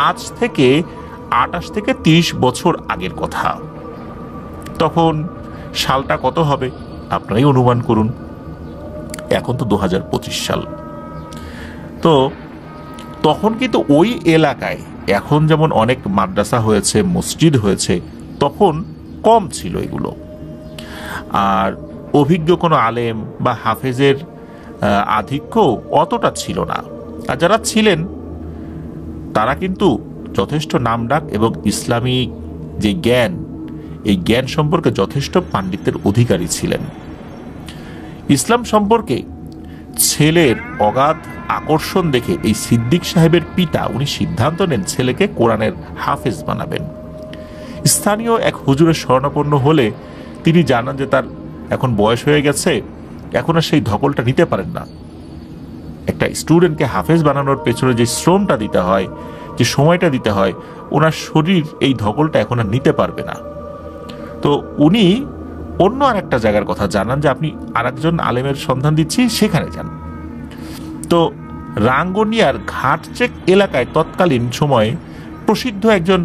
আজ থেকে 28 থেকে 30 বছর আগের কথা। তখন সালটা কত হবে আপনারাই অনুমান করুন। এখন তো 2025 সাল। তো তখন কিন্তু ওই এলাকায় এখন যেমন অনেক মাদ্রাসা হয়েছে, মসজিদ হয়েছে, তখন কম ছিল এগুলো। আর অভিজ্ঞ কোনো আলেম বা হাফেজের আধিক্য অতটা ছিল না। আর যারা ছিলেন তারা কিন্তু যথেষ্ট নামডাক এবং ইসলামী যে জ্ঞান, এই জ্ঞান সম্পর্কে যথেষ্ট পাণ্ডিত্যের অধিকারী ছিলেন। ইসলাম সম্পর্কে ছেলের অগাধ আকর্ষণ দেখে এই সিদ্দিক সাহেবের পিতা উনি সিদ্ধান্ত নেন ছেলেকে কোরআনের হাফেজ বানাবেন। স্থানীয় এক হুজুরের শরণাপন্ন হলে তিনি জানান যে তার এখন বয়স হয়ে গেছে, এখন আর সেই ধকলটা নিতে পারেন না। একটা স্টুডেন্টকে হাফেজ বানানোর পেছনে যে শ্রমটা দিতে হয়, যে সময়টা দিতে হয়, ওনার শরীর এই ধকলটা এখন আর নিতে পারবে না। তো উনি অন্য আর একটা জায়গার কথা জানান যে আপনি আরেকজন আলেমের সন্ধান দিচ্ছি, সেখানে যান। তো রাঙ্গুনিয়ার ঘাটচেক এলাকায় তৎকালীন সময়ে প্রসিদ্ধ একজন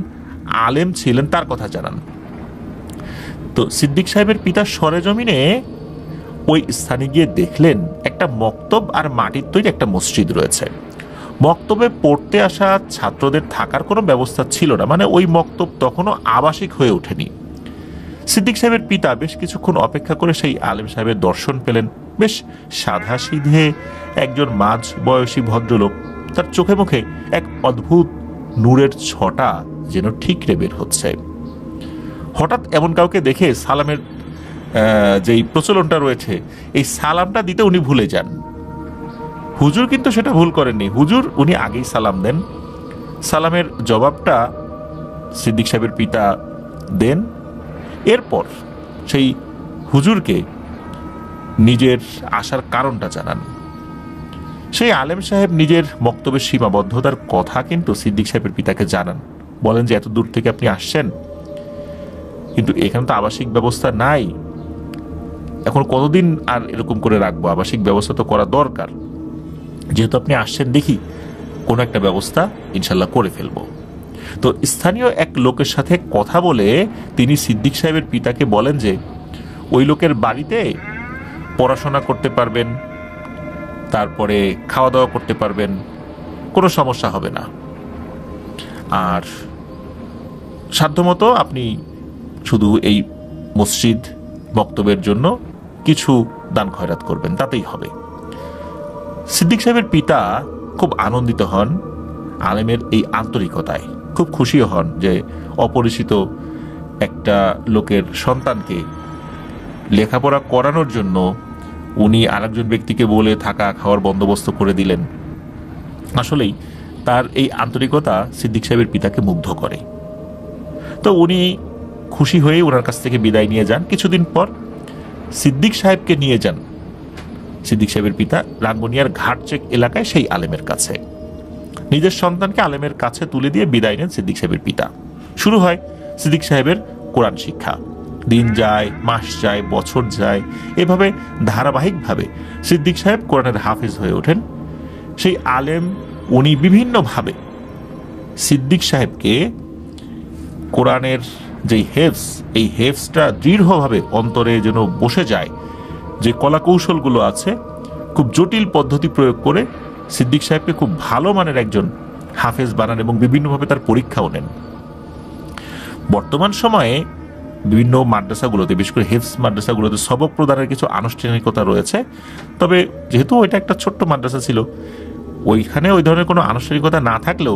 আলেম ছিলেন, তার কথা জানান। তো সিদ্দিক সাহেবের পিতা সরেজমিনে ওই স্থানে গিয়ে দেখলেন একটা মক্তব আর মাটির তৈরি একটা মসজিদ রয়েছে। মক্তবে পড়তে আসা ছাত্রদের থাকার কোনো ব্যবস্থা ছিল না, মানে ওই মক্তব তখনও আবাসিক হয়ে ওঠেনি। সিদ্দিক সাহেবের পিতা বেশ কিছুক্ষণ অপেক্ষা করে সেই আলেম সাহেবের দর্শন পেলেন। বেশ সাদা সিধে একজন মাঝ বয়সী ভদ্রলোক, তার চোখে মুখে এক অদ্ভুত নূরের ছটা যেন ঠিকরে বের হচ্ছে। হঠাৎ এমন কাউকে দেখে সালামের যেই প্রচলনটা রয়েছে, এই সালামটা দিতে উনি ভুলে যান। হুজুর কিন্তু সেটা ভুল করেননি। হুজুর উনি আগেই সালাম দেন। সালামের জবাবটা সিদ্দিক সাহেবের পিতা দেন। এরপর সেই হুজুরকে নিজের আসার কারণটা জানান। সেই আলেম সাহেব নিজের বক্তব্যের সীমাবদ্ধতার কথা কিন্তু সিদ্দিক সাহেবের পিতাকে জানান। বলেন যে এত দূর থেকে আপনি আসছেন, কিন্তু এখানে তো আবাসিক ব্যবস্থা নাই, এখন কতদিন আর এরকম করে রাখবো, আবাসিক ব্যবস্থা তো করা দরকার। যেহেতু আপনি আসছেন, দেখি কোনো একটা ব্যবস্থা ইনশাল্লাহ করে ফেলবো। তো স্থানীয় এক লোকের সাথে কথা বলে তিনি সিদ্দিক সাহেবের পিতাকে বলেন যে ওই লোকের বাড়িতে পড়াশোনা করতে পারবেন, তারপরে খাওয়া দাওয়া করতে পারবেন, কোনো সমস্যা হবে না। আর সাধ্যমতো আপনি শুধু এই মসজিদ বক্তব্যের জন্য কিছু দান খয়রাত করবেন, তাতেই হবে। সিদ্দিক সাহেবের পিতা খুব আনন্দিত হন আলেমের এই আন্তরিকতায়, খুব খুশিও হন যে অপরিচিত একটা লোকের সন্তানকে লেখাপড়া করানোর জন্য উনি আরেকজন ব্যক্তিকে বলে থাকা খাওয়ার বন্দোবস্ত করে দিলেন। আসলেই তার এই আন্তরিকতা সিদ্দিক সাহেবের পিতাকে মুগ্ধ করে। তো উনি খুশি হয়ে ওনার কাছ থেকে বিদায় নিয়ে যান। কিছুদিন পর সিদ্দিক সাহেবকে নিয়ে যান সিদ্দিক সাহেবের পিতা রাঙ্গুনিয়ার ঘাটচেক এলাকায় সেই আলেমের কাছে। নিজের সন্তানকে আলেমের কাছে তুলে দিয়ে বিদায় নেন সিদ্দিক সাহেবের পিতা। শুরু হয় সিদ্দিক সাহেবের কোরআন শিক্ষা। দিন যায়, মাস যায়, বছর যায়, এভাবে ধারাবাহিকভাবে সিদ্দিক সাহেব কোরআনের হাফেজ হয়ে ওঠেন। সেই আলেম উনি বিভিন্নভাবে সিদ্দিক সাহেবকে কোরআনের যে হেফজ, এই হেফজটা দৃঢ়ভাবে অন্তরে যেন বসে যায়, যে কলা কৌশলগুলো আছে খুব জটিল পদ্ধতি প্রয়োগ করে সিদ্দিক সাহেবকে খুব ভালো মানের একজন হাফেজ বানান এবং বিভিন্নভাবে তার পরীক্ষাও নেন। বর্তমান সময়ে বিভিন্ন মাদ্রাসাগুলোতে, বিশেষ করে হেফজ মাদ্রাসাগুলোতে সবক প্রদানের কিছু আনুষ্ঠানিকতা রয়েছে। তবে যেহেতু ওইটা একটা ছোট্ট মাদ্রাসা ছিল, ওইখানে ওই ধরনের কোনো আনুষ্ঠানিকতা না থাকলেও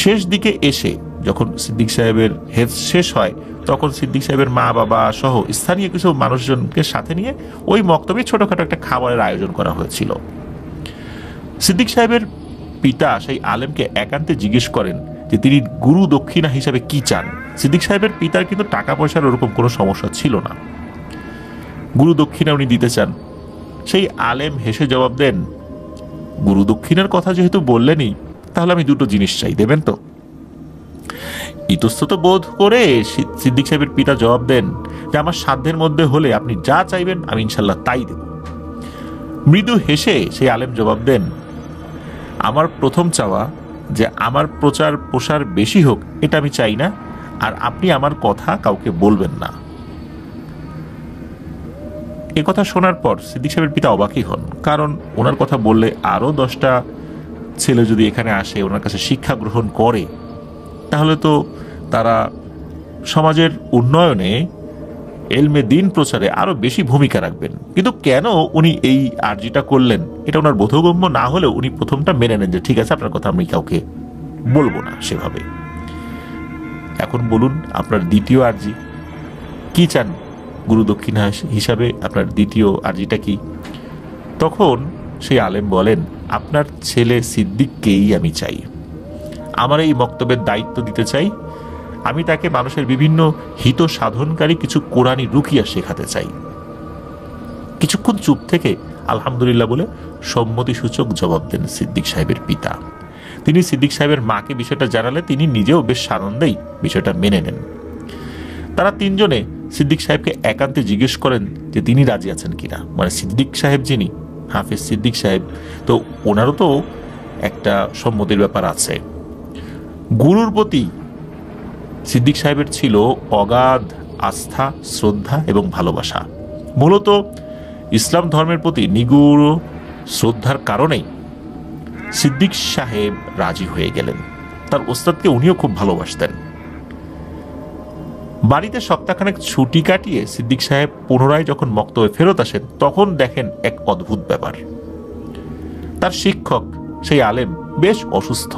শেষ দিকে এসে যখন সিদ্দিক সাহেবের হেফজ শেষ হয়, তখন সিদ্দিক সাহেবের মা বাবা সহ স্থানীয় কিছু মানুষজনকে সাথে নিয়ে ওই মক্তবে ছোটখাটো একটা খাবারের আয়োজন করা হয়েছিল। সিদ্দিক সাহেবের পিতা সেই আলেমকে একান্তে জিজ্ঞেস করেন যে তিনি গুরু দক্ষিণা হিসাবে কি চান। সিদ্দিক সাহেবের পিতার কিন্তু টাকা পয়সার ওরকম কোনো সমস্যা ছিল না, গুরু দক্ষিণা উনি দিতে চান। সেই আলেম হেসে জবাব দেন, গুরু দক্ষিণার কথা যেহেতু বললেনই, তাহলে আমি দুটো জিনিস চাই, দেবেন তো? ইতস্তত বোধ করে সিদ্দিক সাহেবের পিতা জবাব দেন যে আমার সাধ্যের মধ্যে হলে আপনি যা চাইবেন আমি ইনশাল্লাহ তাই দেব। মৃদু হেসে সেই আলেম জবাব দেন, আমার প্রথম চাওয়া যে আমার প্রচার প্রসার বেশি হোক এটা আমি চাই না, আর আপনি আমার কথা কাউকে বলবেন না। এ কথা শোনার পর সিদ্দিক সাহেবের পিতা অবাকই হন, কারণ ওনার কথা বললে আরো 10টা ছেলে যদি এখানে আসে, ওনার কাছে শিক্ষা গ্রহণ করে, তাহলে তো তারা সমাজের উন্নয়নে, এলমে দিন প্রচারে আরো বেশি ভূমিকা রাখবেন। কিন্তু কেন উনি এই আর্জিটা করলেন এটা ওনার বোধগম্য না হলেও উনি প্রথমটা মেনে নেন যে ঠিক আছে, আপনার কথা আমি কাউকে বলবো না সেভাবে। এখন বলুন আপনার দ্বিতীয় আর্জি কি চান, গুরু দক্ষিণা হিসাবে আপনার দ্বিতীয় আর্জিটা কি? তখন সেই আলেম বলেন, আপনার ছেলে সিদ্দিককেই আমি চাই, আমার এই বক্তব্যের দায়িত্ব দিতে চাই। আমি তাকে মানুষের বিভিন্ন হিত সাধনকারী কিছু কোরআনী রুকিয়া শেখাতে চাই। কিছুক্ষণ চুপ থেকে আলহামদুলিল্লাহ বলে সম্মতি সূচক জবাব দেন সিদ্দিক সাহেবের পিতা। তিনি সিদ্দিক সাহেবের মাকে বিষয়টা জানালে তিনি নিজেও বেশ আনন্দেই বিষয়টা মেনে নেন। তারা তিনজনে সিদ্দিক সাহেবকে একান্তে জিজ্ঞেস করেন যে তিনি রাজি আছেন কিনা। মানে সিদ্দিক সাহেব যিনি, হাফেজ সিদ্দিক সাহেব, তো ওনারও তো একটা সম্মতির ব্যাপার আছে। গুরুর প্রতি সিদ্দিক সাহেবের ছিল অগাধ আস্থা, শ্রদ্ধা এবং ভালোবাসা। মূলত ইসলাম ধর্মের প্রতি নিগুড় শ্রদ্ধার কারণেই সিদ্দিক সাহেব রাজি হয়ে গেলেন। তার ওস্তাদকে উনিও খুব ভালোবাসতেন। বাড়িতে সপ্তাহখানেক ছুটি কাটিয়ে সিদ্দিক সাহেব পুনরায় যখন মক্তবে ফেরত আসেন, তখন দেখেন এক অদ্ভুত ব্যাপার। তার শিক্ষক সেই আলেম বেশ অসুস্থ।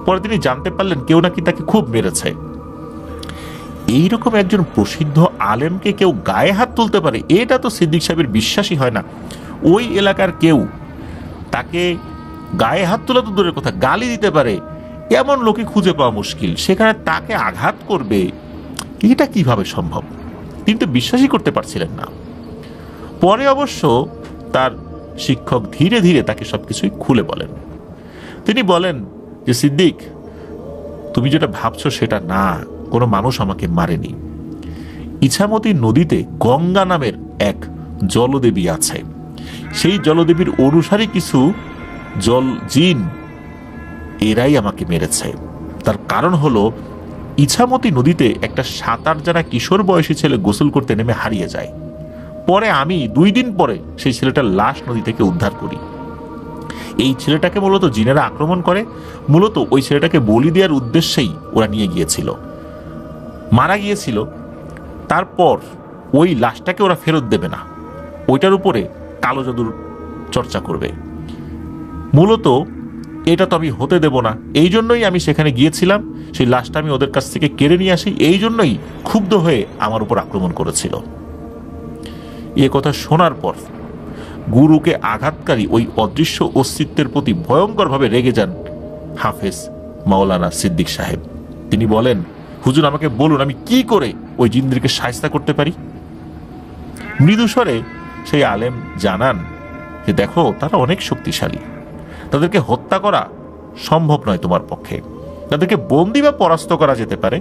পরে তিনি জানতে পারলেন কেউ নাকি তাকে খুব মেরেছে। এইরকম একজন প্রসিদ্ধ আলেমকে কেউ গায়ে হাত তুলতে পারে, এটা তো সিদ্দিক সাহেবের বিশ্বাসই হয় না। ওই এলাকার কেউ তাকে গায়ে হাত তোলা তো দূরের কথা, গালি দিতে পারে এমন লোকে খুঁজে পাওয়া মুশকিল, সেখানে তাকে আঘাত করবে, এটা কিভাবে সম্ভব? তিনি তো বিশ্বাসই করতে পারছিলেন না। পরে অবশ্য তার শিক্ষক ধীরে ধীরে তাকে সবকিছুই খুলে বলেন। তিনি বলেন যে সিদ্দিক, তুমি যেটা ভাবছো সেটা না, কোনো মানুষ আমাকে মারেনি। ইছামতি নদীতে গঙ্গা নামের এক জলদেবী আছে। সেই জলদেবীর অনুসারী কিছু জল জিন, এরাই আমাকে মেরেছে। তার কারণ হলো ইছামতি নদীতে একটা 7-8 জানা কিশোর বয়সী ছেলে গোসল করতে নেমে হারিয়ে যায়। পরে আমি 2 দিন পরে সেই ছেলেটার লাশ নদী থেকে উদ্ধার করি। এই ছেলেটাকে মূলত জিনেরা আক্রমণ করে, মূলত ওই ছেলেটাকে বলি দেওয়ার উদ্দেশ্যেই ওরা নিয়ে গিয়েছিল, মারা গিয়েছিল। তারপর ওই লাশটাকে ওরা ফেরত দেবে না, ওইটার উপরে কালো জাদুর চর্চা করবে। মূলত এটা তো আমি হতে দেব না, এই জন্যই আমি সেখানে গিয়েছিলাম। সেই লাশটা আমি ওদের কাছ থেকে কেড়ে নিয়ে আসি, এই জন্যই ক্ষুব্ধ হয়ে আমার উপর আক্রমণ করেছিল। এ কথা শোনার পর গুরুকে আঘাতকারী ওই অদৃশ্য অস্তিত্বের প্রতি ভয়ঙ্করভাবে রেগে যান হাফেজ মাওলানা সিদ্দিক সাহেব। তিনি বলেন, হুজুর আমাকে বলুন আমি কি করে ওই জিনদেরকে শায়েস্তা করতে পারি। মৃদুস্বরে সেই আলেম জানান যে দেখো, তারা অনেক শক্তিশালী, তাদেরকে হত্যা করা সম্ভব নয় তোমার পক্ষে, তাদেরকে বন্দী বা পরাস্ত করা যেতে পারে।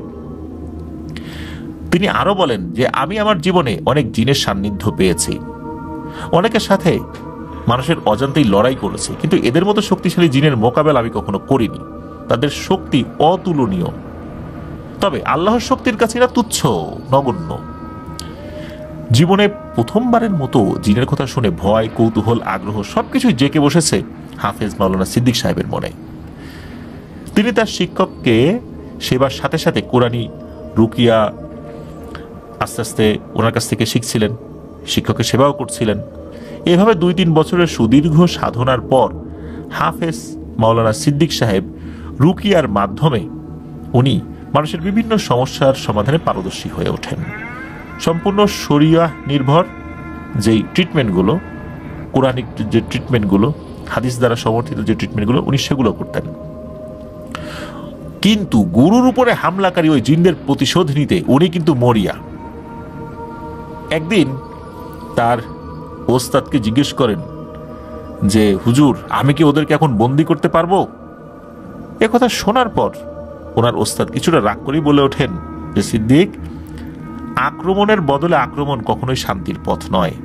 তিনি আরো বলেন যে আমি আমার জীবনে অনেক জিনের সান্নিধ্য পেয়েছি, অনেকের সাথে মানুষের অজান্তেই লড়াই করেছি, কিন্তু এদের মতো শক্তিশালী জিনের মোকাবেলা আমি কখনো করিনি। তাদের শক্তি অতুলনীয়, তবে আল্লাহর শক্তির কাছে এরা তুচ্ছ, নগণ্য। জীবনে প্রথমবারের মতো জিনের কথা শুনে ভয়, কৌতূহল, আগ্রহ সবকিছুই জেঁকে বসেছে হাফেজ মাওলানা সিদ্দিক সাহেবের মনে। তিনি তার শিক্ষককে সেবার সাথে সাথে কোরআনী রুকিয়া আস্তে আস্তে ওনার কাছ থেকে শিখছিলেন, শিক্ষকের সেবাও করছিলেন। এভাবে 2-3 বছরের সুদীর্ঘ সাধনার পর হাফেজ মাওলানা সিদ্দিক সাহেব রুকিয়ার মাধ্যমে উনি মানুষের বিভিন্ন সমস্যার সমাধানে পারদর্শী হয়ে ওঠেন। সম্পূর্ণ শরিয়া নির্ভর যেই ট্রিটমেন্টগুলো, কোরআনিক যে ট্রিটমেন্টগুলো, হাদিস দ্বারা সমর্থিত যে ট্রিটমেন্টগুলো, উনি সেগুলো করতেন। কিন্তু গুরুর উপরে হামলাকারী ওই জিনদের প্রতিশোধ নিতে উনি কিন্তু মরিয়া। একদিন তার ওস্তাদকে জিজ্ঞেস করেন যে হুজুর, আমি কি ওদেরকে এখন বন্দি করতে পারবো? এ কথা শোনার পর ওনার ওস্তাদ কিছুটা রাগ করেই বলে ওঠেন যে সিদ্দিক, আক্রমণের বদলে আক্রমণ কখনোই শান্তির পথ নয়।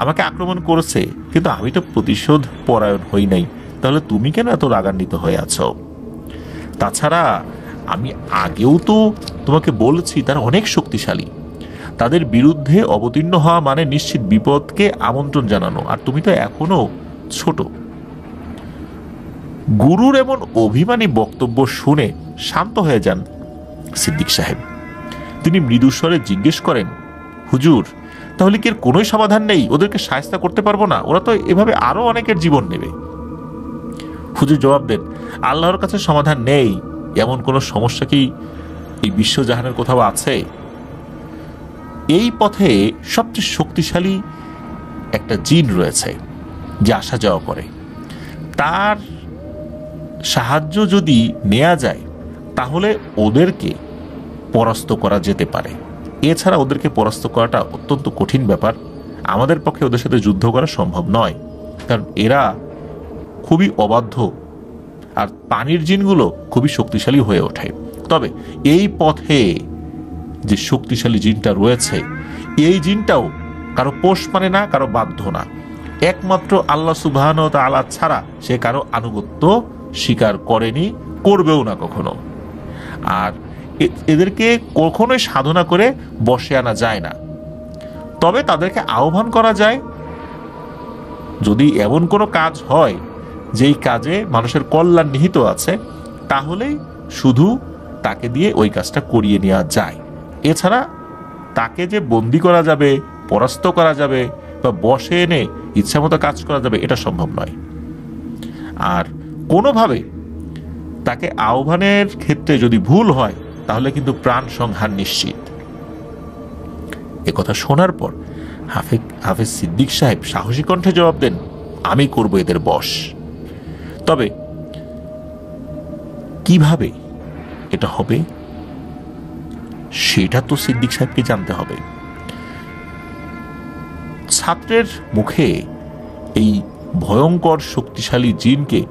আমাকে আক্রমণ করেছে, কিন্তু আমি তো প্রতিশোধ পরায়ণ হই নাই, তাহলে তুমি কেন এত রাগান্বিত হয়ে আছো? তাছাড়া আমি আগেও তো তোমাকে বলেছি তারা অনেক শক্তিশালী, তাদের বিরুদ্ধে অবতীর্ণ হওয়া মানে নিশ্চিত বিপদকে আমন্ত্রণ জানানো, আর তুমি তো এখনো ছোট। গুরুর এমন অভিমানী বক্তব্য শুনে শান্ত হয়ে যান সিদ্দিক সাহেব। তিনি মৃদুস্বরে জিজ্ঞেস করেন, হুজুর, তাহলে কি এর কোনোই সমাধান নেই? ওদেরকে শায়েস্তা করতে পারবো না? ওরা তো এভাবে আরো অনেকের জীবন নেবে। হুজুর জবাব দেন, আল্লাহর কাছে সমাধান নেই এমন কোন সমস্যা কি এই বিশ্বজাহানের কোথাও আছে? এই পথে সবচেয়ে শক্তিশালী একটা জিন রয়েছে যে আসা যাওয়া করে, তার সাহায্য যদি নেওয়া যায় তাহলে ওদেরকে পরাস্ত করা যেতে পারে। এছাড়া ওদেরকে পরাস্ত করাটা অত্যন্ত কঠিন ব্যাপার, আমাদের পক্ষে ওদের সাথে যুদ্ধ করা সম্ভব নয়, কারণ এরা খুবই অবাধ্য আর পানির জিনগুলো খুবই শক্তিশালী হয়ে ওঠে। তবে এই পথে যে শক্তিশালী জিনটা রয়েছে, এই জিনটাও কারো পোষ মানে না, কারো বাধ্য না, একমাত্র আল্লাহ সুবহানাহু ওয়া তাআলা ছাড়া সে কারো আনুগত্য স্বীকার করেনি, করবেও না কখনো। আর এদেরকে কখনোই সাধনা করে বসে আনা যায় না, তবে তাদেরকে আহ্বান করা যায়। যদি এমন কোনো কাজ হয় যেই কাজে মানুষের কল্যাণ নিহিত আছে, তাহলেই শুধু তাকে দিয়ে ওই কাজটা করিয়ে নেওয়া যায়। এছাড়া তাকে যে বন্দি করা যাবে, পরাস্ত করা যাবে বা বসে এনে ইচ্ছামতো কাজ করা যাবে, এটা সম্ভব নয়। আর কোনোভাবে তাকে আহ্বানের ক্ষেত্রে যদি ভুল হয় তাহলে কিন্তু প্রাণ সংহার নিশ্চিত। একথা শোনার পর হাফেজ সিদ্দিক সাহেব সাহসী কণ্ঠে জবাব দেন, আমি করব এদের বশ। তবে কিভাবে এটা হবে সেটা তো সিদ্দিক সাহেবকে জানতে হবে। ছাত্রের মুখে এই ভয়ঙ্কর শক্তিশালী জিনকে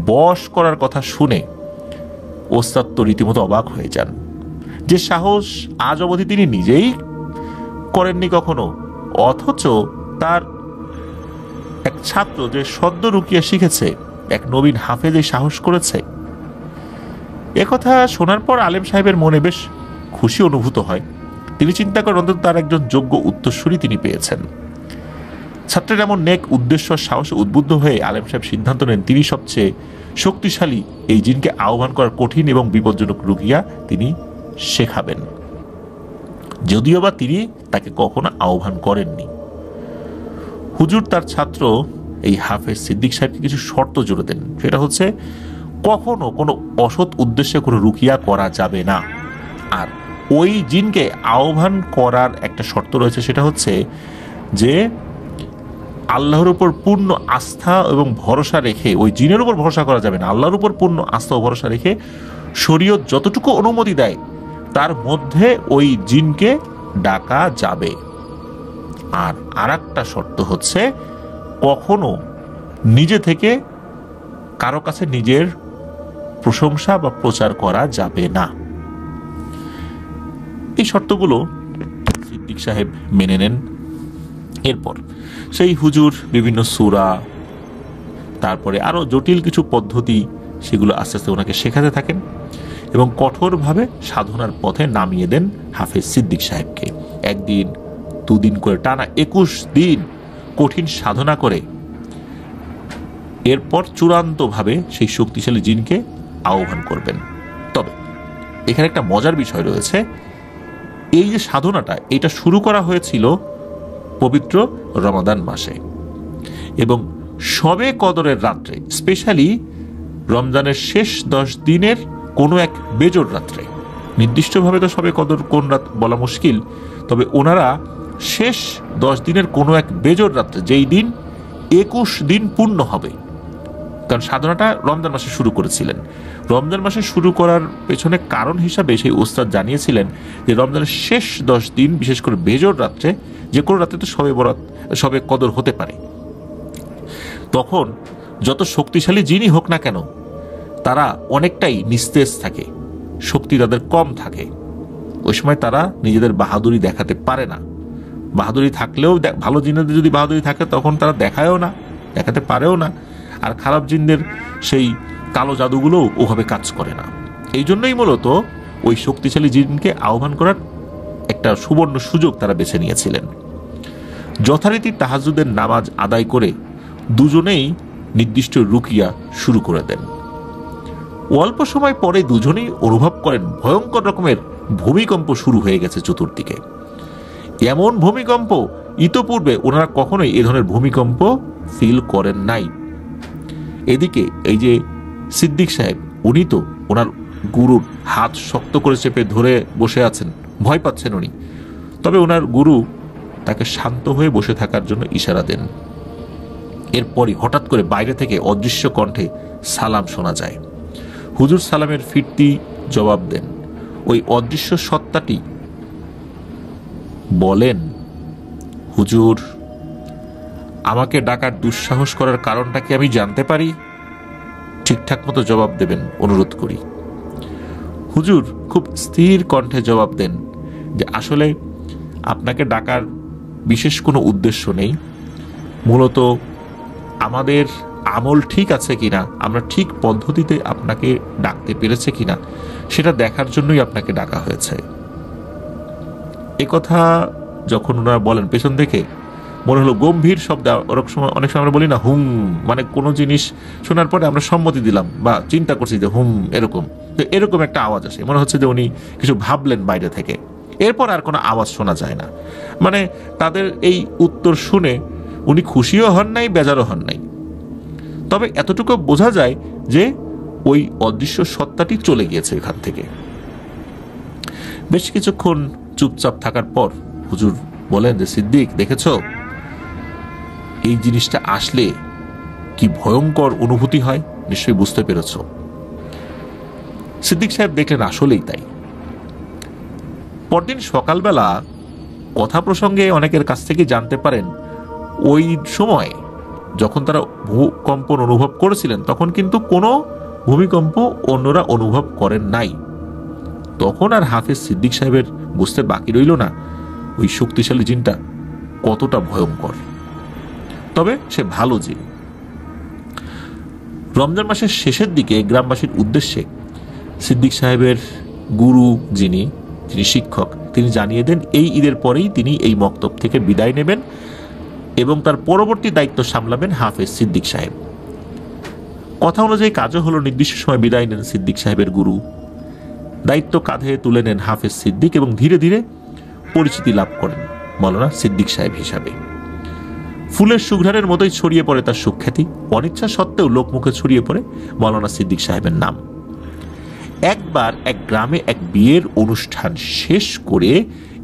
বশ করার কথা শুনে ওস্তাদ তো রীতিমতো অবাক হয়ে যান। যে সাহস আজ অবধি তিনি নিজেই করেননি কখনো, অথচ তার এক ছাত্র যে সদ্য রুকিয়া শিখেছে, এক নবীন হাফেজ এই সাহস করেছে। একথা শোনার পর আলেম সাহেবের মনে বেশ খুশি অনুভূত হয়। তিনি চিন্তা করেন অন্তত তার একজন যোগ্য উত্তরসূরি তিনি পেয়েছেন। ছাত্রের এমন নেক উদ্দেশ্য সাহসে উদ্বুদ্ধ হয়ে আলেম সাহেব সিদ্ধান্ত নেন তিনি সবচেয়ে শক্তিশালী এই জিনকে আহ্বান করার কঠিন এবং বিপজ্জনক রুকিয়া তিনি শেখাবেন, যদিও বা তিনি তাকে কখনো আহ্বান করেননি। হুজুর তার ছাত্র এই হাফেজ সিদ্দিক সাহেবকে কিছু শর্ত জুড়ে দেন। সেটা হচ্ছে, কখনো কোনো অসৎ উদ্দেশ্যে কোনো রুকিয়া করা যাবে না। আর ওই জিনকে আহ্বান করার একটা শর্ত রয়েছে, সেটা হচ্ছে যে আল্লাহর উপর পূর্ণ আস্থা এবং ভরসা রেখে, ওই জিনের উপর ভরসা করা যাবে না, আল্লাহর উপর পূর্ণ আস্থা ও ভরসা রেখে শরীয়ত যতটুকু অনুমতি দেয় তার মধ্যে ওই জিনকে ডাকা যাবে। আর আরেকটা শর্ত হচ্ছে, কখনো নিজে থেকে কারো কাছে নিজের প্রশংসা বা প্রচার করা যাবে না। এই শর্তগুলো সিদ্দিক সাহেব মেনে নেন। এরপর সেই হুজুর বিভিন্ন সূরা, তারপরে আরো জটিল কিছু পদ্ধতি, সেগুলো আস্তে আস্তে ওনাকে শেখাতে থাকেন এবং কঠোরভাবে সাধনার পথে নামিয়ে দেন হাফেজ সিদ্দিক সাহেবকে। একদিন দুদিন করে টানা 21 দিন কঠিন সাধনা করে এরপর চূড়ান্তভাবে সেই শক্তিশালী জিনকে আহ্বান করবেন। তবে এখানে একটা মজার বিষয় রয়েছে, এই যে সাধনাটা, এটা শুরু করা হয়েছিল পবিত্র রমাদান মাসে এবং শবে কদরের রাত্রে, স্পেশালি রমজানের শেষ 10 দিনের কোনো এক বেজোড় রাত্রে। নির্দিষ্টভাবে তো শবে কদর কোন রাত বলা মুশকিল, তবে ওনারা শেষ 10 দিনের কোনো এক বেজোড় রাত্রে, যেই দিন 21 দিন পূর্ণ হবে, কারণ সাধনাটা রমজান মাসে শুরু করেছিলেন। রমজান মাসে শুরু করার পেছনে কারণ হিসাবে সেই ওস্তাদ জানিয়েছিলেন যে রমজানের শেষ 10 দিন, বিশেষ করে বেজোড় রাত্রে, যে কোনো রাত্রে তো শবে কদর হতে পারে, তখন যত শক্তিশালী জিনই হোক না কেন তারা অনেকটাই নিস্তেজ থাকে, শক্তি তাদের কম থাকে। ওই সময় তারা নিজেদের বাহাদুরি দেখাতে পারে না। বাহাদুরি থাকলেও, ভালো জিনদের যদি বাহাদুরি থাকে তখন তারা দেখায়ও না, দেখাতে পারেও না। আর খারাপ জিনদের সেই কালো জাদুগুলোও ওভাবে কাজ করে না। এই জন্যই মূলত ওই শক্তিশালী জিনকে আহ্বান করার একটা সুবর্ণ সুযোগ তারা বেছে নিয়েছিলেন। যথারীতি তাহাজ্জুদের নামাজ আদায় করে দুজনেই নির্দিষ্ট রুকিয়া শুরু করে দেন। অল্প সময় পরে দুজনেই অনুভব করেন ভয়ঙ্কর রকমের ভূমিকম্প শুরু হয়ে গেছে চতুর্দিকে। এমন ভূমিকম্প ইতোপূর্বে ওনারা কখনোই এ ধরনের ভূমিকম্প ফিল করেন নাই। এদিকে এই যে সিদ্দিক সাহেব, উনি তো ওনার গুরুর হাত শক্ত করে চেপে ধরে বসে আছেন, ভয় পাচ্ছেন উনি। তবে ওনার গুরু তাকে শান্ত হয়ে বসে থাকার জন্য ইশারা দেন। এরপরই হঠাৎ করে বাইরে থেকে অদৃশ্য কণ্ঠে সালাম শোনা যায়। হুজুর সালামের ফিরতি জবাব দেন। ওই অদৃশ্য সত্তাটি বলেন, হুজুর, আমাকে ডাকার দুঃসাহস করার কারণটা কি আমি জানতে পারি? ঠিকঠাক মতো জবাব দেবেন অনুরোধ করি। হুজুর খুব স্থির কণ্ঠে জবাব দেন যে আসলে আপনাকে ডাকার বিশেষ কোনো উদ্দেশ্য নেই। মূলত আমাদের আমল ঠিক আছে কিনা, আমরা ঠিক পদ্ধতিতে আপনাকে ডাকতে পেরেছে কিনা সেটা দেখার জন্যই আপনাকে ডাকা হয়েছে। এ কথা যখন ওনারা বলেন, পেছন থেকে মনে হলো গম্ভীর শব্দ। অনেক সময় আমরা বলি না হুম, মানে কোনো জিনিস শোনার পরে আমরা সম্মতি দিলাম বা চিন্তা করছি যে হুম, এরকম। তো এরকম একটা আওয়াজ আসে, মনে হচ্ছে যে উনি কিছু ভাবলেন বাইরে থেকে। এরপর আর কোনো আওয়াজ শোনা যায় না। মানে তাদের এই উত্তর শুনে উনি খুশিও হন নাই, বেজারও হন নাই। তবে এতটুকু বোঝা যায় যে ওই অদৃশ্য সত্তাটি চলে গিয়েছে এখান থেকে। বেশ কিছুক্ষণ চুপচাপ থাকার পর হুজুর বলেন যে সিদ্দিক, দেখেছো এই জিনিসটা আসলে কি ভয়ঙ্কর অনুভূতি হয়, নিশ্চয়ই বুঝতে পেরেছ। সিদ্দিক সাহেব দেখলেন আসলেই তাই। পরদিন সকালবেলা কথা প্রসঙ্গে অনেকের কাছ থেকে জানতে পারেন ওই সময় যখন তারা ভূকম্পন অনুভব করেছিলেন তখন কিন্তু কোনো ভূমিকম্প অন্যরা অনুভব করেন নাই। তখন আর হাফেজ সিদ্দিক সাহেবের বুঝতে বাকি রইল না ওই শক্তিশালী জিনটা কতটা ভয়ঙ্কর। তবে সে ভালো জিন। রমজান মাসের শেষের দিকে গ্রামবাসীর উদ্দেশ্যে সিদ্দিক সাহেবের গুরু যিনি শিক্ষক, তিনি জানিয়ে দেন এই ঈদের পরেই তিনি এই মক্তব থেকে বিদায় নেবেন এবং তার পরবর্তী দায়িত্ব সামলাবেন হাফেজ সিদ্দিক সাহেব। কথা অনুযায়ী কাজও হলো, নির্দিষ্ট সময় বিদায় নেন সিদ্দিক সাহেবের গুরু। দায়িত্ব কাঁধে তুলে নেন হাফেজ সিদ্দিক এবং ধীরে ধীরে পরিচিতি লাভ করেন মৌলানা সিদ্দিক সাহেব হিসাবে। ফুলের সুঘ্রাণের মতোই ছড়িয়ে পড়ে তার সুখ্যাতি। অনিচ্ছা সত্ত্বেও লোকমুখে ছড়িয়ে পড়ে মৌলানা সিদ্দিক সাহেবের নাম। একবার এক গ্রামে এক বিয়ের অনুষ্ঠান শেষ করে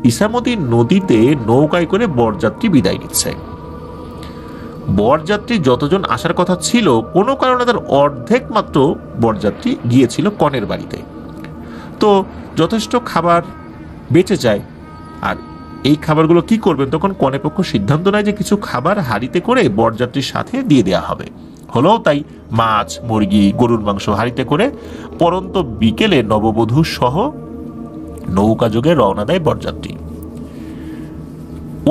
ইসামতি নদীতে নৌকায় করে বরযাত্রী বিদায় নিচ্ছে। বরযাত্রী যতজন আসার কথা ছিল কোনো কারণে তার অর্ধেক মাত্র বরযাত্রী গিয়েছিল কনের বাড়িতে। তো যথেষ্ট খাবার বেঁচে যায়। আর এই খাবারগুলো কি করবেন, তখন কনেপক্ষ সিদ্ধান্ত নেয় যে কিছু খাবার হাঁড়িতে করে বরযাত্রীর সাথে দিয়ে দেওয়া হবে। হলো তাই মাছ, মুরগি, গরুর মাংস হাঁড়িতে করে পরন্ত বিকেলে নববধূ সহ নৌকা যোগে রওনা দেয় বরযাত্রী।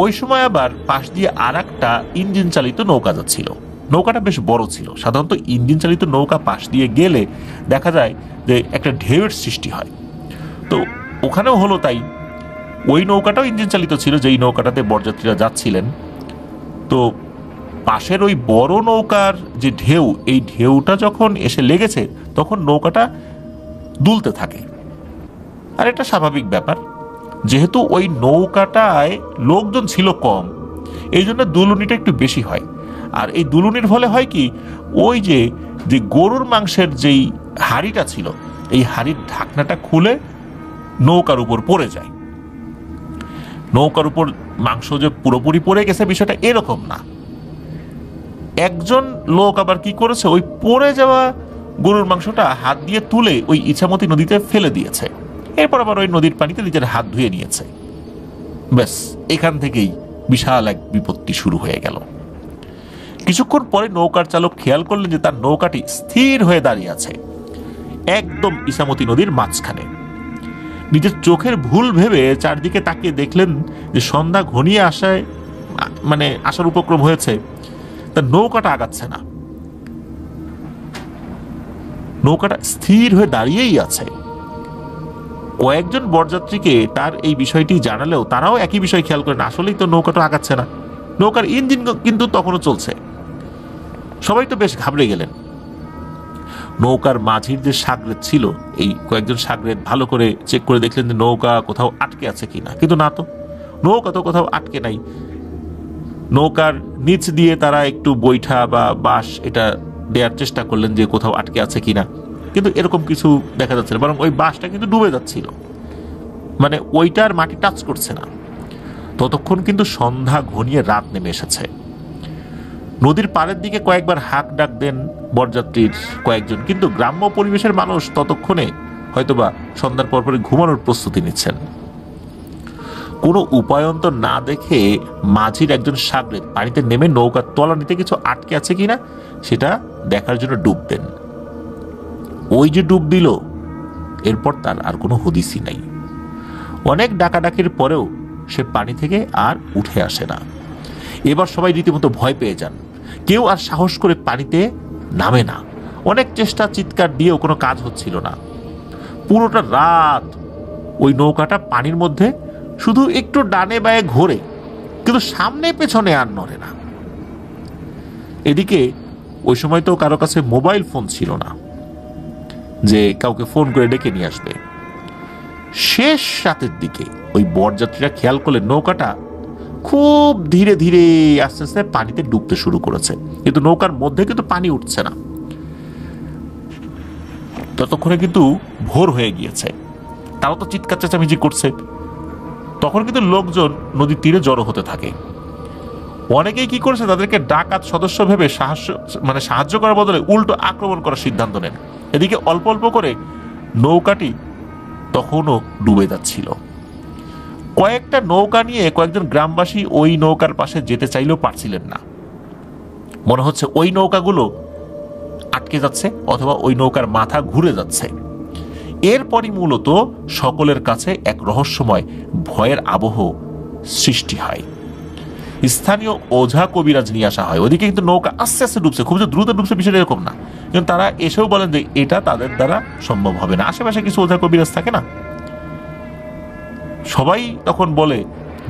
ওই সময় আবার পাশ দিয়ে আর একটা ইঞ্জিন চালিত নৌকা যাচ্ছিল। নৌকাটা বেশ বড় ছিল। সাধারণত ইঞ্জিন চালিত নৌকা পাশ দিয়ে গেলে দেখা যায় যে একটা ঢেউয়ের সৃষ্টি হয়। তো ওখানেও হলো তাই। ওই নৌকাটাও ইঞ্জিন চালিত ছিল, যেই নৌকাটাতে বরযাত্রীরা যাচ্ছিলেন। তো পাশের ওই বড় নৌকার যে ঢেউ, এই ঢেউটা যখন এসে লেগেছে তখন নৌকাটা দুলতে থাকে। আর এটা স্বাভাবিক ব্যাপার, যেহেতু ওই নৌকাটায় লোকজন ছিল কম, এই জন্য দুলুনিটা একটু বেশি হয়। আর এই দুলুনির ফলে হয় কি, ওই যে গরুর মাংসের যেই হাঁড়িটা ছিল, এই হাঁড়ির ঢাকনাটা খুলে নৌকার উপর পড়ে যায়। নৌকার উপর মাংস যে পুরোপুরি পড়ে গেছে বিষয়টা এরকম না। একজন লোক আবার কি করেছে, ওই পড়ে যাওয়া গরুর মাংসটা হাত দিয়ে তুলে ওই ইছামতি নদীতে ফেলে দিয়েছে। এরপর আবার ওই নদীর পানিতে নিজের হাত ধুয়ে নিয়েছে। ব্যাস, এখান থেকেই বিশাল এক বিপত্তি শুরু হয়ে গেল। কিছুক্ষণ পরে নৌকার চালক খেয়াল করলেন যে তার নৌকাটি স্থির হয়ে দাঁড়িয়ে আছে একদম ইছামতি নদীর মাঝখানে। নিজের চোখের ভুল ভেবে চারদিকে তাকিয়ে দেখলেন যে সন্ধ্যা ঘনিয়ে আসার উপক্রম হয়েছে। তার নৌকাটা আগাচ্ছে না, নৌকাটা স্থির হয়ে দাঁড়িয়েই আছে। কয়েকজন বরযাত্রীকে তার এই বিষয়টি জানালেও তারাও একই বিষয় খেয়াল করেন, আসলেই তো নৌকাটা আগাচ্ছে না, নৌকার ইঞ্জিন কিন্তু তখনও চলছে। সবাই তো বেশ ঘাবড়ে গেলেন। নৌকার মাঝির যে সাগরেদ ছিল, এই কয়েকজন সাগরেদ ভালো করে চেক করে দেখলেন যে নৌকা কোথাও আটকে আছে কিনা, কিন্তু না, তো নৌকা তো কোথাও আটকে নাই। নৌকার নিচ দিয়ে তারা একটু বৈঠা বা বাঁশ এটা দেওয়ার চেষ্টা করলেন যে কোথাও আটকে আছে কিনা, কিন্তু এরকম কিছু দেখা যাচ্ছে না, বরং ওই বাঁশটা কিন্তু ডুবে যাচ্ছিল, মানে ওইটার মাটি টাচ করছে না। ততক্ষণ কিন্তু সন্ধ্যা ঘনিয়ে রাত নেমে এসেছে। নদীর পাড়ের দিকে কয়েকবার হাঁক ডাক দেন বরযাত্রীর কয়েকজন, কিন্তু গ্রাম্য পরিবেশের মানুষ ততক্ষণে হয়তোবা সন্ধ্যার পরপরে ঘুমানোর প্রস্তুতি নিচ্ছেন। কোনো উপায়ন্তর না দেখে মাঝির একজন সাগরেদ পানিতে নেমে নৌকার তলানিতে কিছু আটকে আছে কিনা সেটা দেখার জন্য ডুব দেন। ওই যে ডুব দিল, এরপর তার আর কোনো হদিসই নাই। অনেক ডাকাডাকির পরেও সে পানি থেকে আর উঠে আসে না। এবার সবাই রীতিমতো ভয় পেয়ে যান, কেউ আর সাহস করে পানিতে নামে না। অনেক চেষ্টা চিৎকার দিয়েও কোনো কাজ হচ্ছিল না। পুরোটা রাত ওই নৌকাটা পানির মধ্যে শুধু একটু ডানে বায়ে ঘোরে, কিন্তু সামনে পেছনে আর নড়ে না। এদিকে ওই সময় তো কারো কাছে মোবাইল ফোন ছিল না যে কাউকে ফোন করে ডেকে নিয়ে আসবে। শেষ রাতের দিকে ওই বরযাত্রীরা খেয়াল করলে নৌকাটা খুব ধীরে ধীরে আস্তে আস্তে পানিতে ডুবতে শুরু করেছে, কিন্তু নৌকার মধ্যে কিন্তু পানি উঠছে না। ততক্ষণে কিন্তু ভোর হয়ে গিয়েছে, তাও তো চিৎকার চেঁচামেচি করছে। তখন কিন্তু লোকজন নদীর তীরে জড়ো হতে থাকে। অনেকেই কি করেছে, তাদেরকে ডাকাত সদস্য ভেবে সাহায্য করার বদলে উল্টো আক্রমণ করার সিদ্ধান্ত নেন। এদিকে অল্প অল্প করে নৌকাটি তখনও ডুবে যাচ্ছিল। কয়েকটা নৌকা নিয়ে কয়েকজন গ্রামবাসী ওই নৌকার পাশে যেতে চাইলেও পারছিলেন না। মনে হচ্ছে ওই নৌকাগুলো আটকে যাচ্ছে অথবা ওই নৌকার মাথা ঘুরে যাচ্ছে। এরপরই মূলত সকলের কাছে এক রহস্যময় ভয়ের আবহ সৃষ্টি হয়। স্থানীয় ওঝা কবিরাজ নিয়ে আসা হয়। ওদিকে কিন্তু নৌকা আস্তে আস্তে ডুবছে, খুব যে দ্রুত ডুবছে বিষয়টা এরকম না, কিন্তু তারা এসেও বলেন যে এটা তাদের দ্বারা সম্ভব হবে না। আশেপাশে কিছু ওঝা কবিরাজ থাকে না, সবাই তখন বলে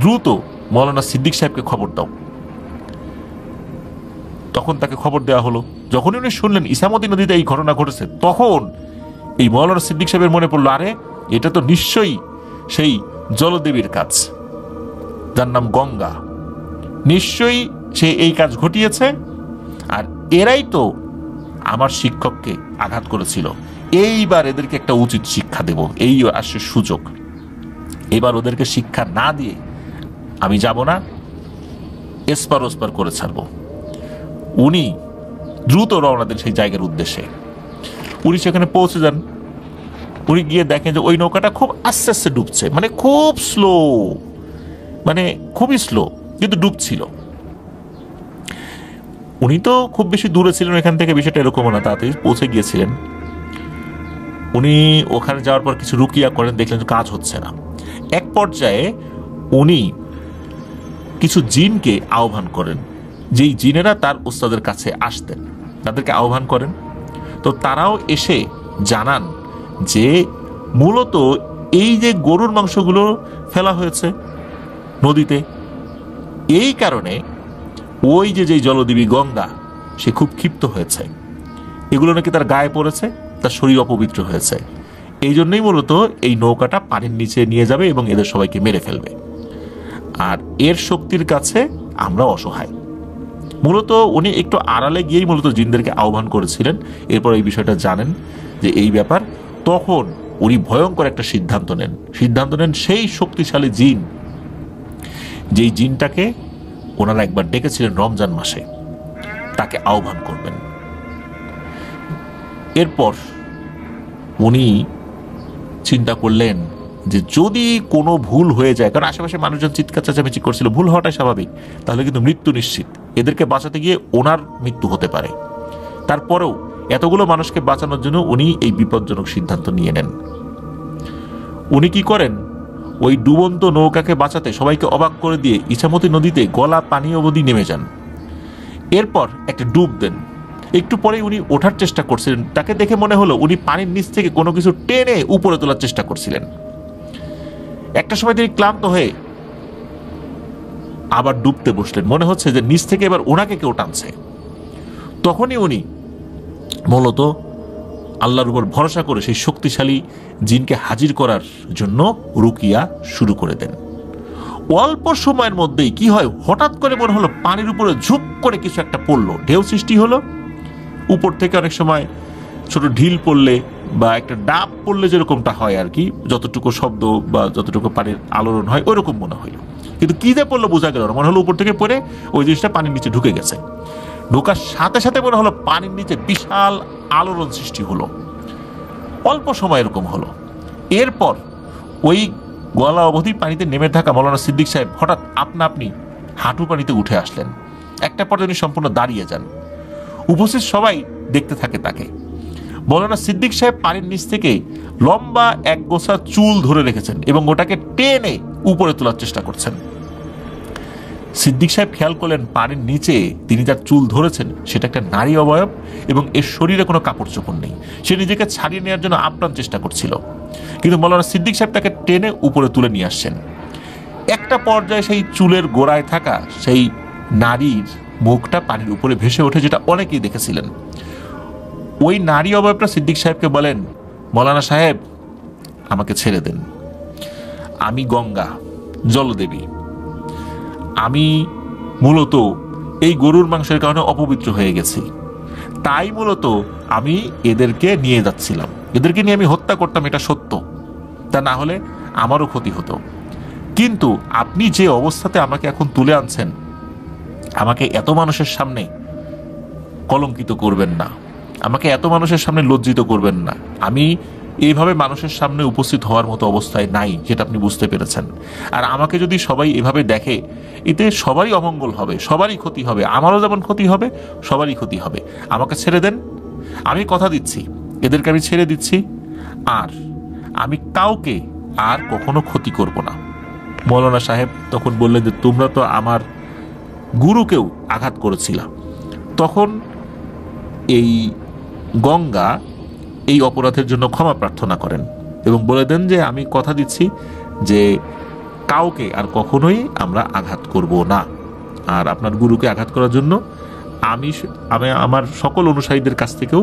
দ্রুত মৌলানা সিদ্দিক সাহেবকে খবর দাও। তখন তাকে খবর দেওয়া হলো। যখনই উনি শুনলেন ইসামতি নদীতে এই ঘটনা ঘটেছে, তখন এই মৌলানা সিদ্দিক সাহেবের মনে পড়লো, আরে এটা তো নিশ্চয়ই সেই জলদেবীর কাজ, যার নাম গঙ্গা। নিশ্চয়ই সে এই কাজ ঘটিয়েছে, আর এরাই তো আমার শিক্ষককে আঘাত করেছিল। এইবার এদেরকে একটা উচিত শিক্ষা দেব, এই আসছে সুযোগ। এবার ওদেরকে শিক্ষা না দিয়ে আমি যাব না, এসপার ওসপার করে ছাড়বো। উনি দ্রুত রওনা দেন সেই জায়গার উদ্দেশ্যে। উনি সেখানে পৌঁছে যান। উনি গিয়ে দেখেন যে ওই নৌকাটা খুব আস্তে আস্তে ডুবছে, মানে খুব স্লো, মানে খুবই স্লো, কিন্তু ডুবছিল। উনি তো খুব বেশি দূরে ছিলেন এখান থেকে, বিষয়টা এরকমও না, তাড়াতাড়ি পৌঁছে গিয়েছিলেন। উনি ওখানে যাওয়ার পর কিছু রুকিয়া করেন, দেখলেন যে কাজ হচ্ছে না। এক পর্যায়ে উনি কিছু জিনকে আহ্বান করেন, যেই জিনেরা তার উস্তাদের কাছে আসতেন, তাদেরকে আহ্বান করেন। তো তারাও এসে জানান যে মূলত এই যে গরুর মাংসগুলো ফেলা হয়েছে নদীতে, এই কারণে ওই যে জলদেবী গঙ্গা সে খুব ক্ষিপ্ত হয়েছে, এগুলো নাকি তার গায়ে পড়েছে, তার শরীর অপবিত্র হয়েছে। এই জন্যই মূলত এই নৌকাটা পানির নিচে নিয়ে যাবে এবং এদের সবাইকে মেরে ফেলবে, আর এর শক্তির কাছে আমরা অসহায়। মূলত উনি একটু আড়ালে গিয়েই মূলত জিনদেরকে আহ্বান করেছিলেন। এরপর এই বিষয়টা জানেন যে এই ব্যাপার, তখন উনি ভয়ঙ্কর একটা সিদ্ধান্ত নেন। সেই শক্তিশালী জিন, যেই জিনটাকে ওনারা একবার ডেকেছিলেন রমজান মাসে, তাকে আহ্বান করবেন। এরপর উনি চিন্তা করলেন যে যদি কোনো ভুল হয়ে যায়, কারণ আশেপাশে মানুষজন চিৎকার চেঁচামেচি করছিল, ভুল হওয়াটাই স্বাভাবিক, তাহলে কিন্তু মৃত্যু নিশ্চিত। এদেরকে বাঁচাতে গিয়ে ওনার মৃত্যু হতে পারে। তারপরেও এতগুলো মানুষকে বাঁচানোর জন্য উনি এই বিপজ্জনক সিদ্ধান্ত নিয়ে নেন। উনি কি করেন, ওই ডুবন্ত নৌকাকে বাঁচাতে সবাইকে অবাক করে দিয়ে ইছামতি নদীতে গলা পানি অবধি নেমে যান। এরপর একটা ডুব দেন। একটু পরে উনি ওঠার চেষ্টা করছিলেন, তাকে দেখে মনে হলো উনি পানির নিচ থেকে কোনো কিছু টেনে উপরে তোলার চেষ্টা করছিলেন। একটা সময় তিনি ক্লান্ত হয়ে আবার ডুবতে বসলেন, মনে হচ্ছে যে নিচ থেকে এবার ওনাকে কেউ টানছে। তখনই উনি মূলত আল্লাহর উপর ভরসা করে সেই শক্তিশালী জিনকে হাজির করার জন্য রুকিয়া শুরু করে দেন। অল্প সময়ের মধ্যেই কি হয়, হঠাৎ করে মনে হলো পানির উপরে ঝুপ করে কিছু একটা পড়লো, ঢেউ সৃষ্টি হলো। উপর থেকে অনেক সময় ছোট ঢিল পড়লে বা একটা ডাব পড়লে যেরকমটা হয় আর কি, যতটুকু শব্দ বা যতটুকু পানির আলোড়ন হয় ওইরকম মনে হইল, কিন্তু কি যে পড়লো বোঝা গেল না। মনে হলো উপর থেকে পড়ে ওই জিনিসটা পানির নিচে ঢুকে গেছে। ঢোকার সাথে সাথে মনে হলো পানির নিচে বিশাল আলোড়ন সৃষ্টি হলো। অল্প সময় এরকম হলো। এরপর ওই গলা অবধি পানিতে নেমে থাকা মৌলানা সিদ্দিক সাহেব হঠাৎ আপনা আপনি হাঁটু পানিতে উঠে আসলেন। একটা পর্যায়ে উনি সম্পূর্ণ দাঁড়িয়ে যান। উপস্থিত সবাই দেখতে থাকে তাকে। মৌলানা সিদ্দিক সাহেব পানির নিচ থেকে লম্বা এক গোছা চুল ধরে রেখেছেন এবং ওটাকে টেনে উপরে তোলার চেষ্টা করছেন। সিদ্দিক সাহেব খেয়াল করলেন পানির নিচে তিনি যার চুল ধরেছেন সেটা একটা নারী অবয়ব এবং এর শরীরে কোনো কাপড় চোপড় নেই। সে নিজেকে ছাড়িয়ে নেওয়ার জন্য আপ্রাণ চেষ্টা করছিল, কিন্তু মৌলানা সিদ্দিক সাহেব তাকে টেনে উপরে তুলে নিয়ে আসছেন। একটা পর্যায়ে সেই চুলের গোড়ায় থাকা সেই নারীর মুখটা পানির উপরে ভেসে ওঠে, যেটা অনেকেই দেখেছিলেন। ওই নারী অবয়বটা সিদ্দিক সাহেবকে বলেন, মৌলানা সাহেব আমাকে ছেড়ে দেন, আমি গঙ্গা জলদেবী, আমি মূলত এই গরুর মাংসের কারণে অপবিত্র হয়ে গেছি, তাই মূলত আমি এদেরকে নিয়ে যাচ্ছিলাম, এদেরকে নিয়ে আমি হত্যা করতাম, এটা সত্য, তা না হলে আমারও ক্ষতি হতো। কিন্তু আপনি যে অবস্থাতে আমাকে এখন তুলে আনছেন, আমাকে এত মানুষের সামনে কলঙ্কিত করবেন না, আমাকে এত মানুষের সামনে লজ্জিত করবেন না। আমি এইভাবে মানুষের সামনে উপস্থিত হওয়ার মতো অবস্থায় নাই, যেটা আপনি বুঝতে পেরেছেন। আর আমাকে যদি সবাই এভাবে দেখে, এতে সবারই অমঙ্গল হবে, সবারই ক্ষতি হবে, আমারও যেমন ক্ষতি হবে, সবারই ক্ষতি হবে। আমাকে ছেড়ে দেন, আমি কথা দিচ্ছি, এদেরকে আমি ছেড়ে দিচ্ছি, আর আমি কাউকে আর কখনো ক্ষতি করব না। মৌলানা সাহেব তখন বললেন যে তোমরা তো আমার গুরুকেও আঘাত করেছিলাম। তখন এই গঙ্গা এই অপরাধের জন্য ক্ষমা প্রার্থনা করেন এবং বলে দেন যে আমি কথা দিচ্ছি যে কাউকে আর কখনোই আমরা আঘাত করব না, আর আপনার গুরুকে আঘাত করার জন্য আমি আমার সকল অনুসারীদের কাছ থেকেও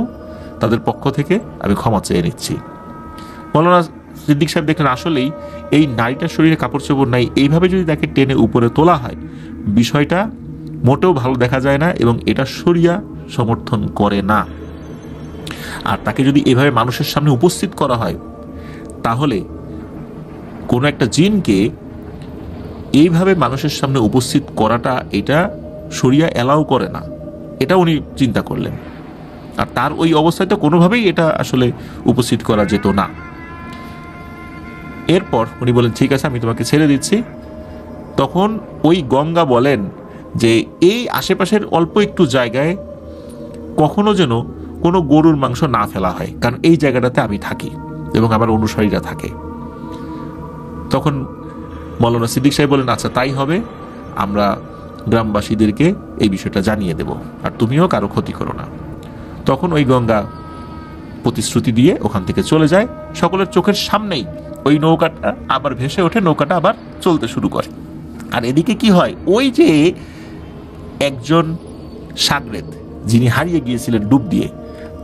তাদের পক্ষ থেকে আমি ক্ষমা চেয়ে নিচ্ছি। মৌলানা সিদ্দিক সাহেব দেখলেন আসলেই এই নারীটার শরীরে কাপড় চোপড় নাই, এইভাবে যদি তাকে টেনে উপরে তোলা হয় বিষয়টা মোটেও ভালো দেখা যায় না এবং এটা শরিয়া সমর্থন করে না। আর তাকে যদি এভাবে মানুষের সামনে উপস্থিত করা হয়, তাহলে কোনো একটা জিনকে এইভাবে মানুষের সামনে উপস্থিত করাটা এটা শরিয়া অ্যালাউ করে না, এটা উনি চিন্তা করলেন। আর তার ওই অবস্থায় তো কোনোভাবেই এটা আসলে উপস্থিত করা যেত না। এরপর উনি বলেন ঠিক আছে আমি তোমাকে ছেড়ে দিচ্ছি। তখন ওই গঙ্গা বলেন যে এই আশেপাশের অল্প একটু জায়গায় কখনো যেন কোনো গরুর মাংস না ফেলা হয়, কারণ এই জায়গাটাতে আমি থাকি এবং আমার অনুসারীরা থাকে। তখন মৌলানা সিদ্দিক সাহেব বলেন আচ্ছা তাই হবে, আমরা গ্রামবাসীদেরকে এই বিষয়টা জানিয়ে দেব, আর তুমিও কারো ক্ষতি করো না। তখন ওই গঙ্গা প্রতিশ্রুতি দিয়ে ওখান থেকে চলে যায়। সকলের চোখের সামনেই ওই নৌকাটা আবার ভেসে ওঠে, নৌকাটা আবার চলতে শুরু করে। আর এদিকে কি হয়, ওই যে একজন সাগরেদ যিনি হারিয়ে গিয়েছিলেন ডুব দিয়ে,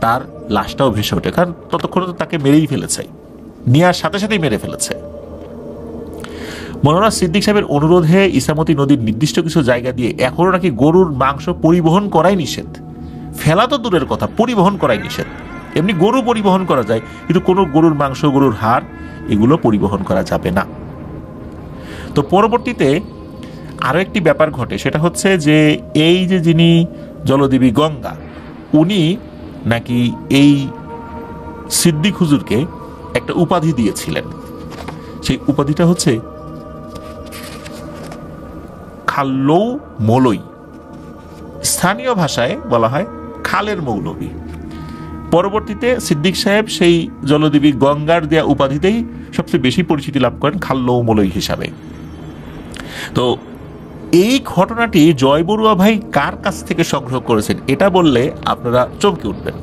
তার লাশটাও ভেসে ওঠে, কারণ ততক্ষণে তো তাকে মেরেই ফেলেছে, নেওয়ার সাথে সাথেই মেরে ফেলেছে। মৌলানা সিদ্দিক সাহেবের অনুরোধে ইসামতি নদীর নির্দিষ্ট কিছু জায়গা দিয়ে এখনো নাকি গরুর মাংস পরিবহন করাই নিষেধ। ফেলা তো দূরের কথা, পরিবহন করাই নিষেধ। এমনি গরু পরিবহন করা যায়, কিন্তু কোনো গরুর মাংস, গরুর হাড় এগুলো পরিবহন করা যাবে না। তো পরবর্তীতে আরো একটি ব্যাপার ঘটে, সেটা হচ্ছে যে এই যে যিনি জলদেবী গঙ্গা, উনি নাকি এই সিদ্দিক হুজুরকে একটা উপাধি দিয়েছিলেন। সেই উপাধিটা হচ্ছে খাল্লৌ মৌলই, স্থানীয় ভাষায় বলা হয় খালের মৌলবী। পরবর্তীতে সিদ্দিক সাহেব সেই জলদেবী গঙ্গার দেয়া উপাধিতেই সবচেয়ে বেশি পরিচিতি লাভ করেন খাল্লৌ মৌলই হিসাবে। তো এই ঘটনাটি জয় বড়ুয়া ভাই কার কাছ থেকে সংগ্রহ করেছেন এটা বললে আপনারা চমকে উঠবেন।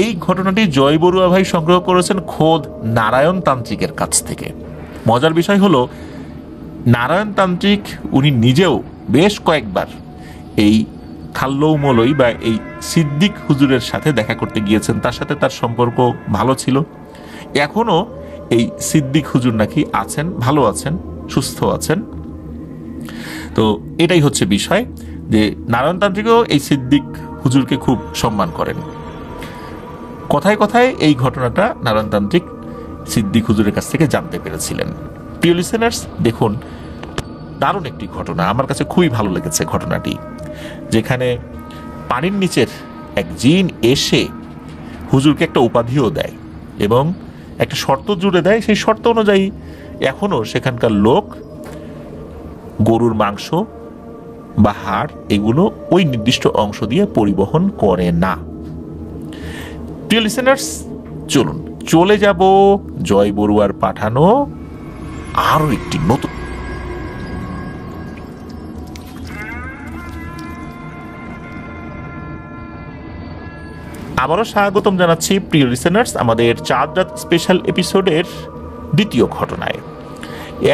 এই ঘটনাটি জয় বড়ুয়া ভাই সংগ্রহ করেছেন খোদ নারায়ণ তান্ত্রিকের কাছ থেকে। মজার বিষয় হলো নারায়ণতান্ত্রিক উনি নিজেও বেশ কয়েকবার এই খাল্লৌমলই বা এই সিদ্দিক হুজুরের সাথে দেখা করতে গিয়েছেন, তার সাথে তার সম্পর্ক ভালো ছিল। এখনো এই সিদ্দিক হুজুর নাকি আছেন, ভালো আছেন, সুস্থ আছেন। তো এটাই হচ্ছে বিষয় যে নারায়ণতান্ত্রিকও এই সিদ্দিক হুজুরকে খুব সম্মান করেন। কথায় কথায় এই ঘটনাটা নারায়ণতান্ত্রিক সিদ্দিক হুজুরের কাছ থেকে জানতে পেরেছিলেন। প্রিয় লিসেনার্স, দেখুন দারুণ একটি ঘটনা, আমার কাছে খুবই ভালো লেগেছে ঘটনাটি, যেখানে পানির নিচের এক জিন এসে হুজুরকে একটা উপাধিও দেয় এবং একটা শর্ত জুড়ে দেয়। সেই শর্ত অনুযায়ী এখনো সেখানকার লোক গরুর মাংস বা হাড় এগুলো ওই নির্দিষ্ট অংশ দিয়ে পরিবহন করে না। প্রিয় লিসেনার্স, চলুন চলে যাব জয় বড়ুয়ার পাঠানো আরো একটি নতুন আবারও স্বাগতম জানাচ্ছি প্রিয় লিসেনার্স আমাদের চাঁদ রাত স্পেশাল এপিসোডের দ্বিতীয় ঘটনায়।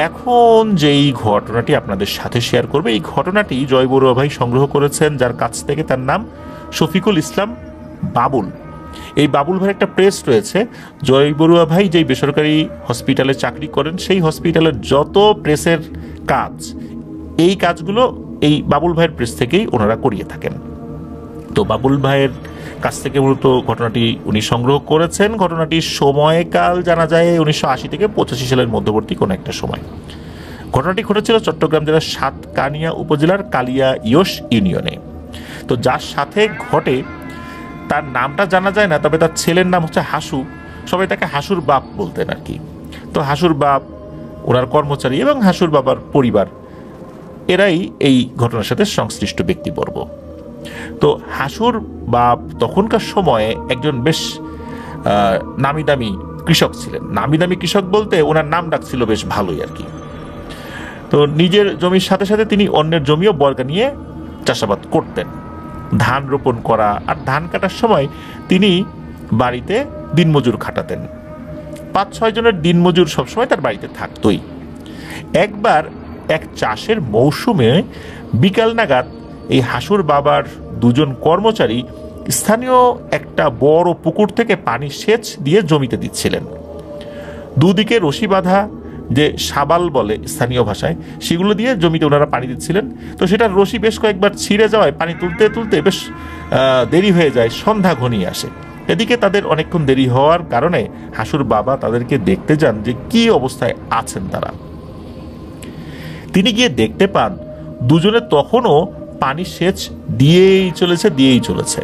এখন যেই ঘটনাটি আপনাদের সাথে শেয়ার করবে, এই ঘটনাটি জয় বড়ুয়া ভাই সংগ্রহ করেছেন, যার কাছ থেকে, তার নাম শফিকুল ইসলাম বাবুল। এই বাবুল ভাইয়ের একটা প্রেস রয়েছে। জয় বড়ুয়া ভাই যেই বেসরকারি হসপিটালে চাকরি করেন, সেই হসপিটালের যত প্রেসের কাজ, এই কাজগুলো এই বাবুল ভাইয়ের প্রেস থেকেই ওনারা করিয়ে থাকেন। তো বাবুল ভাইয়ের কাছ থেকে মূলত ঘটনাটি উনি সংগ্রহ করেছেন। ঘটনাটির সময়কাল জানা যায় 1980 থেকে 85 সালের মধ্যবর্তী কোনো একটা সময়। ঘটনাটি ঘটেছিল চট্টগ্রাম জেলার সাতকানিয়া উপজেলার কালিয়া ইয়স ইউনিয়নে। তো যার সাথে ঘটে তার নামটা জানা যায় না, তবে তার ছেলের নাম হচ্ছে হাসু। সবাই তাকে হাসুর বাপ বলতেন আর কি। তো হাসুর বাপ, ওনার কর্মচারী এবং হাসুর বাবার পরিবার, এরাই এই ঘটনার সাথে সংশ্লিষ্ট ব্যক্তিবর্গ। তো হাসুর বাপ তখনকার সময়ে একজন বেশ নামি দামি কৃষক ছিলেন। নামি দামি কৃষক বলতে ওনার নাম ডাক ছিল বেশ ভালোই আর কি। তো নিজের জমির সাথে সাথে তিনি অন্যের জমিও বর্গা নিয়ে চাষাবাদ করতেন। ধান রোপণ করা আর ধান কাটার সময় তিনি বাড়িতে দিনমজুর খাটাতেন। 5-6 জনের দিনমজুর সবসময় তার বাড়িতে থাকতই। একবার এক চাষের মৌসুমে বিকাল নাগাদ এই হাসুর বাবার দুজন কর্মচারী স্থানীয় একটা বড় পুকুর থেকে পানি সেচ দিয়ে জমিতে দিচ্ছিলেন। দুদিকে রশি বাঁধা, যে সাবাল বলে স্থানীয় ভাষায়, সেগুলো দিয়ে জমিতে ওনারা পানি দিচ্ছিলেন। তো সেটার রশি বেশ কয়েকবার ছিঁড়ে যাওয়ায় পানি তুলতে তুলতে বেশ দেরি হয়ে যায়, সন্ধ্যা ঘনিয়ে আসে। এদিকে তাদের অনেকক্ষণ দেরি হওয়ার কারণে হাসুর বাবা তাদেরকে দেখতে যান যে কি অবস্থায় আছেন তারা। তিনি গিয়ে দেখতে পান দুজনে তখনও পানি সেচ দিয়েই চলেছে।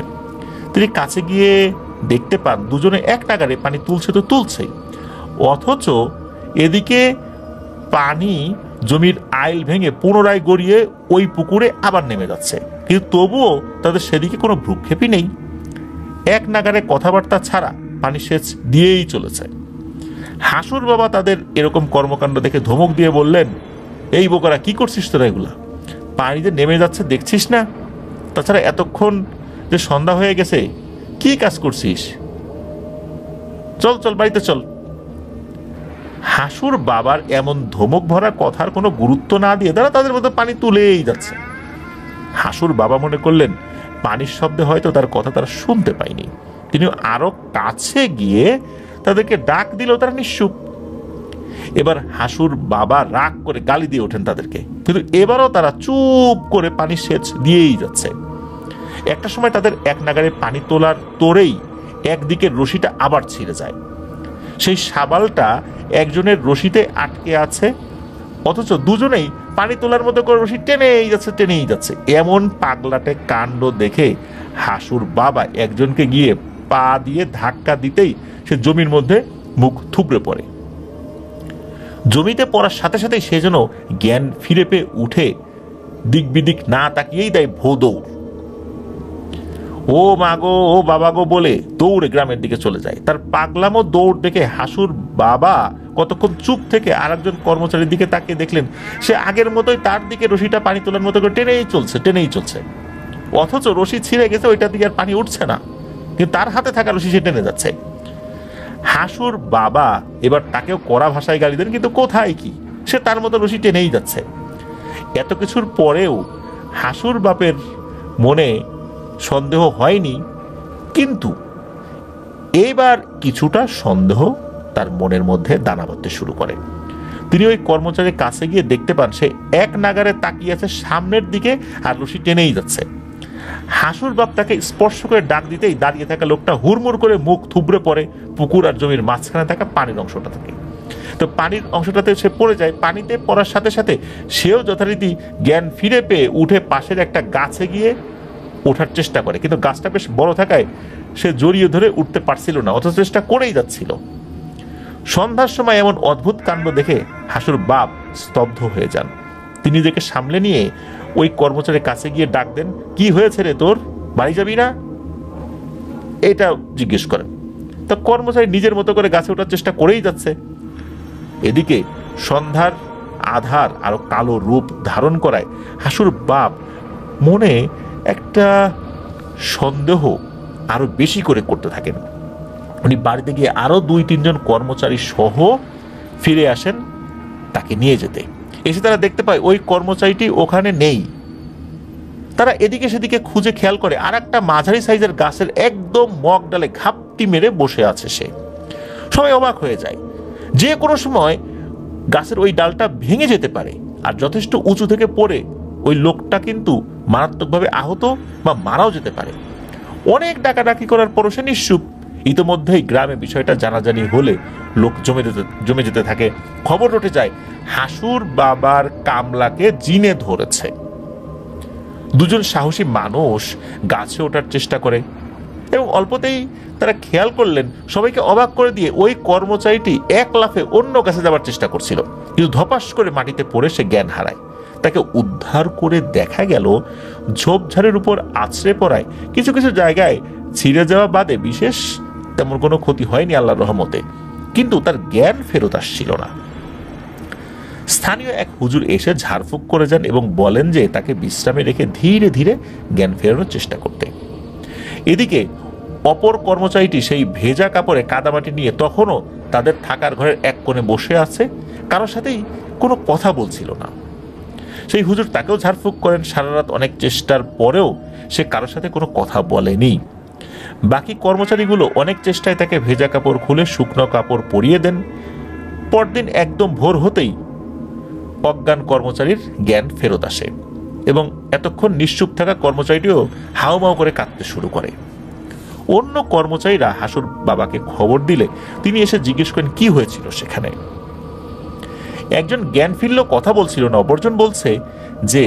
তিনি কাছে গিয়ে দেখতে পান দুজনে এক নাগাড়ে পানি তুলছে তো তুলছেই, অথচ এদিকে পানি জমির আইল ভেঙে পুনরায় গড়িয়ে ওই পুকুরে আবার নেমে যাচ্ছে। কিন্তু তবুও তাদের সেদিকে কোনো ভ্রুক্ষেপই নেই। এক নাগাড়ে কথাবার্তা ছাড়া পানি সেচ দিয়েই চলেছে। হাসুর বাবা তাদের এরকম কর্মকাণ্ড দেখে ধমক দিয়ে বললেন, এই বোকারা, কি করছিস তোরা? এগুলা পানি যে নেমে যাচ্ছে দেখছিস না? তাছাড়া এতক্ষণ যে সন্ধ্যা হয়ে গেছে, কি কাজ করছিস? চল চল, বাড়িতে চল। হাসুর বাবার এমন ধমক ভরা কথার কোনো গুরুত্ব না দিয়ে তারা তাদের মধ্যে পানি তুলেই যাচ্ছে। হাসুর বাবা মনে করলেন পানির শব্দে হয়তো তার কথা তারা শুনতে পায়নি। তিনি আরো কাছে গিয়ে তাদেরকে ডাক দিলেও তারা নিশ্চুপ। এবার হাসুর বাবা রাগ করে গালি দিয়ে ওঠেন তাদেরকে, কিন্তু এবারও তারা চুপ করে পানি সেচ দিয়েই যাচ্ছে। একটা সময় তাদের এক নাগাড়ে পানি তোলার তোরেই একদিকের রশিটা আবার ছিঁড়ে যায়। সেই শাবালটা একজনের রশিতে আটকে আছে, অথচ দুজনেই পানি তোলার মতো করে রশি টেনেই যাচ্ছে। এমন পাগলাটে কাণ্ড দেখে হাসুর বাবা একজনকে গিয়ে পা দিয়ে ধাক্কা দিতেই সে জমির মধ্যে মুখ থুবড়ে পড়ে। জমিতে পড়ার সাথে সাথেই সে যেন জ্ঞান ফিরে পেয়ে উঠে দিক বিদিক না তাকিয়েই দেয় ভো দৌড়। ও মাগো, ও বাবা গো বলে দৌড়ে গ্রামের দিকে চলে যায়। তার পাগলামো দৌড় দেখে হাসুর বাবা কতক্ষণ চুপ থেকে আরেকজন কর্মচারীর দিকে তাকিয়ে দেখলেন সে আগের মতোই তার দিকে রশিটা পানি তোলার মতো করে টেনেই চলছে। অথচ রশি ছিঁড়ে গেছে, ওইটার দিকে আর পানি উঠছে না, কিন্তু তার হাতে থাকা রশি সে টেনে যাচ্ছে। হাসুর বাবা এবার তাকেও কড়া ভাষায় গালি দেন, কিন্তু কোথায় কি, সে তার মতো রশি টেনেই যাচ্ছে। এত কিছুর পরেও হাসুর বাপের মনে সন্দেহ হয়নি, কিন্তু এইবার কিছুটা সন্দেহ তার মনের মধ্যে দানা বাঁধতে শুরু করে। তিনি ওই কর্মচারীর কাছে গিয়ে দেখতে পান সে এক নাগারে তাকিয়ে আছে সামনের দিকে আর রশি টেনেই যাচ্ছে। হাসুর বাপ তাকে স্পর্শ করে ডাক দিতেই দাঁড়িয়ে থাকা লোকটা হুড়মুড় করে মুখ থুবড়ে পড়ে পুকুর আর জমির মাঝখানে থাকা পানির অংশটা থেকে। তো পানির অংশটাতে সে পড়ে যায়। পানিতে পড়ার সাথে সাথে সেও যথারীতি জ্ঞান ফিরে পেয়ে উঠে পাশের একটা গাছে গিয়ে ওঠার চেষ্টা করে, কিন্তু গাছটা বেশ বড় থাকায় সে জড়িয়ে ধরে উঠতে পারছিল না, অথচ চেষ্টা করেই যাচ্ছিল। সন্ধ্যার সময় এমন অদ্ভুত কাণ্ড দেখে হাসুর বাপ স্তব্ধ হয়ে যান। তিনি নিজেকে সামলে নিয়ে ওই কর্মচারীর কাছে গিয়ে ডাক দেন, কি হয়েছে রে তোর, বাড়ি যাবি না, এটা জিজ্ঞেস করেন। তা কর্মচারী নিজের মতো করে গাছে ওঠার চেষ্টা করেই যাচ্ছে। এদিকে সন্ধ্যার আধার আরো কালো রূপ ধারণ করায় হাসুর বাপ মনে একটা সন্দেহ আরো বেশি করে করতে থাকেন। উনি বাড়িতে গিয়ে আরো 2-3 জন কর্মচারী সহ ফিরে আসেন তাকে নিয়ে যেতে। এসে তারা দেখতে পায় ওই কর্মচারীটি ওখানে নেই। তারা এদিকে সেদিকে খুঁজে খেয়াল করে আর একটা মাঝারি সাইজের গাছের একদম মগ ডালে ঘাপটি মেরে বসে আছে সে। সবাই অবাক হয়ে যায়, যে কোনো সময় গাছের ওই ডালটা ভেঙে যেতে পারে, আর যথেষ্ট উঁচু থেকে পড়ে ওই লোকটা কিন্তু মারাত্মকভাবে আহত বা মারাও যেতে পারে। অনেক ডাকাডাকি করার পরও সে নিশ্চুপ। ইতোমধ্যেই গ্রামে বিষয়টা জানাজানি হলে লোক জমে যেতে থাকে। খবর রটে যায় হাসুর বাবার কামলাকে জিনে ধরেছে। 2 জন সাহসী মানুষ গাছে ওঠার চেষ্টা করে এবং অল্পতেই তারা খেয়াল করলেন, সবাইকে অবাক করে দিয়ে ওই কর্মচারীটি এক লাফে অন্য গাছে যাবার চেষ্টা করছিল, কিন্তু ধপাস করে মাটিতে পড়ে সে জ্ঞান হারায়। তাকে উদ্ধার করে দেখা গেল ঝোপঝাড়ের উপর আছড়ে পড়ায় কিছু কিছু জায়গায় ছিঁড়ে যাওয়া বাদে বিশেষ তেমন কোনো ক্ষতি হয়নি আল্লাহর রহমতে, কিন্তু তার জ্ঞান ফেরত আসছিল না। স্থানীয় এক হুজুর এসে ঝাড়ফুঁক করে যান এবং বলেন যে তাকে বিশ্রামে রেখে ধীরে ধীরে জ্ঞান ফেরানোর চেষ্টা করতে। এদিকে অপর কর্মচারীটি সেই ভেজা কাপড়ে কাদামাটি নিয়ে তখনও তাদের থাকার ঘরের এক কোণে বসে আছে, কারোর সাথেই কোনো কথা বলছিল না। সেই হুজুর তাকেও ঝাড়ফুঁক করেন। সারা রাত অনেক চেষ্টার পরেও সে কারোর সাথে কোনো কথা বলেনি। বাকি কর্মচারীগুলো অনেক চেষ্টায় তাকে ভেজা কাপড় খুলে শুকনো কাপড় পরিয়ে দেন। পরদিন একদম ভোর হতেই অজ্ঞান কর্মচারীর জ্ঞান ফেরত আসে এবং এতক্ষণ নিশ্চুপ থাকা কর্মচারীটিও হাউমাউ করে কাঁদতে শুরু করে। অন্য কর্মচারীরা হাসুর বাবাকে খবর দিলে তিনি এসে জিজ্ঞেস করেন কি হয়েছিল সেখানে। একজন জ্ঞান ফিরল কথা বলছিল না, অপরজন বলছে যে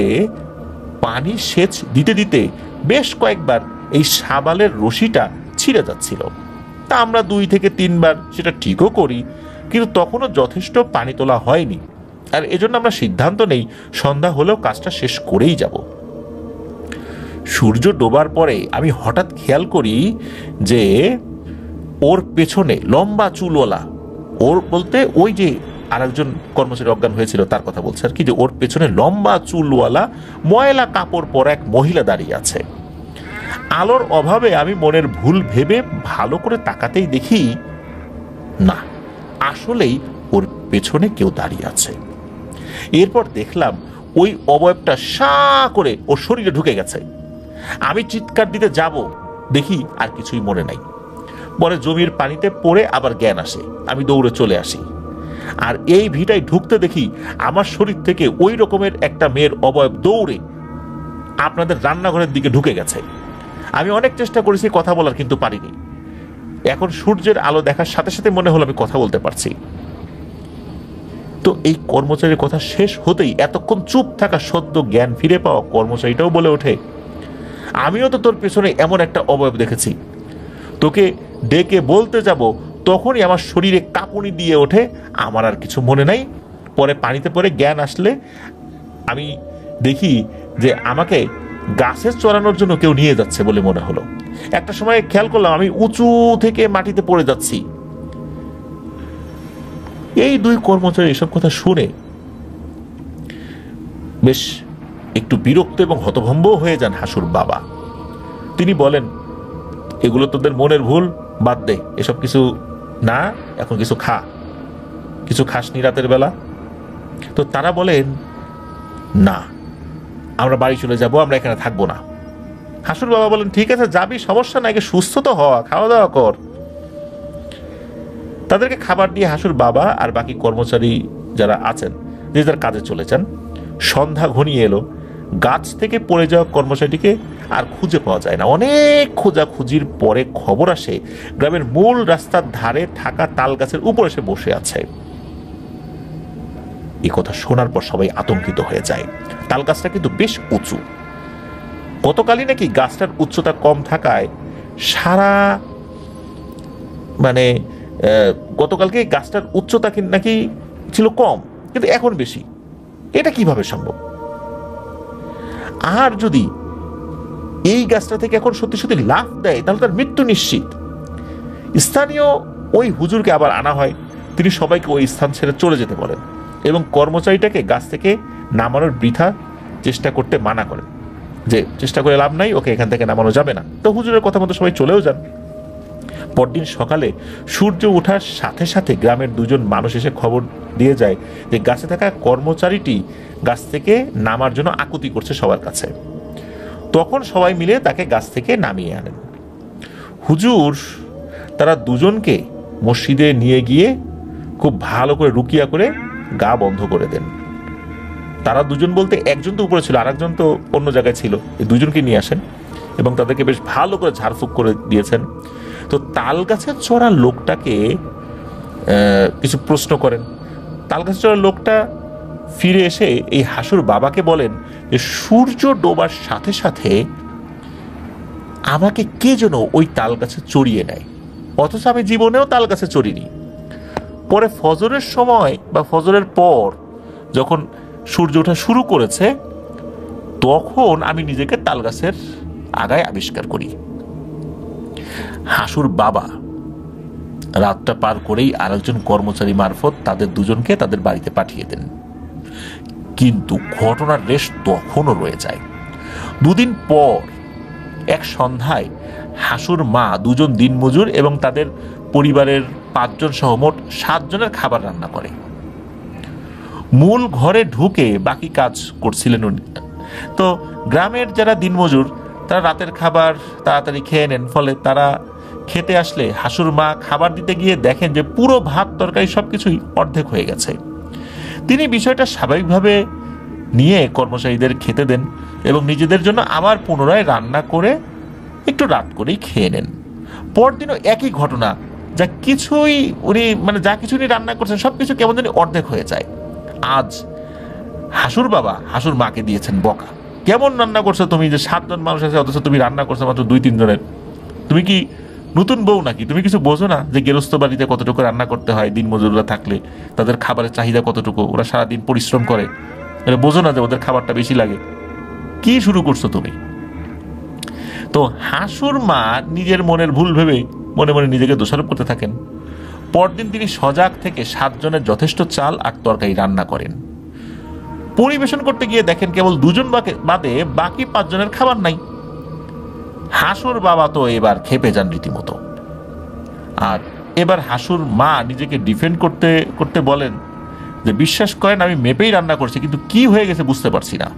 পানি সেচ দিতে দিতে বেশ কয়েকবার এই সাবালের রশিটা ছিঁড়ে যাচ্ছিল। তা আমরা 2 থেকে 3 বার সেটা ঠিকও করি, কিন্তু তখনও যথেষ্ট পানি তোলা হয়নি, আর এজন্য আমরা সিদ্ধান্ত নেই সন্ধ্যা হলেও কাজটা শেষ করেই যাব। সূর্য ডোবার পরে আমি হঠাৎ খেয়াল করি যে ওর পেছনে লম্বা চুলওয়ালা, ওর বলতে ওই যে আরেকজন কর্মচারী অজ্ঞান হয়েছিল তার কথা বলছে আর কি, যে ওর পেছনে লম্বা চুলওয়ালা ময়লা কাপড় পরা এক মহিলা দাঁড়িয়ে আছে। আলোর অভাবে আমি মনের ভুল ভেবে ভালো করে তাকাতেই দেখি না, আসলেই ওর পেছনে কেউ দাঁড়িয়ে আছে। এরপর দেখলাম ওই অবয়বটা সা করে ওর শরীরে ঢুকে গেছে। আমি চিৎকার দিতে যাব, দেখি আর কিছুই মনে নাই। পরে জমির পানিতে পড়ে আবার জ্ঞান আসে, আমি দৌড়ে চলে আসি, আর এই ভিটায় ঢুকতে দেখি আমার শরীর থেকে ওই রকমের একটা মেয়ের অবয়ব দৌড়ে আপনাদের রান্নাঘরের দিকে ঢুকে গেছে। আমি অনেক চেষ্টা করেছি কথা বলার, কিন্তু পারিনি। এখন সূর্যের আলো দেখার সাথে সাথে মনে হলো আমি কথা বলতে পারছি। তো এই কর্মচারীর কথা শেষ হতেই এতক্ষণ চুপ থাকা সদ্য জ্ঞান ফিরে পাওয়া কর্মচারীটাও বলে ওঠে, আমিও তো তোর পেছনে এমন একটা অবয়ব দেখেছি। তোকে ডেকে বলতে যাব তখনই আমার শরীরে কাঁপুনি দিয়ে ওঠে, আমার আর কিছু মনে নাই। পরে পানিতে পড়ে জ্ঞান আসলে আমি দেখি যে আমাকে গাছে চড়ানোর জন্য কেউ নিয়ে যাচ্ছে বলে মনে হলো। একটা সময় খেয়াল করলাম আমি উঁচু থেকে মাটিতে পড়ে যাচ্ছি। এই 2 কর্মচারী এসব কথা শুনে বেশ একটু বিরক্ত এবং হতভম্ব হয়ে যান হাসুর বাবা। তিনি বলেন, এগুলো তোদের মনের ভুল, বাদ দে, এসব কিছু না, এখন কিছু খা, কিছু খাসনি রাতের বেলা? তো তারা বলেন, না, আমরা বাড়ি চলে যাব, আমরা এখানে থাকবো না। হাসুর বাবা বলেন, ঠিক আছে যাবি, সমস্যা নাই, সুস্থ তো হওয়া, খাওয়া দাওয়া কর। তাদেরকে খাবার দিয়ে হাসুর বাবা আর বাকি কর্মচারী যারা আছেন যে যার কাজে চলে যান। সন্ধ্যা ঘনিয়ে এলো। গাছ থেকে পড়ে যাওয়া কর্মচারীটিকে আর খুঁজে পাওয়া যায় না। অনেক খোঁজাখুঁজির পরে খবর আসে গ্রামের মূল রাস্তার ধারে থাকা তাল গাছের উপরে সে বসে আছে। এই কথা শোনার পর সবাই আতঙ্কিত হয়ে যায়। তাল গাছটা কিন্তু বেশ উঁচু। গতকালই নাকি গাছটার উচ্চতা কম থাকায় সারা গতকালকে গাছটার উচ্চতা নাকি ছিল কম, কিন্তু এখন বেশি। এটা কিভাবে সম্ভব? আর যদি এই গাছটা থেকে এখন সত্যি সত্যি লাফ দেয় তাহলে তার মৃত্যু নিশ্চিত। স্থানীয় ওই হুজুরকে আবার আনা হয়। তিনি সবাইকে ওই স্থান ছেড়ে চলে যেতে বলেন এবং কর্মচারীটাকে গাছ থেকে নামানোর বৃথা চেষ্টা করতে মানা করেন, যে চেষ্টা করে লাভ নাই, ওকে এখান থেকে নামানো যাবে না। তো হুজুরের কথা মতো সবাই চলেও যান। পরদিন সকালে সূর্য ওঠার সাথে সাথে গ্রামের দুজন মানুষ এসে খবর দিয়ে যায় যে গাছে থাকা কর্মচারীটি গাছ থেকে নামার জন্য আকুতি করছে সবার কাছে। তখন সবাই মিলে তাকে গাছ থেকে নামিয়ে আনেন। হুজুর তারা দুজনকে মসজিদে নিয়ে গিয়ে খুব ভালো করে রুকিয়া করে গা বন্ধ করে দেন। তারা দুজন বলতে একজন তো উপরে ছিল, আর একজন তো অন্য জায়গায় ছিল। এই দুজনকে নিয়ে আসেন এবং তাদেরকে বেশ ভালো করে ঝাড়ফুঁক করে দিয়েছেন। তো তাল গাছের চড়া লোকটাকে কিছু প্রশ্ন করেন। তাল গাছের চড়া লোকটা ফিরে এসে এই হাসুর বাবাকে বলেন যে সূর্য ডোবার সাথে সাথে আমাকে কে যেন ওই তাল গাছে চড়িয়ে নেয়, অথচ আমি জীবনেও তাল গাছে চড়িনি। পরে ফজরের সময় বা ফজরের পর যখন সূর্য ওঠা শুরু করেছে তখন আমি নিজেকে তাল গাছের আগায় আবিষ্কার করি। হাসুর বাবা রাতটা পার করেই আরেকজন কর্মচারী মারফত তাদের দুজনকে তাদের বাড়িতে পাঠিয়ে দেন। কিন্তু ঘটনার রেশ তখনও রয়ে যায়। দুদিন পর এক সন্ধ্যায় হাসুর মা দুজন দিনমজুর এবং তাদের পরিবারের 5 জন সহ মোট 7 জনের খাবার রান্না করে। মূল ঘরে ঢুকে বাকি কাজ করছিলেন উনি। তো গ্রামের যারা দিনমজুর তারা রাতের খাবার তাড়াতাড়ি খেয়ে নেন, ফলে তারা খেতে আসলে হাসুর মা খাবার দিতে গিয়ে দেখেন যে পুরো ভাত তরকারি সবকিছুই অর্ধেক হয়ে গেছে। তিনি বিষয়টা স্বাভাবিকভাবে নিয়ে কর্মচারীদের খেতে দেন এবং নিজেদের জন্য আবার পুনরায় রান্না করে একটু রাত করেই খেয়ে নেন। পরদিনও একই ঘটনা, যা কিছুই উনি যা কিছু উনি রান্না করছেন সবকিছু কেমন জানি অর্ধেক হয়ে যায়। আজ হাসুর বাবা হাসুর মাকে দিয়েছেন বকা, কেমন রান্না করছো তুমি, যে 7 জন মানুষ আছে অথচ তুমি রান্না করছো মাত্র 2-3 জনের। তুমি কি নতুন বউ নাকি? তুমি কিছু বোঝো না যে গেরস্ত বাড়িতে কতটুকু রান্না করতে হয়, দিনমজুররা থাকলে তাদের খাবারের চাহিদা কতটুকু, ওরা সারাদিন পরিশ্রম করে, এটা বোঝো না যে ওদের খাবারটা বেশি লাগে? কি শুরু করছো তুমি? তো হাসুর মা নিজের মনের ভুল ভেবে মনে মনে নিজেকে দোষারোপ করতে থাকেন। পরদিন তিনি সজাগ থেকে 7 জনের যথেষ্ট চাল আর তরকারি রান্না করেন। পরিবেশন করতে গিয়ে দেখেন কেবল 2 জন বাদে বাকি 5 জনের খাবার নাই। হাসুর বাবা তো এবার খেপে যান রীতিমতো। আর এবার হাসুর মা নিজেকে ডিফেন্ড করতে করতে বলেন যে বিশ্বাস করেন আমি মেপেই রান্না করছি, কিন্তু কি হয়ে গেছে বুঝতে পারছি না।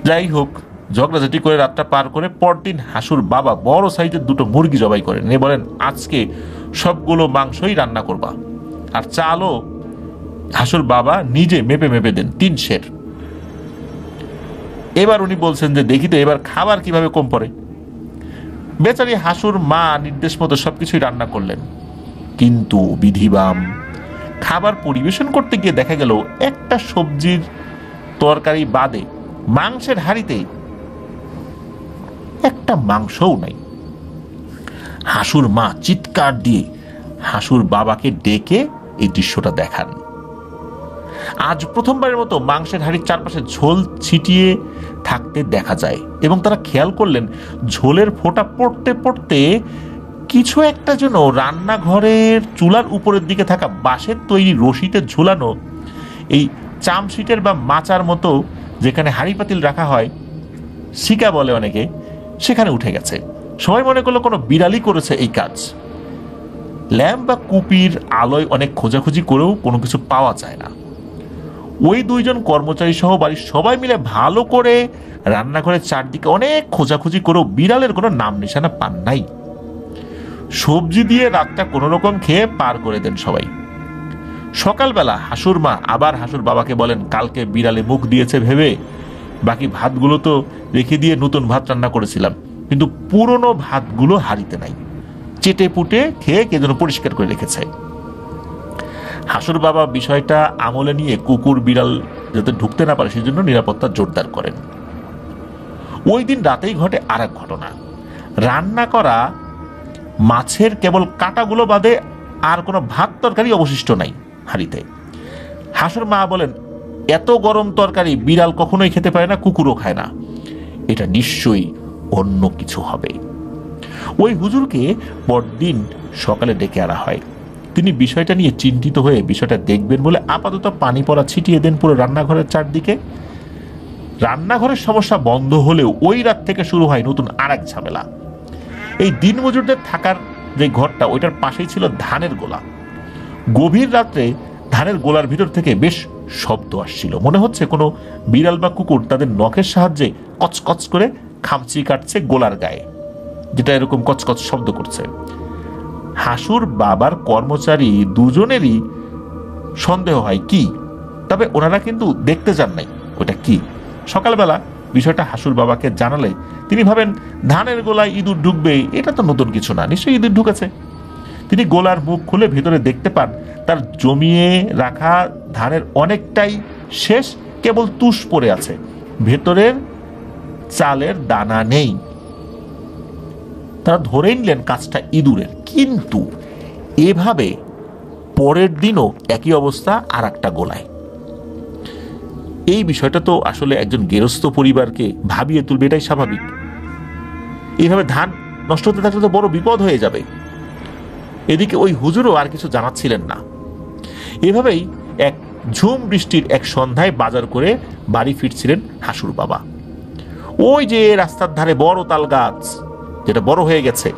যাই হোক, ঝগড়াঝাটি করে রাতটা পার করে পরদিন হাসুর বাবা বড় সাইজের 2টো মুরগি জবাই করেন। এ বলেন আজকে সবগুলো মাংসই রান্না করবা, আর চালও হাসুর বাবা নিজে মেপে মেপে দেন 3 সের। এবার উনি বলছেন যে দেখি তো এবার খাবার কিভাবে কম পড়ে। বেচারি হাসুর মা নির্দেশ মতো সবকিছুই রান্না করলেন, কিন্তু বিধিবাম খাবার পরিবেশন করতে গিয়ে দেখা গেল একটা সবজির তরকারি বাদে মাংসের হাঁড়িতে একটা মাংসও নাই। হাসুর মা চিৎকার দিয়ে হাসুর বাবাকে ডেকে এই দৃশ্যটা দেখান। আজ প্রথমবারের মতো মাংসের হাঁড়ির চারপাশে ঝোল ছিটিয়ে থাকতে দেখা যায় এবং তারা খেয়াল করলেন ঝোলের ফোঁটা পড়তে পড়তে কিছু একটা যেন রান্নাঘরের চুলার উপরের দিকে থাকা বাঁশের তৈরি রশিতে ঝুলানো এই চামশিটের বা মাচার মতো যেখানে হাঁড়ি পাতিল রাখা হয়, শিকা বলে অনেকে, সেখানে উঠে গেছে। সবাই মনে করলো কোনো বিড়ালই করেছে এই কাজ। ল্যাম্প বা কুপির আলোয় অনেক খোঁজাখুঁজি করেও কোনো কিছু পাওয়া যায় না। ওই দুইজন কর্মচারী সহ বাড়ির সবাই মিলে ভালো করে রান্নাঘরের চারদিকে অনেক খোঁজাখুঁজি করেও বিড়ালের কোনো নাম নিশানা পান নাই। সবজি দিয়ে রাতটা কোনো রকম খেয়ে পার করে দেন সবাই। সকালবেলা হাসুর মা আবার হাসুর বাবাকে বলেন, কালকে বিড়ালে মুখ দিয়েছে ভেবে বাকি ভাতগুলো তো রেখে দিয়ে নতুন ভাত রান্না করেছিলাম, কিন্তু পুরনো ভাতগুলো হাঁড়িতে নাই, চেটে পুটে খেয়ে কে যেন পরিষ্কার করে রেখেছে। হাসুর বাবা বিষয়টা আমলে নিয়ে কুকুর বিড়াল যাতে ঢুকতে না পারে সেজন্য নিরাপত্তা জোরদার করেন। ওই দিন রাতেই ঘটে আর এক ঘটনা। রান্না করা মাছের কেবল কাঁটাগুলো বাদে আর কোনো ভাত তরকারি অবশিষ্ট নাই হাঁড়িতে। হাসুর মা বলেন, এত গরম তরকারি বিড়াল কখনোই খেতে পারে না, কুকুরও খায় না, এটা নিশ্চয়ই অন্য কিছু হবে। ওই হুজুরকে পরদিন সকালে ডেকে আনা হয়। তিনি বিষয়টা নিয়ে চিন্তিত হয়ে বিষয়টা দেখবেন বলে আপাতত পানি পড়া ছিটিয়ে দেন পুরো রান্নাঘরের চারদিকে। রান্নাঘরের সমস্যা বন্ধ হলেও ওই রাত থেকে শুরু হয় নতুন আর এক ঝামেলা। এই দিনমজুরদের থাকার যে ঘরটা ওইটার পাশেই ছিল ধানের গোলা। গভীর রাত্রে ধানের গোলার ভিতর থেকে বেশ শব্দ আসছিল, মনে হচ্ছে কোনো বিড়াল বা কুকুর তাদের নখের সাহায্যে কচকচ করে খামচি কাটছে গোলার গায়ে, যেটা এরকম কচকচ শব্দ করছে। হাসুর বাবার কর্মচারী দুজনেরই সন্দেহ হয় কি, তবে ওনারা কিন্তু দেখতে যান নাই ওটা কি। সকালবেলা বিষয়টা হাসুর বাবাকে জানালে তিনি ভাবেন ধানের গোলায় ইঁদুর ঢুকবে, এটা তো নতুন কিছু না, নিশ্চয়ই ইঁদুর ঢুকেছে। তিনি গোলার মুখ খুলে ভেতরে দেখতে পান তার জমিয়ে রাখা ধানের অনেকটাই শেষ, কেবল তুষ পড়ে আছে, ভেতরের চালের দানা নেই। তারা ধরে নিলেন কাজটা ইঁদুরের। কিন্তু এভাবে পরের দিনও একই অবস্থা আর একটা গোলায়। এই বিষয়টা তো আসলে একজন গেরস্থ পরিবারকে ভাবিয়ে তুলবে, এটাই স্বাভাবিক। এইভাবে ধান নষ্ট হতে থাকলে তো বড় বিপদ হয়ে যাবে। এদিকে ওই হুজুরও আর কিছু জানাচ্ছিলেন না। এভাবেই এক ঝুম বৃষ্টির এক সন্ধ্যায় বাজার করে বাড়ি ফিরছিলেন হাসুর বাবা। ওই যে রাস্তার ধারে বড় তাল গাছ, যেটা বড় হয়ে গেছে,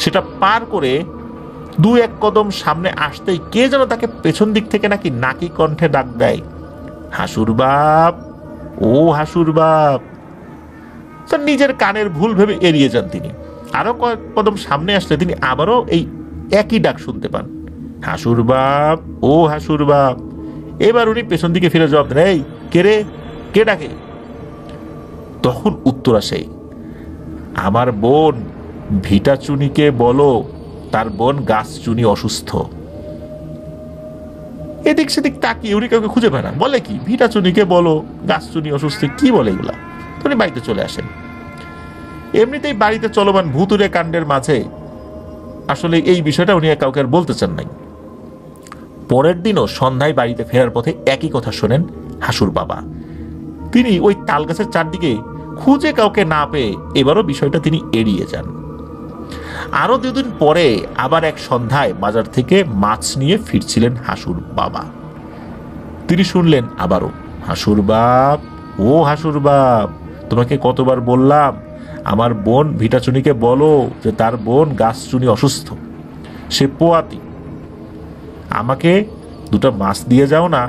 সেটা পার করে দু এক কদম সামনে আসতেই কে যেন তাকে পেছন দিক থেকে নাকি নাকি কণ্ঠে ডাক দেয়, হাসুর বাপ, ও হাসুর বাপ। তার নিজের কানের ভুল ভেবে এড়িয়ে যান তিনি। আরো কয়েক কদম সামনে আসলে তিনি আবারও এই একই ডাক শুনতে পান, হাসুর বাপ, ও হাসুর বাপ। এবার উনি পেছন দিকে ফিরে জবাব দেন, এই কে রে, কে ডাকে? তখন উত্তর আসে, আমার বোন ভিটা চুনিকে বলো তার বোন গাছ চুনি অসুস্থ। এদিক সেদিক তাকিয়ে উনি কাউকে খুঁজে পায় না। বলে কি, ভিটা চুনিকে বলো গাছ চুনি অসুস্থ, কি বলে এগুলা? উনি বাড়িতে চলে আসেন। এমনিতেই বাড়িতে চলমান ভুতুরে কাণ্ডের মাঝে আসলে এই বিষয়টা উনি কাউকে আর বলতে চান নাই। পরের দিনও সন্ধ্যায় বাড়িতে ফেরার পথে একই কথা শোনেন হাসুর বাবা। তিনি ওই তাল গাছের চারদিকে খুঁজে কাউকে না পেয়ে এবারও বিষয়টা তিনি এড়িয়ে যান। আরো দুদিন পরে আবার এক সন্ধ্যায় বাজার থেকে মাছ নিয়ে ফিরছিলেন হাসুর বাবা। তিনি শুনলেন আবারও, হাসুর বাপ, ও হাসুর বাপ, তোমাকে কতবার বললাম আমার বোন ভিটাচুনিকে বলো যে তার বোন গাছচুনি অসুস্থ, সে পোয়াতি, আমাকে দুটো মাছ দিয়ে যাও না।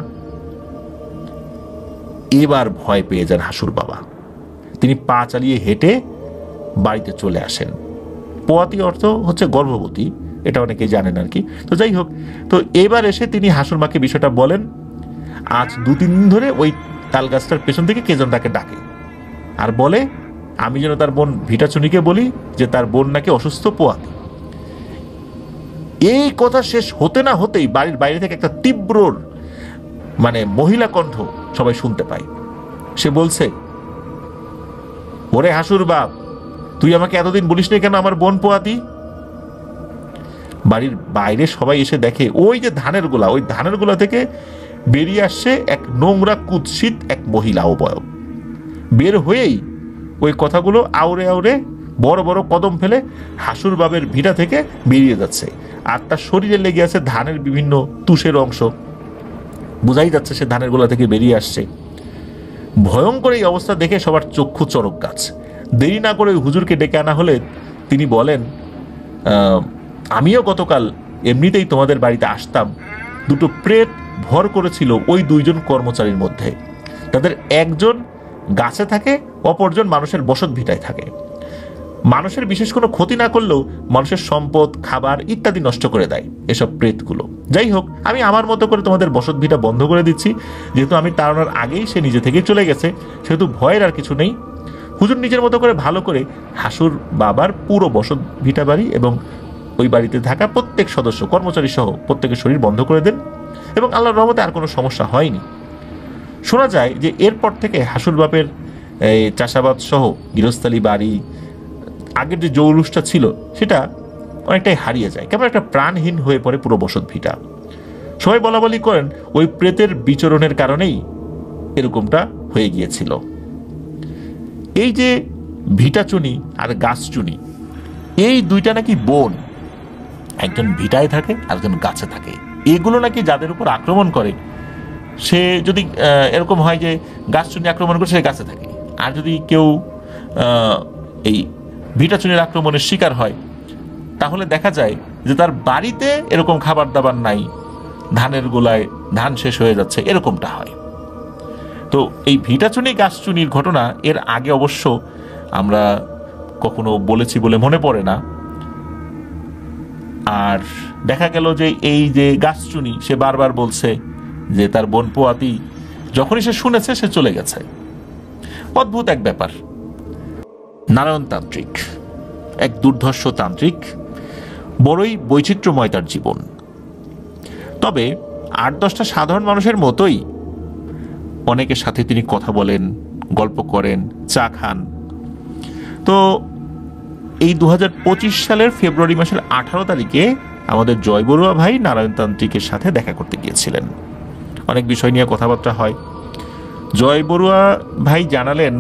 এবার ভয় পেয়ে যান হাসুর বাবা। তিনি পা চালিয়ে হেঁটে বাড়িতে চলে আসেন। পোয়াতি অর্থ হচ্ছে গর্ভবতী, এটা অনেকেই জানেন আর কি। তো যাই হোক, তো এবার এসে তিনি হাসুর মাকে বিষয়টা বলেন। আজ 2-3 দিন ধরে ওই তাল গাছটার পেছন থেকে কে যেন তাকে ডাকে আর বলে আমি যেন তার বোন ভিটাচুনিকে বলি যে তার বোন নাকি অসুস্থ, পোয়াতি। এই কথা শেষ হতে না হতেই বাড়ির বাইরে থেকে একটা তীব্র মহিলা কণ্ঠ সবাই শুনতে পায়। সে বলছে, ওরে হাসুর বাপ, তুই আমাকে এতদিন বলিস নি কেন আমার বোন পোয়াতি? বাড়ির বাইরে সবাই এসে দেখে ওই যে ধানের গোলা, ওই ধানের গোলা থেকে বেরিয়ে আসছে এক নোংরা কুৎসিত এক মহিলা অবয়ব। বের হয়েই ওই কথাগুলো আউড়ে আউড়ে বড় বড় কদম ফেলে হাসুর বাবের ভিটা থেকে বেরিয়ে যাচ্ছে। আর তার শরীরে লেগে আছে ধানের বিভিন্ন তুষের অংশ, বোঝাই যাচ্ছে সে ধানের গোলা থেকে বেরিয়ে আসছে। ভয়ঙ্কর এই অবস্থা দেখে সবার চক্ষু চড়ক গাছ। দেরি না করে হুজুরকে ডেকে আনা হলে তিনি বলেন, আমিও গতকাল এমনিতেই তোমাদের বাড়িতে আসতাম, দুটো প্রেত ভর করেছিল ওই দুইজন কর্মচারীর মধ্যে। তাদের একজন গাছে থাকে, অপরজন মানুষের বসত ভিটায় থাকে। মানুষের বিশেষ কোনো ক্ষতি না করলেও মানুষের সম্পদ, খাবার ইত্যাদি নষ্ট করে দেয় এসব প্রেতগুলো। যাই হোক, আমি আমার মতো করে তোমাদের বসত ভিটা বন্ধ করে দিচ্ছি, যেহেতু আমি তাড়ানোর আগেই সে নিজে থেকে চলে গেছে, সেহেতু ভয়ের আর কিছু নেই। হুজুর নিজের মতো করে ভালো করে হাসুর বাবার পুরো বসত ভিটা বাড়ি এবং ওই বাড়িতে থাকা প্রত্যেক সদস্য, কর্মচারী সহ প্রত্যেকের শরীর বন্ধ করে দেন, এবং আল্লাহর রহমতে আর কোনো সমস্যা হয়নি। শোনা যায় যে এরপর থেকে হাসুর বাপের চাষাবাদ সহ গৃহস্থালী বাড়ি, আগের যে জৌলুসটা ছিল সেটা অনেকটাই হারিয়ে যায়, কেমন একটা প্রাণহীন হয়ে পড়ে পুরো বসত ভিটা। সবাই বলা বলি করেন ওই প্রেতের বিচরণের কারণেই এরকমটা হয়ে গিয়েছিল। এই যে ভিটাচুনি আর গাছচুনি, এই দুইটা নাকি বোন, একজন ভিটায় থাকে আর একজন গাছে থাকে। এগুলো নাকি যাদের উপর আক্রমণ করে, সে যদি এরকম হয় যে গাছচুনি আক্রমণ করে, সে গাছে থাকে। আর যদি কেউ এই ভিটাচুনির আক্রমণের শিকার হয়, তাহলে দেখা যায় যে তার বাড়িতে এরকম খাবার দাবার নাই, ধানের গোলায় ধান শেষ হয়ে যাচ্ছে, এরকমটা হয়। তো এই ভিটাচুনি গাছচুনির ঘটনা এর আগে অবশ্য আমরা কখনো বলেছি বলে মনে পড়ে না। আর দেখা গেল যে এই যে গাছচুনি, সে বারবার বলছে যে তার বোন পোয়াতি যখনই সে শুনেছে সে চলে গেছে। অদ্ভুত এক ব্যাপার। নারায়ণ তান্ত্রিক, এক দুর্ধর্ষ তান্ত্রিক, বড়ই বৈচিত্র্যময় তার জীবন। তবে ৮-১০টা সাধারণ মানুষের মতোই অনেকের সাথে তিনি কথা বলেন, গল্প করেন, চা খান। তো এই ২০২৫ সালের ফেব্রুয়ারি মাসের ১৮ তারিখে আমাদের জয় বড়ুয়া ভাই নারায়ণ তান্ত্রিকের সাথে দেখা করতে গিয়েছিলেন। অনেক বিষয় নিয়ে কথাবার্তা হয়। জয় বড়ুয়া ভাই জানালেন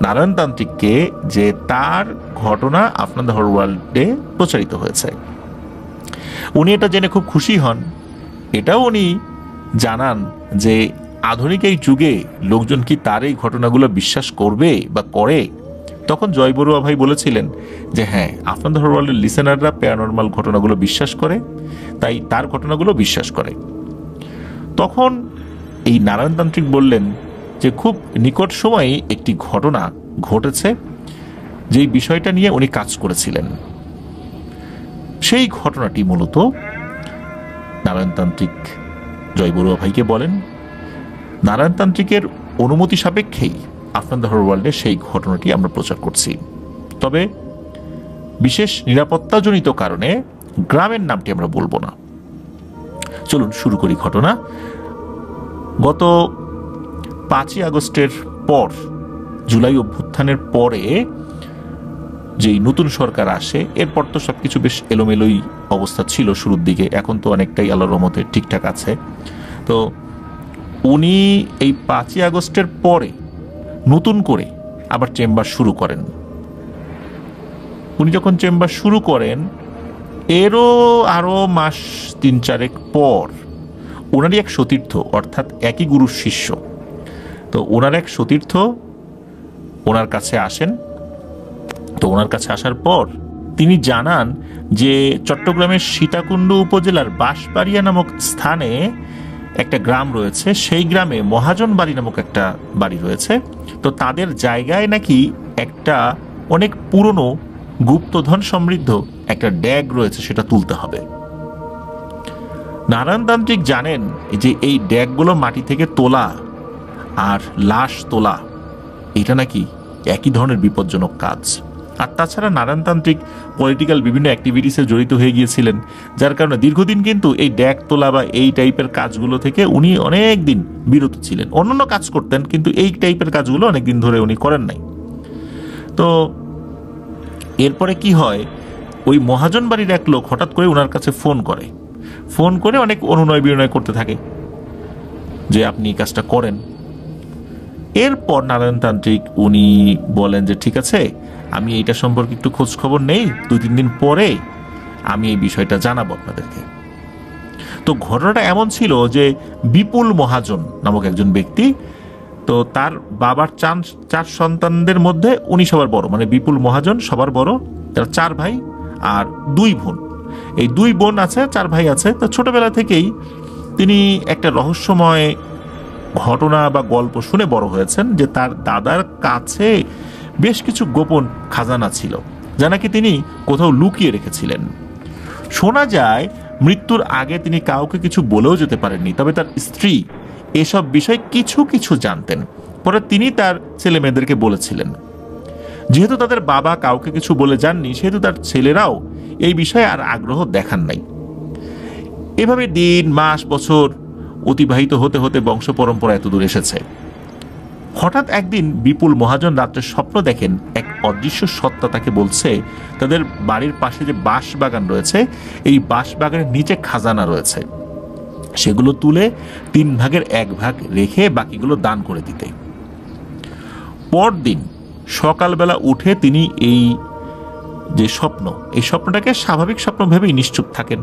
নারায়ণ তান্ত্রিককে যে তার ঘটনা আপনার হর ওয়ার্ল্ডে প্রচারিত হয়েছে। উনি এটা জেনে খুব খুশি হন। এটাও উনি জানান যে আধুনিক এই যুগে লোকজন কি তার এই ঘটনাগুলো বিশ্বাস করবে বা করে। তখন জয় বড়ুয়া ভাই বলেছিলেন যে হ্যাঁ, আপনার হর ওয়ার্ল্ডের লিসেনাররা প্যারানরমাল ঘটনাগুলো বিশ্বাস করে, তাই তার ঘটনাগুলো বিশ্বাস করে। তখন এই নারায়ণ তান্ত্রিক বললেন যে খুব নিকট সময়ে একটি ঘটনা ঘটেছে, যেই বিষয়টা নিয়ে উনি কাজ করেছিলেন। সেই ঘটনাটি মূলত নারায়ণ তান্ত্রিক জয় বড়ুয়া ভাইকে বলেন। নারায়ণ তান্ত্রিকের অনুমতি সাপেক্ষেই আপনার হর ওয়ার্ল্ডে সেই ঘটনাটি আমরা প্রচার করছি। তবে বিশেষ নিরাপত্তাজনিত কারণে গ্রামের নামটি আমরা বলবো না। চলুন শুরু করি ঘটনা। গত 5ই আগস্টের পর, জুলাই অভ্যুত্থানের পরে যেই নতুন সরকার আসে, এরপর তো সবকিছু বেশ এলোমেলোই অবস্থা ছিল শুরুর দিকে। এখন তো অনেকটাই আল্লাহর রহমতে ঠিকঠাক আছে। তো উনি এই 5ই আগস্টের পরে নতুন করে আবার চেম্বার শুরু করেন। উনি যখন চেম্বার শুরু করেন, এরও আরো মাস 3-4 পর ওনারই এক সতীর্থ, অর্থাৎ একই গুরুর শিষ্য, তো ওনার এক সতীর্থ ওনার কাছে আসেন। তো ওনার কাছে আসার পর তিনি জানান যে চট্টগ্রামের সীতাকুণ্ড উপজেলার বাঁশবাড়িয়া নামক স্থানে একটা গ্রাম রয়েছে, সেই গ্রামে মহাজন বাড়ি নামক একটা বাড়ি রয়েছে। তো তাদের জায়গায় নাকি একটা অনেক পুরনো গুপ্তধন সমৃদ্ধ একটা ড্যাগ রয়েছে, সেটা তুলতে হবে। নারায়ণ তান্ত্রিক জানেন যে এই ড্যাগগুলো মাটি থেকে তোলা আর লাশ তোলা, এটা নাকি একই ধরনের বিপজ্জনক কাজ। আর তাছাড়া নারায়ণ তান্ত্রিক পলিটিক্যাল বিভিন্ন অ্যাক্টিভিটিসে জড়িত হয়ে গিয়েছিলেন, যার কারণে দীর্ঘদিন কিন্তু এই ড্যাগ তোলা বা এই টাইপের কাজগুলো থেকে উনি অনেক দিন বিরত ছিলেন। অন্যান্য কাজ করতেন, কিন্তু এই টাইপের কাজগুলো অনেকদিন ধরে উনি করেন নাই। তো এরপরে কি হয়, ওই মহাজন বাড়ির এক লোক হঠাৎ করে ওনার কাছে ফোন করে অনেক অনুনয় বিনয় করতে থাকে যে আপনি এই কাজটা করেন। এরপর নারায়ণ তান্ত্রিক উনি বলেন যে ঠিক আছে, আমি এইটা সম্পর্কে একটু খোঁজ খবর নেই, 2-3 দিন পরে আমি এই বিষয়টা জানাবো আপনাদেরকে। তো ঘটনাটা এমন ছিল যে বিপুল মহাজন নামক একজন ব্যক্তি, তো তার বাবার 4 সন্তানদের মধ্যে উনি সবার বড়, মানে বিপুল মহাজন সবার বড়। তার 4 ভাই আর 2 বোন। এই 2 বোন আছে, 4 ভাই আছে। তো ছোটবেলা থেকেই তিনি একটা রহস্যময় ঘটনা বা গল্প শুনে বড় হয়েছেন যে তার দাদার কাছে বেশ কিছু গোপন খাজানা ছিল, যা নাকি তিনি কোথাও লুকিয়ে রেখেছিলেন। শোনা যায় মৃত্যুর আগে তিনি কাউকে কিছু বলেও যেতে পারেননি, তবে তার স্ত্রী এসব বিষয় কিছু কিছু জানতেন। পরে তিনি তার ছেলে মেয়েদেরকে বলেছিলেন। যেহেতু তাদের বাবা কাউকে কিছু বলে যাননি, সেহেতু তার ছেলেরাও এই বিষয়ে আর আগ্রহ দেখান নাই। এভাবে দিন, মাস, বছর অতিবাহিত হতে হতে বংশ পরম্পরা এত দূর এসেছে। হঠাৎ একদিন বিপুল মহাজন রাত্রে স্বপ্ন দেখেন এক অদৃশ্য সত্তা তাকে বলছে তাদের বাড়ির পাশে যে বাঁশ বাগান রয়েছে, এই বাঁশ বাগানের নিচে খাজানা রয়েছে, সেগুলো তুলে 3 ভাগের 1 ভাগ রেখে বাকিগুলো দান করে দিতে। পরদিন সকালবেলা উঠে তিনি এই যে স্বপ্ন, এই স্বপ্নটাকে স্বাভাবিক স্বপ্ন ভেবেই নিশ্চুপ থাকেন।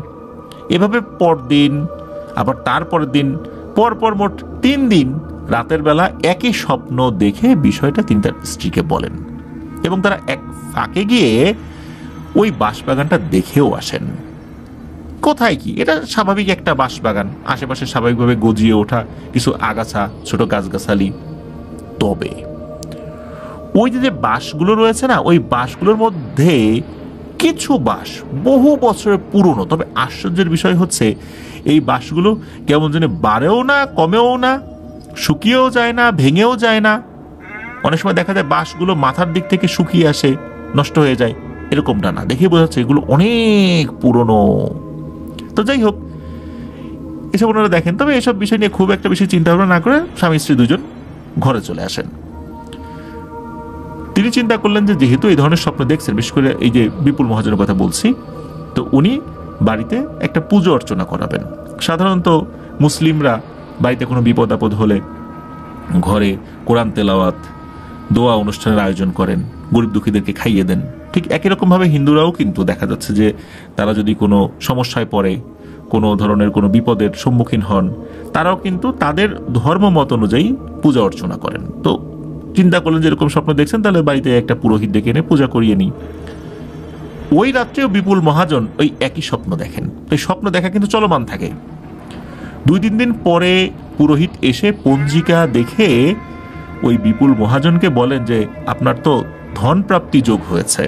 এভাবে পরদিন, আবার তারপরের দিন, পরপর মোট 3 দিন রাতের বেলা একই স্বপ্ন দেখে বিষয়টা তিনি তার স্ত্রীকে বলেন, এবং তারা এক ফাঁকে গিয়ে ওই বাঁশবাগানটা দেখেও আসেন। কোথায় কি, এটা স্বাভাবিক একটা বাঁশবাগান, আশেপাশে স্বাভাবিকভাবে গজিয়ে ওঠা কিছু আগাছা, ছোট গাছগাছালি। তবে ওই যে বাঁশগুলো রয়েছে না, ওই বাঁশগুলোর মধ্যে কিছু বাঁশ বহু বছরের পুরনো। তবে আশ্চর্যের বিষয় হচ্ছে এই বাঁশগুলো কেমন যেন বাড়েও না, কমেও না, শুকিয়েও যায় না, ভেঙেও যায় না। অনেক সময় দেখা যায় বাঁশগুলো মাথার দিক থেকে শুকিয়ে আসে, নষ্ট হয়ে যায়, এরকমটা না, দেখে বোঝা যাচ্ছে এগুলো অনেক পুরনো। তো যাই হোক, এসব ওনারা দেখেন। তবে এসব বিষয় নিয়ে খুব একটা বেশি চিন্তা ভাবনা না করে স্বামী স্ত্রী 2জন ঘরে চলে আসেন। তিনি চিন্তা করলেন যে যেহেতু এই ধরনের স্বপ্ন দেখছেন, বিশেষ করে এই যে বিপুল মহাজনের কথা বলছি, তো উনি বাড়িতে একটা পুজো অর্চনা করাবেন। সাধারণত মুসলিমরা বাড়িতে কোনো বিপদ আপদ হলে ঘরে কোরআন তেলাওয়াত, দোয়া অনুষ্ঠানের আয়োজন করেন, গরিব দুঃখীদেরকে খাইয়ে দেন। ঠিক একই রকমভাবে হিন্দুরাও কিন্তু দেখা যাচ্ছে যে তারা যদি কোনো সমস্যায় পড়ে, কোনো ধরনের কোনো বিপদের সম্মুখীন হন, তারাও কিন্তু তাদের ধর্ম মত অনুযায়ী পূজা অর্চনা করেন। তো চিন্তা করলেন যে এরকম স্বপ্ন দেখছেন, তাহলে বাড়িতে একটা পুরোহিত ডেকে এনে পূজা করিয়ে নিই। ওই রাত্রেও বিপুল মহাজন ওই একই স্বপ্ন দেখেন। এই স্বপ্ন দেখা কিন্তু চলমান থাকে। 2-3 দিন পরে পুরোহিত এসে পঞ্জিকা দেখে ওই বিপুল মহাজনকে বলেন যে আপনার তো ধন প্রাপ্তি যোগ হয়েছে,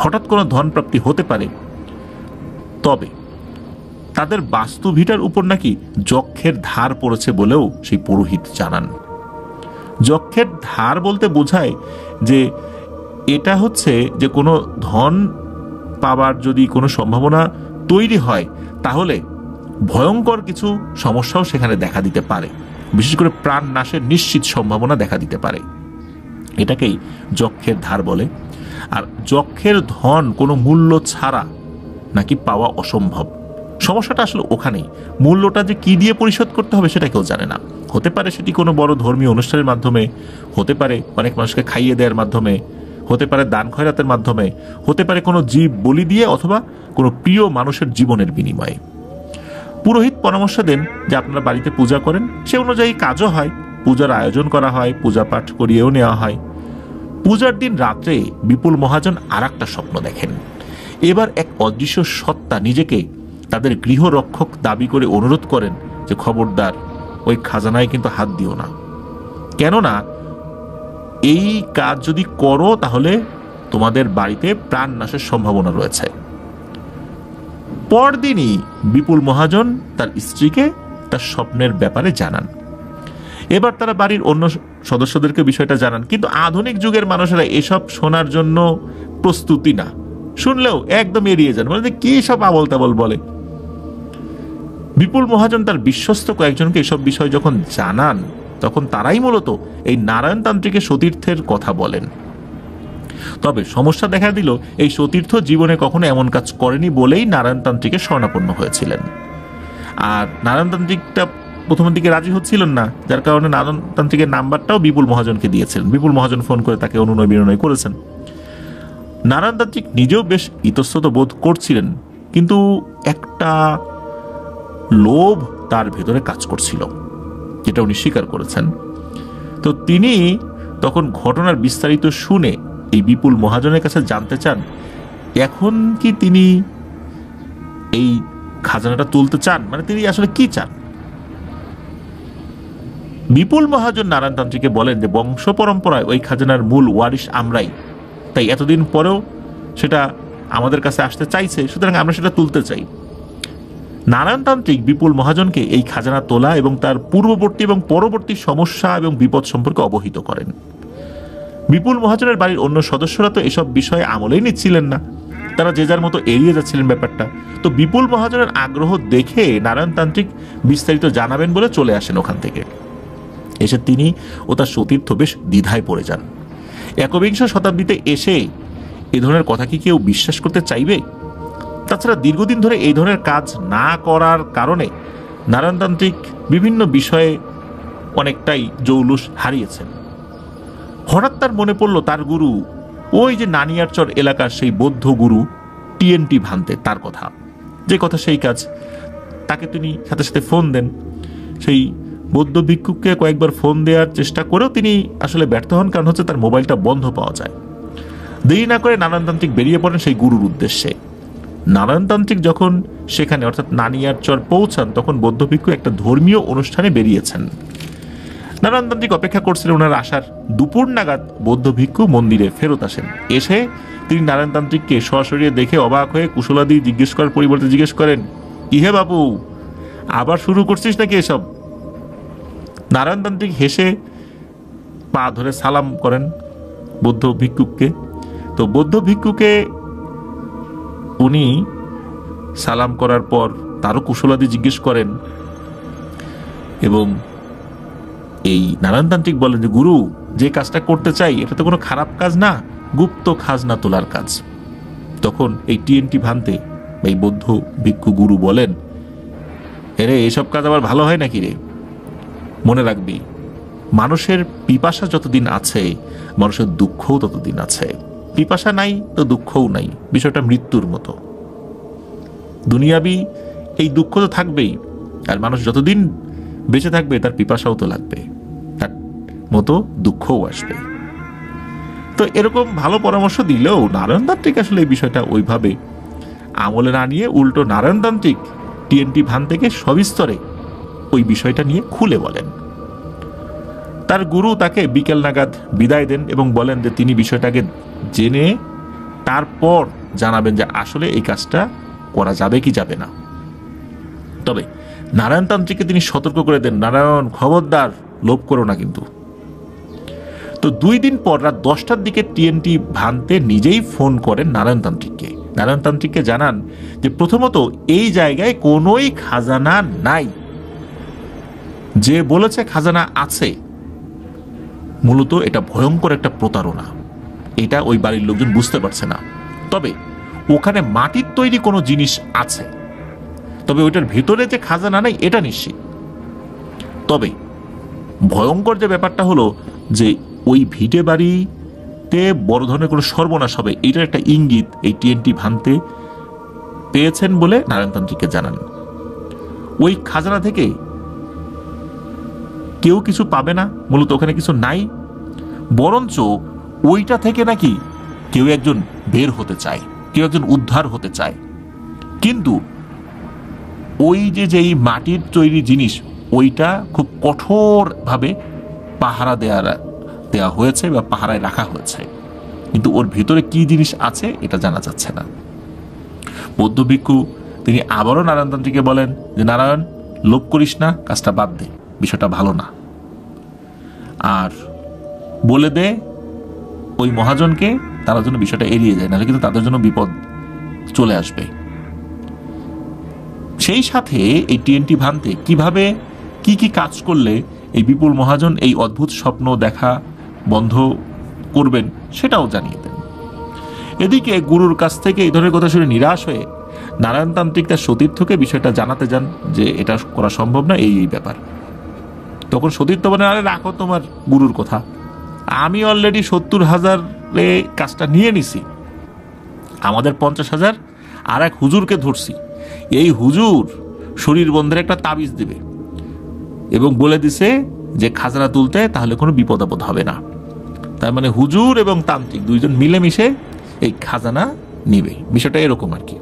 হঠাৎ কোনো ধন প্রাপ্তি হতে পারে। তবে তাদের বাস্তু ভিটার উপর নাকি যক্ষের ধার পড়েছে বলেও সেই পুরোহিত জানান। যক্ষের ধার বলতে বোঝায় যে এটা হচ্ছে যে কোনো ধন পাবার যদি কোনো সম্ভাবনা তৈরি হয়, তাহলে ভয়ঙ্কর কিছু সমস্যাও সেখানে দেখা দিতে পারে, বিশেষ করে প্রাণ নাশের নিশ্চিত সম্ভাবনা দেখা দিতে পারে। এটাকেই যক্ষের ধার বলে। আর যক্ষের ধন কোনো মূল্য ছাড়া নাকি পাওয়া অসম্ভব। সমস্যাটা আসলে ওখানেই, মূল্যটা যে কি দিয়ে পরিশোধ করতে হবে সেটা কেউ জানে না। হতে পারে সেটি কোনো বড় ধর্মীয় অনুষ্ঠানের মাধ্যমে, হতে পারে অনেক মানুষকে খাইয়ে দেওয়ার মাধ্যমে, হতে পারে দান খয়রাতের মাধ্যমে, হতে পারে কোনো জীব বলি দিয়ে, অথবা কোনো প্রিয় মানুষের জীবনের বিনিময়ে। পুরোহিত পরামর্শ দেন যে আপনারা বাড়িতে পূজা করেন, সে অনুযায়ী কাজও হয়, পূজার আয়োজন করা হয়, পূজা পাঠ করিয়েও নেওয়া হয়। পূজার দিন রাত্রে বিপুল মহাজন আর একটা স্বপ্ন দেখেন। এবার এক অদৃশ্য সত্তা নিজেকে তাদের গৃহরক্ষক দাবি করে অনুরোধ করেন যে খবরদার ওই খাজানায় কিন্তু হাত দিও না, কেননা এই কাজ যদি করো তাহলে তোমাদের বাড়িতে প্রাণ নাশের সম্ভাবনা রয়েছে। পরদিনই বিপুল মহাজন তার স্ত্রীকে তার স্বপ্নের ব্যাপারে জানান। এবার তারা বাড়ির অন্য সদস্যদেরকে বিষয়টা জানান, কিন্তু আধুনিক যুগের মানুষেরা এসব শোনার জন্য প্রস্তুতি না, শুনলেও একদম এড়িয়ে যান, মানে কি সব আবল তাবল বলে। বিপুল মহাজন তার বিশ্বস্ত কয়েকজনকে এসব বিষয় যখন জানান, তখন তারাই মূলত এই নারায়ণতান্ত্রিকের সতীর্থের কথা বলেন। তবে সমস্যা দেখা দিল, এই সতীর্থ জীবনে কখনো এমন কাজ করেনি বলেই নারায়ণতান্ত্রিকের শরণাপন্ন হয়েছিলেন। আর নারায়ণতান্ত্রিকটা প্রথমের দিকে রাজি হচ্ছিলেন না, যার কারণে নারায়ণতান্ত্রিকের নাম্বারটাও বিপুল মহাজনকে দিয়েছিলেন। বিপুল মহাজন ফোন করে তাকে অনুনয় বিনয় করেছেন। নারায়ণতান্ত্রিক নিজেও বেশ ইতস্তত বোধ করছিলেন, কিন্তু একটা লোভ তার ভেতরে কাজ করছিল, যেটা উনি স্বীকার করেছেন। তো তিনি তখন ঘটনার বিস্তারিত শুনে এই বিপুল মহাজনের কাছে জানতে চান এখন কি তিনি এই খাজানাটা তুলতে চান, মানে তিনি আসলে কি চান? বিপুল মহাজন নারায়ণতান্ত্রিককে বলেন যে বংশ পরম্পরায় ওই খাজানার মূল ওয়ারিশ আমরাই, তাই এতদিন পরেও সেটা আমাদের কাছে আসতে চাইছে, সুতরাং আমরা সেটা তুলতে চাই। নারায়ণতান্ত্রিক বিপুল মহাজনকে এই খাজানা তোলা এবং তার পূর্ববর্তী এবং পরবর্তী সমস্যা এবং বিপদ সম্পর্কে অবহিত করেন। বিপুল মহাজনের বাড়ির অন্য সদস্যরা তো এসব বিষয়ে আমলেই নিচ্ছিলেন না, তারা যে যার মতো এড়িয়ে যাচ্ছিলেন ব্যাপারটা। তো বিপুল মহাজনের আগ্রহ দেখে নারায়ণতান্ত্রিক বিস্তারিত জানাবেন বলে চলে আসেন ওখান থেকে। এসে তিনি ও তার সতীর্থ বেশ দ্বিধায় পড়ে যান। একবিংশ শতাব্দীতে এসে এ ধরনের কথা কি কেউ বিশ্বাস করতে চাইবে? তাছাড়া দীর্ঘদিন ধরে এই ধরনের কাজ না করার কারণে নারায়ণতান্ত্রিক বিভিন্ন বিষয়ে অনেকটাই জৌলুস হারিয়েছেন। হঠাৎ তার মনে পড়ল তার গুরু, ওই যে নানিয়ারচর এলাকার সেই বৌদ্ধ গুরু টিএনটি ভান্তে, তার কথা, যে কথা সেই কাজ। তাকে তিনি সাথে সাথে ফোন দেন। সেই বৌদ্ধ ভিক্ষুককে কয়েকবার ফোন দেওয়ার চেষ্টা করেও তিনি আসলে ব্যর্থ হন, কারণ হচ্ছে তার মোবাইলটা বন্ধ পাওয়া যায়। দেরি না করে নারায়ণতান্ত্রিক বেরিয়ে পড়েন সেই গুরুর উদ্দেশ্যে। নারায়ণতান্ত্রিক যখন সেখানে অর্থাৎ নানিয়ারচর পৌঁছান, তখন বৌদ্ধ ভিক্ষু একটা ধর্মীয় অনুষ্ঠানে বেরিয়েছেন। নারায়ণতান্ত্রিক অপেক্ষা করছিলেন ওনার আসার। দুপুর নাগাদ বৌদ্ধ ভিক্ষু মন্দিরে ফেরত আসেন। এসে তিনি নারায়ণতান্ত্রিককে সরাসরি দেখে অবাক হয়ে কুশলাদি জিজ্ঞেস করার পরিবর্তে জিজ্ঞেস করেন, কি হে বাবু, আবার শুরু করছিস নাকি এসব? নারায়ণতান্ত্রিক হেসে পা ধরে সালাম করেন বৌদ্ধ ভিক্ষুককে। তো বৌদ্ধ ভিক্ষুকে উনি সালাম করার পর তারও কুশলাদি জিজ্ঞেস করেন এবং এই নারায়ণতান্ত্রিক বলেন যে গুরু, যে কাজটা করতে চাই এটা তো কোনো খারাপ কাজ না, গুপ্ত খাজনা তোলার কাজ। তখন এই টিএনটি ভান্তে এই বৌদ্ধ ভিক্ষু গুরু বলেন, এরে এসব কাজ আবার ভালো হয় নাকি রে? মনে রাখবি, মানুষের পিপাসা যতদিন আছে মানুষের দুঃখও ততদিন আছে। পিপাসা নাই তো দুঃখও নাই, বিষয়টা মৃত্যুর মতো। দুনিয়াবি এই দুঃখ তো থাকবেই, আর মানুষ যতদিন বেঁচে থাকবে তার পিপাসাও তো লাগবে, তার মতো দুঃখও আসবে। তো এরকম ভালো পরামর্শ দিলেও নারায়ণতান্ত্রিক আসলে এই বিষয়টা ওইভাবে আমলে না নিয়ে উল্টো নারায়ণতান্ত্রিক টিএনটি ভান থেকে সবিস্তরে ওই বিষয়টা নিয়ে খুলে বলেন। তার গুরু তাকে বিকেল নাগাদ বিদায় দেন এবং বলেন যে তিনি বিষয়টাকে জেনে তারপর জানাবেন যে আসলে এই কাজটা করা যাবে কি যাবে না। তবে নারায়ণতান্ত্রিককে তিনি সতর্ক করে দেন, নারায়ণ খবরদার, লোভ করো না কিন্তু। তো 2 দিন পর রাত 10টার দিকে টিএনটি ভান্তে নিজেই ফোন করেন নারায়ণতান্ত্রিককে। নারায়ণতান্ত্রিককে জানান যে প্রথমত এই জায়গায় কোনোই খাজানা নাই, যে বলেছে খাজানা আছে মূলত এটা ভয়ঙ্কর একটা প্রতারণা, এটা ওই বাড়ির লোকজন বুঝতে পারছে না। তবে ওখানে মাটির তৈরি কোনো জিনিস আছে, তবে ওইটার ভেতরে যে খাজানা নাই এটা নিশ্চিত। তবে ভয়ঙ্কর যে ব্যাপারটা হলো যে ওই ভিটে বাড়িতে বড় ধরনের কোনো সর্বনাশ হবে, এটার একটা ইঙ্গিত এই টিএনটি ভান্তে পেয়েছেন বলে নারায়ণতান্ত্রিককে জানান। ওই খাজানা থেকে কেউ কিছু পাবে না, মূলত ওখানে কিছু নাই, বরঞ্চ ওইটা থেকে নাকি কেউ একজন বের হতে চায়, কেউ একজন উদ্ধার হতে চায়। কিন্তু ওই যেই মাটির তৈরি জিনিস ওইটা খুব কঠোরভাবে পাহারা দেয়া হয়েছে বা পাহারায় রাখা হয়েছে, কিন্তু ওর ভিতরে কি জিনিস আছে এটা জানা যাচ্ছে না। বৌদ্ধ ভিক্ষু তিনি আবারও নারায়ণতান্ত্রিককে বলেন যে নারায়ণ, লোভ করিস না, কাজটা বাদ দে, বিষয়টা ভালো না। আর বলে দে ওই মহাজনকে তারা যেন বিষয়টা এড়িয়ে যায়, নাহলে কিন্তু তাদের জন্য বিপদ চলে আসবে। সেই সাথে এই টিএনটি ভান্তে কিভাবে কি কি কাজ করলে এই বিপুল মহাজন এই অদ্ভুত স্বপ্ন দেখা বন্ধ করবেন সেটাও জানিয়ে দেন। এদিকে গুরুর কাছ থেকে এই ধরনের কথা শুনে নিরাশ হয়ে নারায়ণতান্ত্রিক তার সতীর্থকে বিষয়টা জানাতে যান যে এটা করা সম্ভব না, এই ব্যাপার। তখন সতীর্থ বলেন, আরে রাখো তোমার গুরুর কথা, আমি অলরেডি 70,000-এ কাজটা নিয়ে নিছি, আমাদের 50,000 আর এক হুজুরকে ধরছি, এই হুজুর শরীর বন্ধের একটা তাবিজ দিবে এবং বলে দিছে যে খাজনা তুলতে তাহলে কোনো বিপদ আপদ হবে না। তার মানে হুজুর এবং তান্ত্রিক দুইজন মিলেমিশে এই খাজানা নিবে, বিষয়টা এরকম আর কি।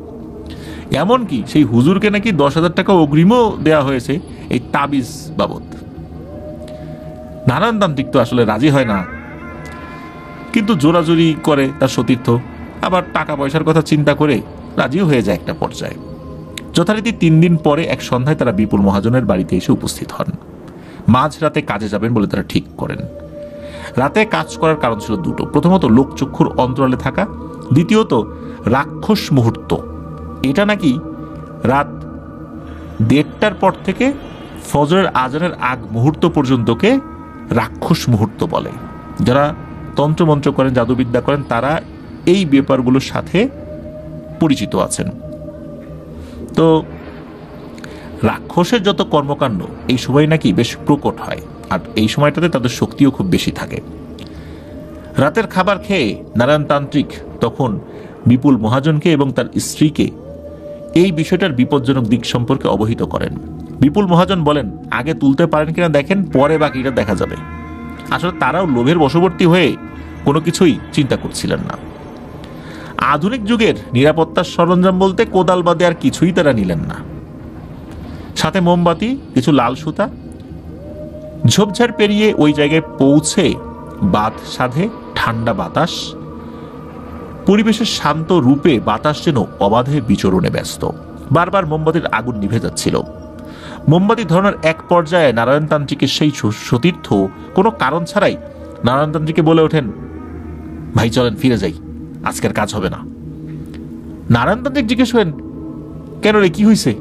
এমনকি সেই হুজুরকে নাকি 10,000 টাকা অগ্রিমও দেওয়া হয়েছে এই তাবিজ বাবদ। নারায়ণতান্ত্রিক তো আসলে রাজি হয় না, কিন্তু জোরাজুরি করে তার সতীর্থ, আবার টাকা পয়সার কথা চিন্তা করে রাজিও হয়ে যায় একটা পর্যায়ে। যথারীতি 3 দিন পরে এক সন্ধ্যায় তারা বিপুল মহাজনের বাড়িতে এসে উপস্থিত হন। মাঝরাতে কাজে যাবেন বলে তারা ঠিক করেন। রাতে কাজ করার কারণ ছিল দুটো, প্রথমত লোকচক্ষুর অন্তরালে থাকা, দ্বিতীয়ত রাক্ষস মুহূর্ত। এটা নাকি রাত 1:30টার পর থেকে ফজরের আজানের আগ মুহূর্ত পর্যন্তকে রাক্ষস মুহূর্ত বলে। যারা তন্ত্রমন্ত্র করেন, জাদুবিদ্যা করেন, তারা এই ব্যাপারগুলোর সাথে পরিচিত আছেন। তো রাক্ষসের যত কর্মকাণ্ড এই সময় নাকি বেশ প্রকট হয়, আর এই সময়টাতে তাদের শক্তিও খুব বেশি থাকে। রাতের খাবার খেয়ে নারায়ণতান্ত্রিক তখন বিপুল মহাজনকে এবং তার স্ত্রীকে এই বিষয়টার বিপজ্জনক দিক সম্পর্কে অবহিত করেন। বিপুল মহাজন বলেন, আগে তুলতে পারেন কিনা দেখেন, পরে বাকিটা দেখা যাবে। আসলে তারাও লোভের বশবর্তী হয়ে কোনো কিছুই চিন্তা করছিলেন না। আধুনিক যুগের নিরাপত্তার সরঞ্জাম বলতে কোদাল বাদে আর কিছুই তারা নিলেন না। সাথে মোমবাতি, কিছু লাল সুতা। ঝোপঝাড় পেরিয়ে ওই জায়গায় পৌঁছে বাত সাধে ঠান্ডা বাতাস, পরিবেশের শান্ত রূপে বাতাস যেন অবাধে বিচরণে ব্যস্ত। বারবার মোমবাতির আগুন নিভে যাচ্ছিল। মোমবাতি ধরানোর এক পর্যায়ে নারায়ণতান্ত্রিকের সেই সতীর্থ কোনো কারণ ছাড়াই নারায়ণতান্ত্রিককে বলে ওঠেন, ভাই চলেন ফিরে যাই, আজকের কাজ হবে না। নারায়ণতান্ত্রিক জিজ্ঞেস করেন, কেন রে, কি হয়েছে?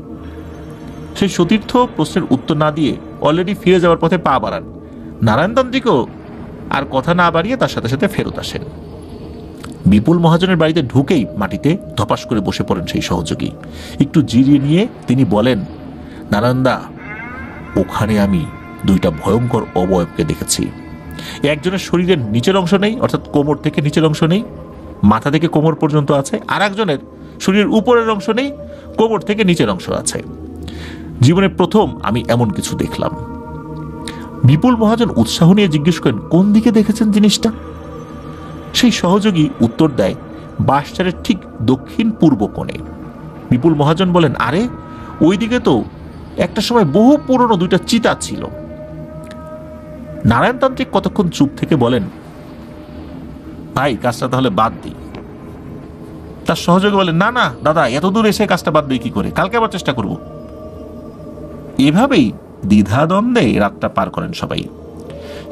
সেই সতীর্থ প্রশ্নের উত্তর না দিয়ে অলরেডি ফিরে যাওয়ার পথে পা বাড়ান। নারায়ণতান্ত্রিকও আর কথা না বাড়িয়ে তার সাথে সাথে ফেরত আসেন। বিপুল মহাজনের বাড়িতে ঢুকেই মাটিতে ধপাস করে বসে পড়েন সেই সহযোগী। একটু জিরিয়ে নিয়ে তিনি বলেন, নারায়ণদা, ওখানে আমি 2টা ভয়ঙ্কর অবয়বকে দেখেছি। একজনের শরীরের নিচের অংশ নেই, অর্থাৎ কোমর থেকে নিচের অংশ নেই, মাথা থেকে কোমর পর্যন্ত আছে, আর একজনের শরীরের উপরের অংশ নেই, কোমর থেকে নিচের অংশ আছে। জীবনে প্রথম আমি এমন কিছু দেখলাম। বিপুল মহাজন উৎসাহ নিয়ে জিজ্ঞেস করেন, কোন দিকে দেখেছেন জিনিসটা? সেই সহযোগী উত্তর দেয়, বাঁশঝাড়ের ঠিক দক্ষিণ পূর্ব কোণে। বিপুল মহাজন বলেন, আরে ওইদিকে তো একটা সময় বহু পুরনো 2টা চিতা ছিল। নারায়ণতান্ত্রিক কতক্ষণ চুপ থেকে বলেন, ভাই কাজটা তাহলে বাদ দিই। তার সহযোগী বলেন, না না দাদা, এত দূর এসে কাজটা বাদ দিই কি করে, কালকে আবার চেষ্টা করব। এভাবেই দ্বিধাদ্বন্দ্বে রাতটা পার করেন সবাই।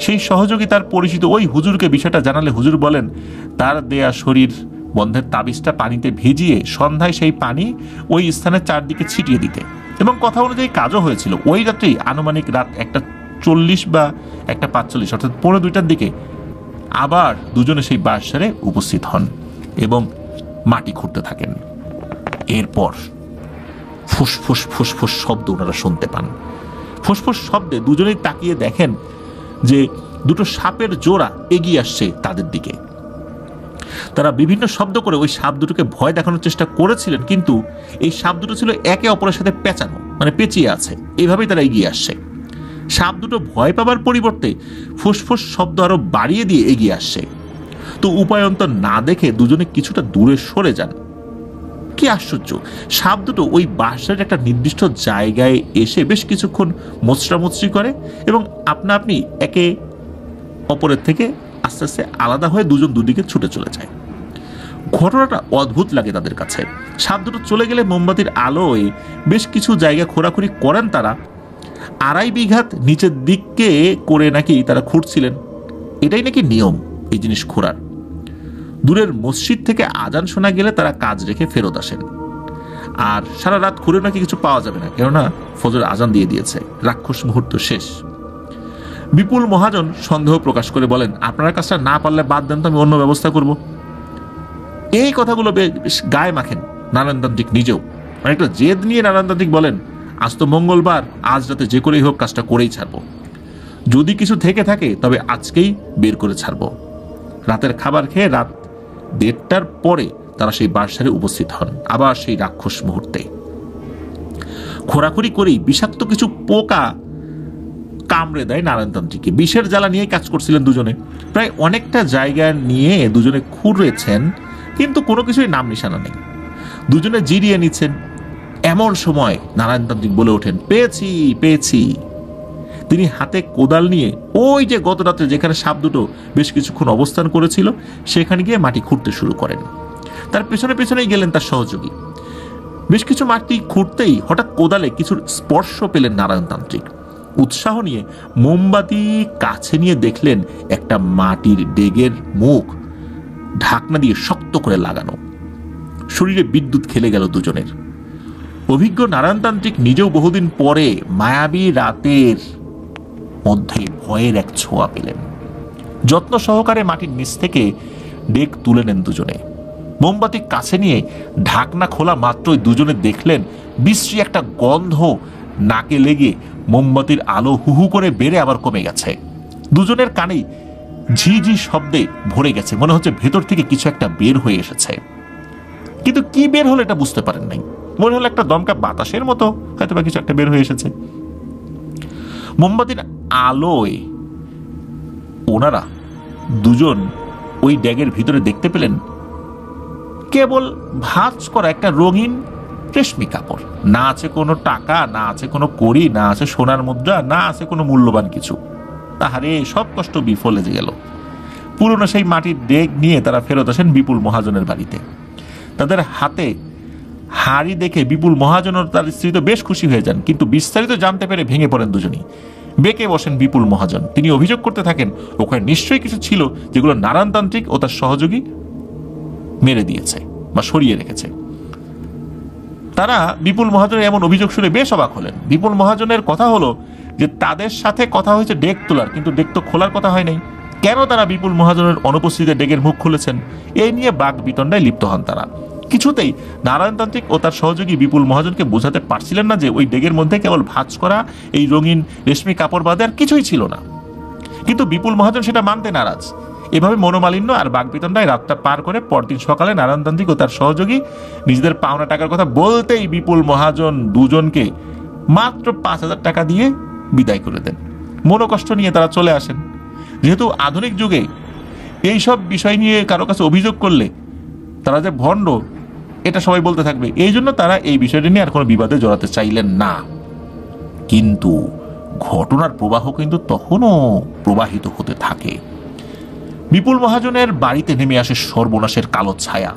সেই সহযোগী তার পরিচিত ওই হুজুরকে বিষয়টা জানালে হুজুর বলেন, তার দেয়া শরীর বন্ধের তাবিজটা পানিতে ভিজিয়ে সন্ধ্যায় সেই পানি ওই স্থানের চারদিকে ছিটিয়ে দিতে, এবং কথা অনুযায়ী কাজও হয়েছিল। ওই রাত্রেই আনুমানিক রাত 1:40 বা 1:45 অর্থাৎ 1:45টার দিকে আবার দুজনে সেই বাঁশঝাড়ে উপস্থিত হন এবং মাটি খুঁড়তে থাকেন। এরপর ফুসফুস ফুসফুস শব্দ ওনারা শুনতে পান। ফুসফুস শব্দে দুজনেই তাকিয়ে দেখেন যে 2টো সাপের জোড়া এগিয়ে আসছে তাদের দিকে। তারা বিভিন্ন শব্দ করে ওই সাপ দুটোকে ভয় দেখানোর চেষ্টা করেছিলেন, কিন্তু এই সাপ দুটো ছিল একে অপরের সাথে পেঁচানো, মানে পেঁচিয়ে আছে। এইভাবেই তারা এগিয়ে আসছে। সাপ দুটো ভয় পাবার পরিবর্তে ফুসফুস শব্দ আরো বাড়িয়ে দিয়ে এগিয়ে আসছে। তো উপায়ন্তর না দেখে দুজনে কিছুটা দূরে সরে যান। কি আশ্চর্য, সাপ দুটো ওই বাঁশের একটা নির্দিষ্ট জায়গায় এসে বেশ কিছুক্ষণ মোচড়ামুচড়ি করে এবং আপনা আপনি একে অপরের থেকে আস্তে আস্তে আলাদা হয়ে দুজন দুদিকে ছুটে চলে যায়। ঘটনাটা অদ্ভুত লাগে তাদের কাছে। সাপ দুটো চলে গেলে মোমবাতির আলোয় বেশ কিছু জায়গা খোঁড়াখুড়ি করেন তারা। 2.5 বিঘাত নিচের দিকে করে নাকি তারা খুঁড়ছিলেন। এটাই নাকি নিয়ম এই জিনিস খোঁড়ার। দূরের মসজিদ থেকে আজান শোনা গেলে তারা কাজ রেখে ফেরত আসেন। আর সারা রাত ঘুরে নাকি কিছু পাওয়া যাবে না, কেননা ফজর আজান দিয়ে দিয়েছে, রাক্ষস মুহূর্ত শেষ। বিপুল মহাজন সন্দেহ প্রকাশ করে বলেন, আপনার কাজটা না পারলে বাদ দেন, তো আমি অন্য ব্যবস্থা করব। এই কথাগুলো বেশ গায়ে মাখেন নারায়ণতান্ত্রিক নিজেও। অনেকটা জেদ নিয়ে নারায়ণতান্ত্রিক বলেন, আজ তো মঙ্গলবার, আজ রাতে যে করেই হোক কাজটা করেই ছাড়বো। যদি কিছু থেকে থাকে তবে আজকেই বের করে ছাড়বো। রাতের খাবার খেয়ে রাত 1:30টার পরে তারা সেই বাঁশঝাড়ে উপস্থিত হন, আবার সেই রাক্ষস মুহূর্তে। খোঁড়াখুড়ি করেই বিষাক্ত কিছু পোকা কামড়ে দেয় নারায়ণতান্ত্রিককে। বিষের জ্বালা নিয়ে কাজ করছিলেন দুজনে। প্রায় অনেকটা জায়গা নিয়ে দুজনে খুঁড়েছেন, কিন্তু কোনো কিছুই নাম নিশানা নেই। দুজনে জিরিয়ে নিচ্ছেন। এমন সময় নারায়ণতান্ত্রিক বলে ওঠেন, পেয়েছি পেয়েছি। তিনি হাতে কোদাল নিয়ে ওই যে গত রাত্রে যেখানে সাপ দুটো বেশ কিছুক্ষণ অবস্থান করেছিল সেখানে গিয়ে মাটি খুঁড়তে শুরু করেন। তার পেছনে পেছনেই গেলেন তার সহযোগী। বেশ কিছু মাটি খুঁড়তেই হঠাৎ কোদালে কিছু স্পর্শ পেলেন নারায়ণতান্ত্রিক। উৎসাহ নিয়ে মোমবাতি কাছে নিয়ে দেখলেন একটা মাটির ডেগের মুখ ঢাকনা দিয়ে শক্ত করে লাগানো। শরীরে বিদ্যুৎ খেলে গেল দুজনের। অভিজ্ঞ নারায়ণতান্ত্রিক নিজেও বহুদিন পরে মায়াবী রাতের মধ্যে ভয়ের এক ছোঁয়া পেলেন। যত্ন সহকারে মাটির নিচ থেকে ডেক তুলে নেন দুজনে। মোমবাতি কাছে নিয়ে ঢাকনা খোলা মাত্রই দুজনে দেখলেন বিশ্রী একটা গন্ধ নাকে লেগে মোমবাতির আলো হুহু করে বেড়ে আবার কমে গেছে। দুজনের কানেই ঝিঝি শব্দে ভরে গেছে, মনে হচ্ছে ভেতর থেকে কিছু একটা বের হয়ে এসেছে। কিন্তু কি বের হলো এটা বুঝতে পারেন নাই। মনে হলো একটা দমকা বাতাসের মতো হয়তো বা কিছু একটা বের হয়ে এসেছে। মোমবাতির আলোয় ওনারা দুজন ওই ড্যাগের ভিতরে দেখতে পেলেন কেবল ভাঁজ করা একটা রঙিন রেশমি কাপড়। না আছে কোনো টাকা, না আছে কোনো কড়ি, না আছে সোনার মুদ্রা, না আছে কোনো মূল্যবান কিছু। তাহারে সব কষ্ট বিফলে গেল। পুরনো সেই মাটির ডেগ নিয়ে তারা ফেরত আসেন বিপুল মহাজনের বাড়িতে। তাদের হাতে হাড়ি দেখে বিপুল মহাজন ও তার স্ত্রী তো বেশ খুশি হয়ে যান, কিন্তু বিস্তারিত জানতে পেরে ভেঙে পড়েন দুজনই। বেঁকে বসেন বিপুল মহাজন। তিনি অভিযোগ করতে থাকেন ওখানে নিশ্চয়ই কিছু ছিল যেগুলো নারায়ণতান্ত্রিক ও তার সহযোগী মেরে দিয়েছে বা সরিয়ে রেখেছে। তারা বিপুল মহাজনের এমন অভিযোগ শুনে বেশ অবাক হলেন। বিপুল মহাজনের কথা হলো যে তাদের সাথে কথা হয়েছে ডেক তোলার, কিন্তু ডেক তো খোলার কথা হয় নাই। কেন তারা বিপুল মহাজনের অনুপস্থিতিতে ডেকের মুখ খুলেছেন এই নিয়ে বাক বিতণ্ডায় লিপ্ত হন তারা। কিছুতেই নারায়ণতান্ত্রিক ও তার সহযোগী বিপুল মহাজনকে বোঝাতে পারছিলেন না যে ওই ডেগের মধ্যে কেবল ভাঁজ করা এই রঙিন রেশমি কাপড় বাদে আর কিছুই ছিল না। কিন্তু বিপুল মহাজন সেটা মানতে নারাজ। এভাবে মনোমালিন্য আর বাগবিতণ্ডায় রাতটা পার করে পরদিন সকালে নারায়ণতান্ত্রিক ও তার সহযোগী নিজেদের পাওনা টাকার কথা বলতেই বিপুল মহাজন দুজনকে মাত্র 5,000 টাকা দিয়ে বিদায় করে দেন। মনোকষ্ট নিয়ে তারা চলে আসেন। যেহেতু আধুনিক যুগে এইসব বিষয় নিয়ে কারো কাছে অভিযোগ করলে তারা যে ভণ্ড এটা সবাই বলতে থাকবে, এই জন্য তারা এই বিষয়টি নিয়ে আর কোনো বিবাদে জড়াতে চাইলেন না। কিন্তু ঘটনার প্রবাহ কিন্তু তখনও প্রবাহিত হতে থাকে। বিপুল মহাজনের বাড়িতে নেমে আসে সর্বনাশের কালো ছায়া।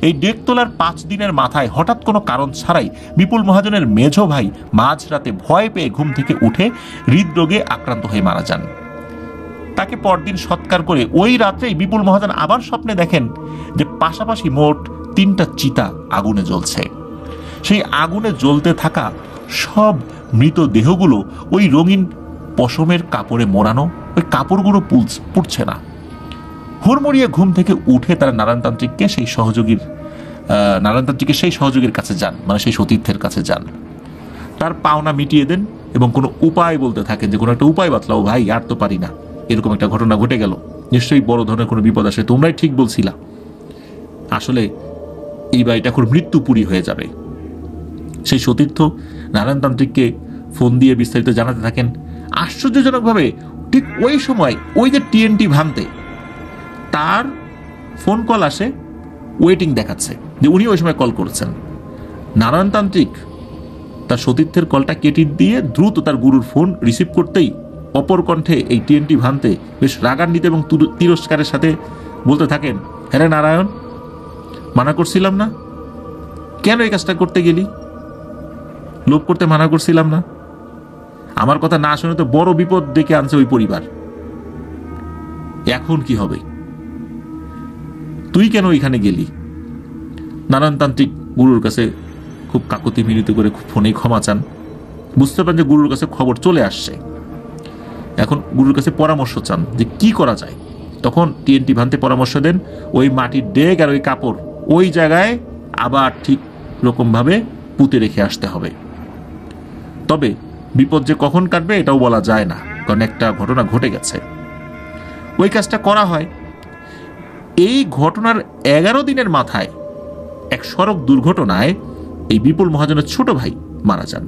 এই ডেক তোলার 5 দিনের মাথায় হঠাৎ কোনো কারণ ছাড়াই বিপুল মহাজনের মেঝো ভাই মাঝরাতে ভয় পেয়ে ঘুম থেকে উঠে হৃদরোগে আক্রান্ত হয়ে মারা যান। তাকে পরদিন সৎকার করে ওই রাত্রেই বিপুল মহাজন আবার স্বপ্নে দেখেন যে পাশাপাশি মোট 3টা চিতা আগুনে জ্বলছে। সেই আগুনে জ্বলতে থাকা সব মৃত দেহগুলো ওই রঙিন পশমের কাপড়ে মোড়ানো, ওই কাপড়গুলো পুড়ছে না। হুড়মুড়িয়ে ঘুম থেকে উঠে তারা নারায়ণতান্ত্রিককে সেই সহযোগীর কাছে যান, মানে সেই সতীর্থের কাছে যান। তার পাওনা মিটিয়ে দেন এবং কোনো উপায় বলতে থাকেন যে কোনো একটা উপায় বাতলাও ভাই, আর তো পারি না, এরকম একটা ঘটনা ঘটে গেল, নিশ্চয়ই বড় ধরনের কোনো বিপদ আসে, তোমরাই ঠিক বলছিলা, আসলে এই বাড়িটা এখন মৃত্যুপুরী হয়ে যাবে। সেই সতীর্থ নারায়ণতান্ত্রিককে ফোন দিয়ে বিস্তারিত জানাতে থাকেন। আশ্চর্যজনকভাবে ঠিক ওই সময় ওই যে টিএনটি ভাঙতে তার ফোন কল আসে, ওয়েটিং দেখাচ্ছে যে উনি ওই সময় কল করেছেন। নারায়ণতান্ত্রিক তার সতীর্থের কলটা কেটে দিয়ে দ্রুত তার গুরুর ফোন রিসিভ করতেই অপর কণ্ঠে এই টিএনটি ভাঙতে বেশ রাগান্বিত এবং তিরস্কারের সাথে বলতে থাকেন, হ্যাঁ নারায়ণ, মানা করছিলাম না? কেন এই কাজটা করতে গেলি? লোভ করতে মানা করছিলাম না? আমার কথা না শুনে তো বড় বিপদ ডেকে আনছে ওই পরিবার। এখন কি হবে? তুই কেন ওইখানে গেলি? নারায়ণতান্ত্রিক গুরুর কাছে খুব কাকুতি মিনতি করে ফোনে ক্ষমা চান। বুঝতে পারেন যে গুরুর কাছে খবর চলে আসছে। এখন গুরুর কাছে পরামর্শ চান যে কি করা যায়। তখন টিএনটি ভাঙতে পরামর্শ দেন ওই মাটির ডেক আর ওই কাপড় ওই জায়গায় আবার ঠিক রকমভাবে পুঁতে রেখে আসতে হবে। তবে বিপদ যে কখন কাটবে এটাও বলা যায় না, কারণ একটা ঘটনা ঘটে গেছে। ওই কাজটা করা হয়। এই ঘটনার 11 দিনের মাথায় এক সড়ক দুর্ঘটনায় এই বিপুল মহাজনের ছোট ভাই মারা যান।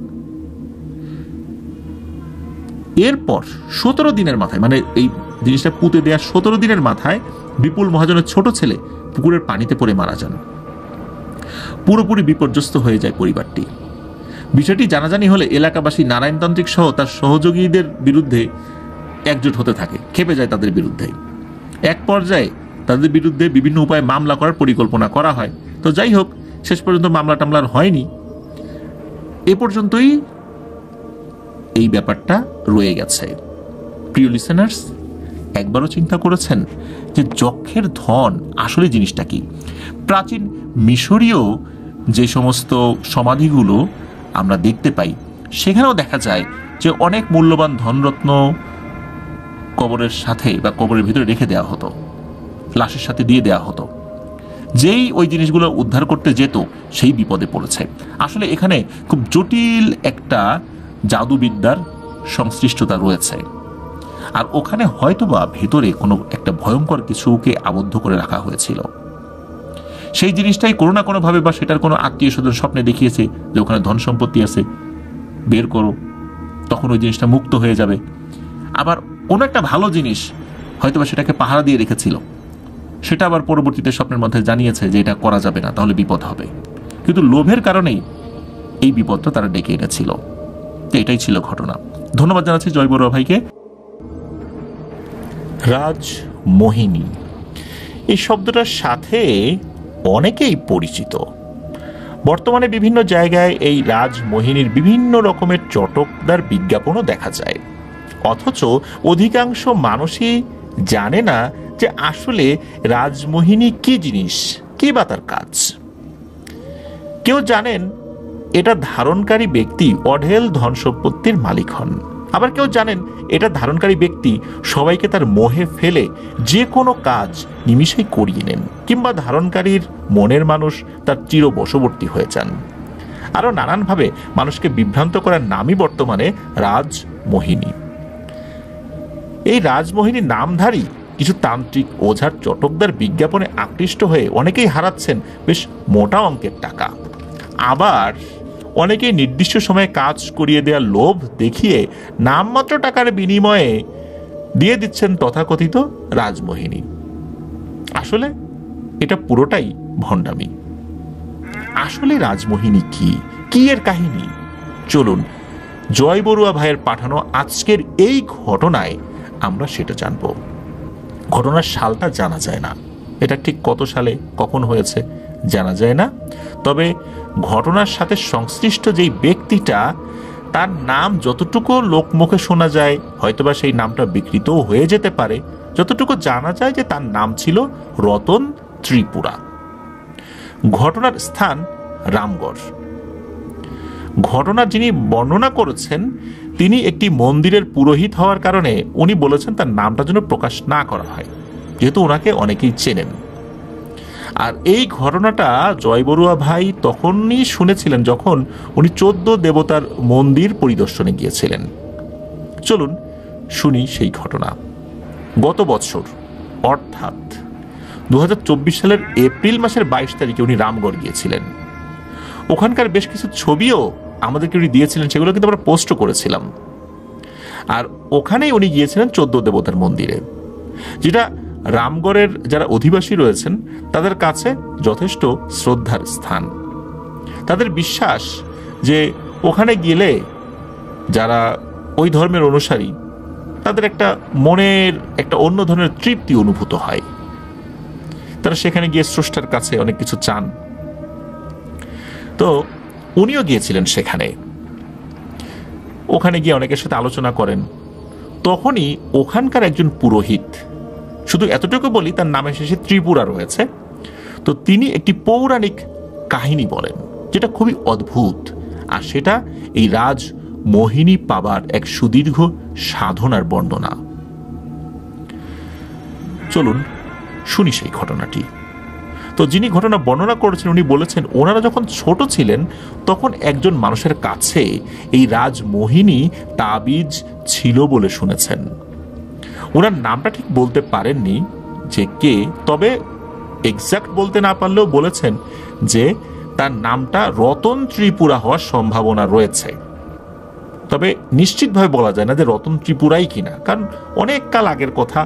এরপর 17 দিনের মাথায়, মানে এই জিনিসটা পুঁতে দেওয়ার 17 দিনের মাথায় বিপুল মহাজনের ছোট ছেলে পুকুরের পানিতে পড়ে মারা যান। পুরোপুরি বিপর্যস্ত হয়ে যায় পরিবারটি। বিষয়টি জানাজানি হলে এলাকাবাসী নারায়ণতান্ত্রিক সহ তার সহযোগীদের বিরুদ্ধে একজোট হতে থাকে, খেপে যায় তাদের বিরুদ্ধে। এক পর্যায়ে তাদের বিরুদ্ধে বিভিন্ন উপায়ে মামলা করার পরিকল্পনা করা হয়। তো যাই হোক, শেষ পর্যন্ত মামলা টামলার হয়নি, এ পর্যন্তই এই ব্যাপারটা রয়ে গেছে। প্রিয় লিসেনার্স, একবারও চিন্তা করেছেন যে যক্ষের ধন আসলে জিনিসটা কি? প্রাচীন মিশরীয় যে সমস্ত সমাধিগুলো আমরা দেখতে পাই, সেখানেও দেখা যায় যে অনেক মূল্যবান ধনরত্ন কবরের সাথে বা কবরের ভিতরে রেখে দেওয়া হতো, লাশের সাথে দিয়ে দেওয়া হতো। যেই ওই জিনিসগুলো উদ্ধার করতে যেত সেই বিপদে পড়েছে। আসলে এখানে খুব জটিল একটা জাদুবিদ্যার সংশ্লিষ্টতা রয়েছে, আর ওখানে হয়তোবা ভেতরে কোনো একটা ভয়ঙ্কর কিছুকে আবদ্ধ করে রাখা হয়েছিল। সেই জিনিসটাই কোনো না কোনোভাবে বা সেটার কোনো আত্মীয় স্বজন স্বপ্নে দেখিয়েছে যে ওখানে ধন সম্পত্তি আছে, বের করো, তখন ওই জিনিসটা মুক্ত হয়ে যাবে। আবার কোনো একটা ভালো জিনিস হয়তোবা সেটাকে পাহারা দিয়ে রেখেছিল, সেটা আবার পরবর্তীতে স্বপ্নের মধ্যে জানিয়েছে যে এটা করা যাবে না, তাহলে বিপদ হবে। কিন্তু লোভের কারণেই এই বিপদটা তারা ডেকে এনেছিল। এটাই ছিল ঘটনা। ধন্যবাদ জানাচ্ছি জয় বড়ুয়া ভাইকে। রাজমোহিনী এই শব্দটার সাথে অনেকেই পরিচিত। বর্তমানে বিভিন্ন জায়গায় এই রাজমোহিনীর বিভিন্ন রকমের চটকদার বিজ্ঞাপনও দেখা যায়, অথচ অধিকাংশ মানুষই জানে না যে আসলে রাজমোহিনী কি জিনিস, কি বা তার কাজ। কেউ জানেন এটা ধারণকারী ব্যক্তি অঢেল ধন সম্পত্তির মালিক হন, আবার কেউ জানেন এটা ধারণকারী ব্যক্তি সবাইকে তার মোহে ফেলে যে কোনো কাজ নিমিষেই করিয়ে নেন, কিংবা ধারণকারীর মনের মানুষ তার চির বশবর্তী হয়ে যান। আরও নানানভাবে মানুষকে বিভ্রান্ত করার নামই বর্তমানে রাজমোহিনী। এই রাজমোহিনীর নামধারী কিছু তান্ত্রিক ওঝার চটকদার বিজ্ঞাপনে আকৃষ্ট হয়ে অনেকেই হারাচ্ছেন বেশ মোটা অঙ্কের টাকা। আবার অনেকেই নির্দিষ্ট সময়ে কাজ করিয়ে দেওয়ার লোভ দেখিয়ে নামমাত্র টাকার বিনিময়ে দিয়ে দিচ্ছেন তথাকথিত রাজমোহিনী। আসলে এটা পুরোটাই ভণ্ডামি। আসলে রাজমোহিনী কি, কি এর কাহিনী? চলুন জয় বড়ুয়া ভাইয়ের পাঠানো আজকের এই ঘটনায় আমরা সেটা জানব। ঘটনার সালটা জানা যায় না, এটা ঠিক কত সালে কখন হয়েছে জানা যায় না, তবে ঘটনার সাথে সংশ্লিষ্ট যেই ব্যক্তিটা, তার নাম যতটুকু লোকমুখে শোনা যায়, হয়তোবা সেই নামটা বিকৃতও হয়ে যেতে পারে, যতটুকু জানা যায় যে তার নাম ছিল রতন ত্রিপুরা। ঘটনার স্থান রামগড়। ঘটনার যিনি বর্ণনা করেছেন তিনি একটি মন্দিরের পুরোহিত হওয়ার কারণে উনি বলেছেন তার নামটা যেন প্রকাশ না করা হয়, যেহেতু ওনাকে অনেকেই চেনেন। আর এই ঘটনাটা জয় বড়ুয়া ভাই তখনই শুনেছিলেন যখন উনি 14 দেবতার মন্দির পরিদর্শনে গিয়েছিলেন। চলুন শুনি সেই ঘটনা। গত বছর অর্থাৎ 2024 সালের এপ্রিল মাসের 22 তারিখে উনি রামগড় গিয়েছিলেন। ওখানকার বেশ কিছু ছবিও আমাদেরকে উনি দিয়েছিলেন, সেগুলো কিন্তু আমরা পোস্টও করেছিলাম। আর ওখানেই উনি গিয়েছিলেন 14 দেবতার মন্দিরে, যেটা রামগড়ের যারা অধিবাসী রয়েছেন তাদের কাছে যথেষ্ট শ্রদ্ধার স্থান। তাদের বিশ্বাস যে ওখানে গেলে যারা ওই ধর্মের অনুসারী তাদের একটা মনের একটা অন্য ধরনের তৃপ্তি অনুভূত হয়। তারা সেখানে গিয়ে স্রষ্টার কাছে অনেক কিছু চান। তো উনিও গিয়েছিলেন সেখানে। ওখানে গিয়ে অনেকের সাথে আলোচনা করেন। তখনই ওখানকার একজন পুরোহিত, শুধু এতটুকু বলি তার নামের শেষে ত্রিপুরা রয়েছে, তো তিনি একটি পৌরাণিক কাহিনী বলেন যেটা খুবই অদ্ভুত, আর সেটা এই রাজমোহিনী পাবার এক সুদীর্ঘ সাধনার বর্ণনা। চলুন শুনি সেই ঘটনাটি। তো যিনি ঘটনা বর্ণনা করেছেন উনি বলেছেন ওনারা যখন ছোট ছিলেন তখন একজন মানুষের কাছে এই রাজমোহিনী তাবিজ ছিল বলে শুনেছেন। ওনার নামটা ঠিক বলতে পারেননি যে কে, তবে এক্সাক্ট বলতে না পারলেও বলেছেন যে তার নামটা রতন ত্রিপুরা হওয়ার সম্ভাবনা রয়েছে। তবে নিশ্চিতভাবে বলা যায় না যে রতন ত্রিপুরাই কিনা, কারণ অনেক কাল আগের কথা,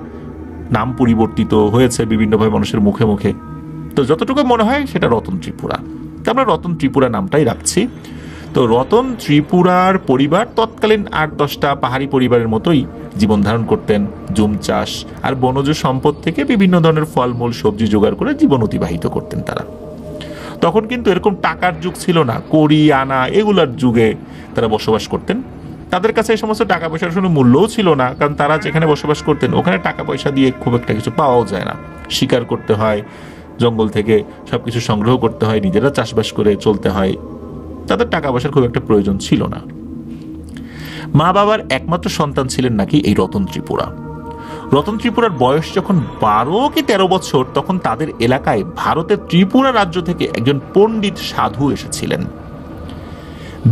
নাম পরিবর্তিত হয়েছে বিভিন্নভাবে মানুষের মুখে মুখে। তো যতটুকু মনে হয় সেটা রতন ত্রিপুরা, তো আমরা রতন ত্রিপুরা নামটাই রাখছি। তো রতন ত্রিপুরার পরিবার তৎকালীন 8-10টা পাহাড়ি পরিবারের মতোই জীবন ধারণ করতেন। জুম চাষ আর বনজ সম্পদ থেকে বিভিন্ন ধরনের ফলমূল সবজি জোগাড় করে জীবন অতিবাহিত করতেন তারা। তখন কিন্তু এরকম টাকার যুগ ছিল না, কড়ি আনা এগুলার যুগে তারা বসবাস করতেন। তাদের কাছে এই সমস্ত টাকা পয়সার কোনো মূল্যও ছিল না, কারণ তারা যেখানে বসবাস করতেন ওখানে টাকা পয়সা দিয়ে খুব একটা কিছু পাওয়াও যায় না। শিকার করতে হয়, জঙ্গল থেকে সবকিছু সংগ্রহ করতে হয়, নিজেরা চাষবাস করে চলতে হয়। তাদের টাকা পয়সার খুব একটা প্রয়োজন ছিল না। মা বাবার একমাত্র সন্তান ছিলেন নাকি এই রতন ত্রিপুরা। রতন ত্রিপুরার বয়স যখন 12 কি 13 বছর, তখন তাদের এলাকায় ভারতের ত্রিপুরা রাজ্য থেকে একজন পণ্ডিত সাধু এসেছিলেন।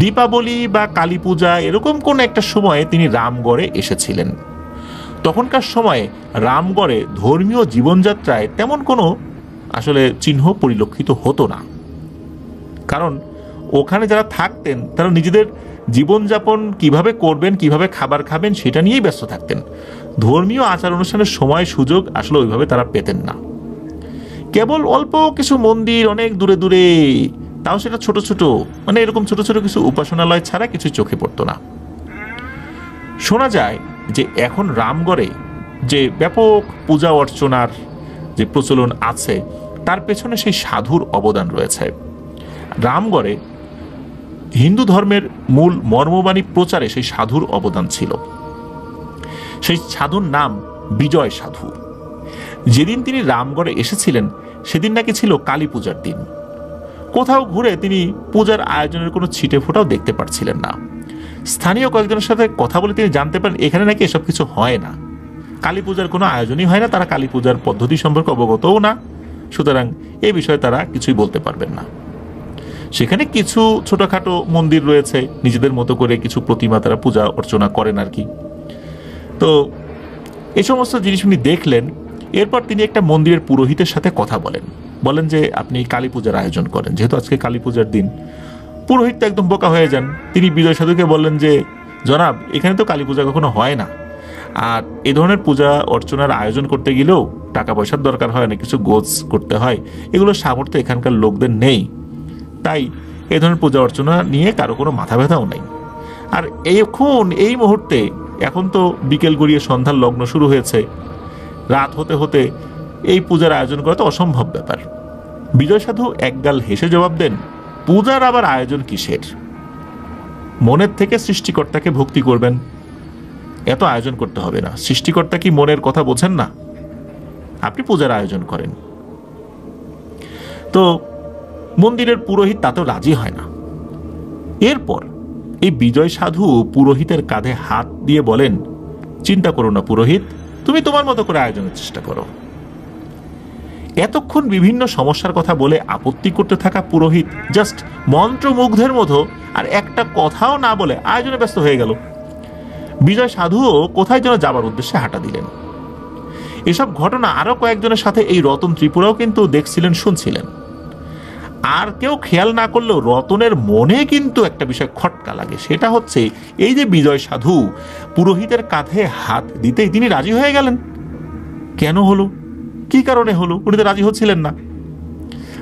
দীপাবলি বা কালী পূজা এরকম কোন একটা সময়ে তিনি রামগড়ে এসেছিলেন। তখনকার সময়ে রামগড়ে ধর্মীয় জীবনযাত্রায় তেমন কোনো আসলে চিহ্ন পরিলক্ষিত হতো না, কারণ ওখানে যারা থাকতেন তারা নিজেদের জীবনযাপন কিভাবে করবেন, কিভাবে খাবার খাবেন সেটা নিয়েই ব্যস্ত থাকতেন। ধর্মীয় আচার অনুষ্ঠানের সময় সুযোগ আসলে ওইভাবে তারা পেতেন না। কেবল অল্প কিছু মন্দির অনেক দূরে দূরে, তাও সেটা ছোট ছোট, মানে এরকম ছোট ছোট কিছু উপাসনালয় ছাড়া কিছু চোখে পড়তো না। শোনা যায় যে এখন রামগড়ে যে ব্যাপক পূজা অর্চনার যে প্রচলন আছে তার পেছনে সেই সাধুর অবদান রয়েছে। রামগড়ে হিন্দু ধর্মের মূল মর্মবাণী প্রচারে সেই সাধুর অবদান ছিল। সেই সাধুর নাম বিজয় সাধু। যেদিন তিনি রামগড়ে এসেছিলেন সেদিন নাকি ছিল কালী পূজার দিন। কোথাও ঘুরে তিনি পূজার আয়োজনের কোনো ছিটে ফোঁটাও দেখতে পাচ্ছিলেন না। স্থানীয় কয়েকজনের সাথে কথা বলে তিনি জানতে পারেন এখানে নাকি এসব কিছু হয় না, কালী পূজার কোনো আয়োজনই হয় না, তারা কালী পূজার পদ্ধতি সম্পর্কে অবগতও না, সুতরাং এ বিষয়ে তারা কিছুই বলতে পারবেন না। সেখানে কিছু ছোটখাটো মন্দির রয়েছে, নিজেদের মতো করে কিছু প্রতিমা তারা পূজা অর্চনা করেন আর কি। তো এই সমস্ত জিনিস উনি দেখলেন। এরপর তিনি একটা মন্দিরের পুরোহিতের সাথে কথা বলেন যে আপনি কালী পূজার আয়োজন করেন, যেহেতু আজকে কালী পূজার দিন। পুরোহিত একদম বোকা হয়ে যান। তিনি বিজয় সাধুকে বললেন যে জনাব, এখানে তো কালী পূজা কখনো হয় না, আর এই ধরনের পূজা অর্চনার আয়োজন করতে গেলেও টাকা পয়সার দরকার হয়, না কিছু গোছ করতে হয়, এগুলো সামর্থ্য এখানকার লোকদের নেই, তাই এই ধরনের পূজা অর্চনা নিয়ে কারো কোনো মাথা ব্যথাও নেই। আর এই মুহূর্তে এখন তো বিকেল গড়িয়ে সন্ধ্যার লগ্ন শুরু হয়েছে, রাত হতে হতে এই পূজার আয়োজন করা তো অসম্ভব ব্যাপার। বিজয় সাধু একগাল হেসে জবাব দেন, পূজার আবার আয়োজন কিসের? মনের থেকে সৃষ্টিকর্তাকে ভক্তি করবেন, এত আয়োজন করতে হবে না। সৃষ্টিকর্তা কি মনের কথা বোঝেন না? আপনি পূজার আয়োজন করেন। তো মন্দিরের পুরোহিত তাতেও রাজি হয় না। এরপর এই বিজয় সাধু পুরোহিতের কাঁধে হাত দিয়ে বলেন, চিন্তা করো না পুরোহিত, তুমি তোমার মতো করে আয়োজনের চেষ্টা করো। এতক্ষণ বিভিন্ন সমস্যার কথা বলে আপত্তি করতে থাকা পুরোহিত জাস্ট মন্ত্রমুগ্ধের মতো আর একটা কথাও না বলে আয়োজনে ব্যস্ত হয়ে গেল। বিজয় সাধুও কোথায় যেন যাবার উদ্দেশ্যে হাঁটা দিলেন। এসব ঘটনা আরো কয়েকজনের সাথে এই রতন ত্রিপুরাও কিন্তু দেখছিলেন, শুনছিলেন। আর কেউ খেয়াল না করলেও রতনের মনে কিন্তু একটা বিষয় খটকা লাগে, সেটা হচ্ছে এই যে বিজয় সাধু পুরোহিতের কাঁধে হাত দিতেই তিনি রাজি হয়ে গেলেন। কেন হলো, কি কারণে হলো? উনি তো রাজি হচ্ছিলেন না।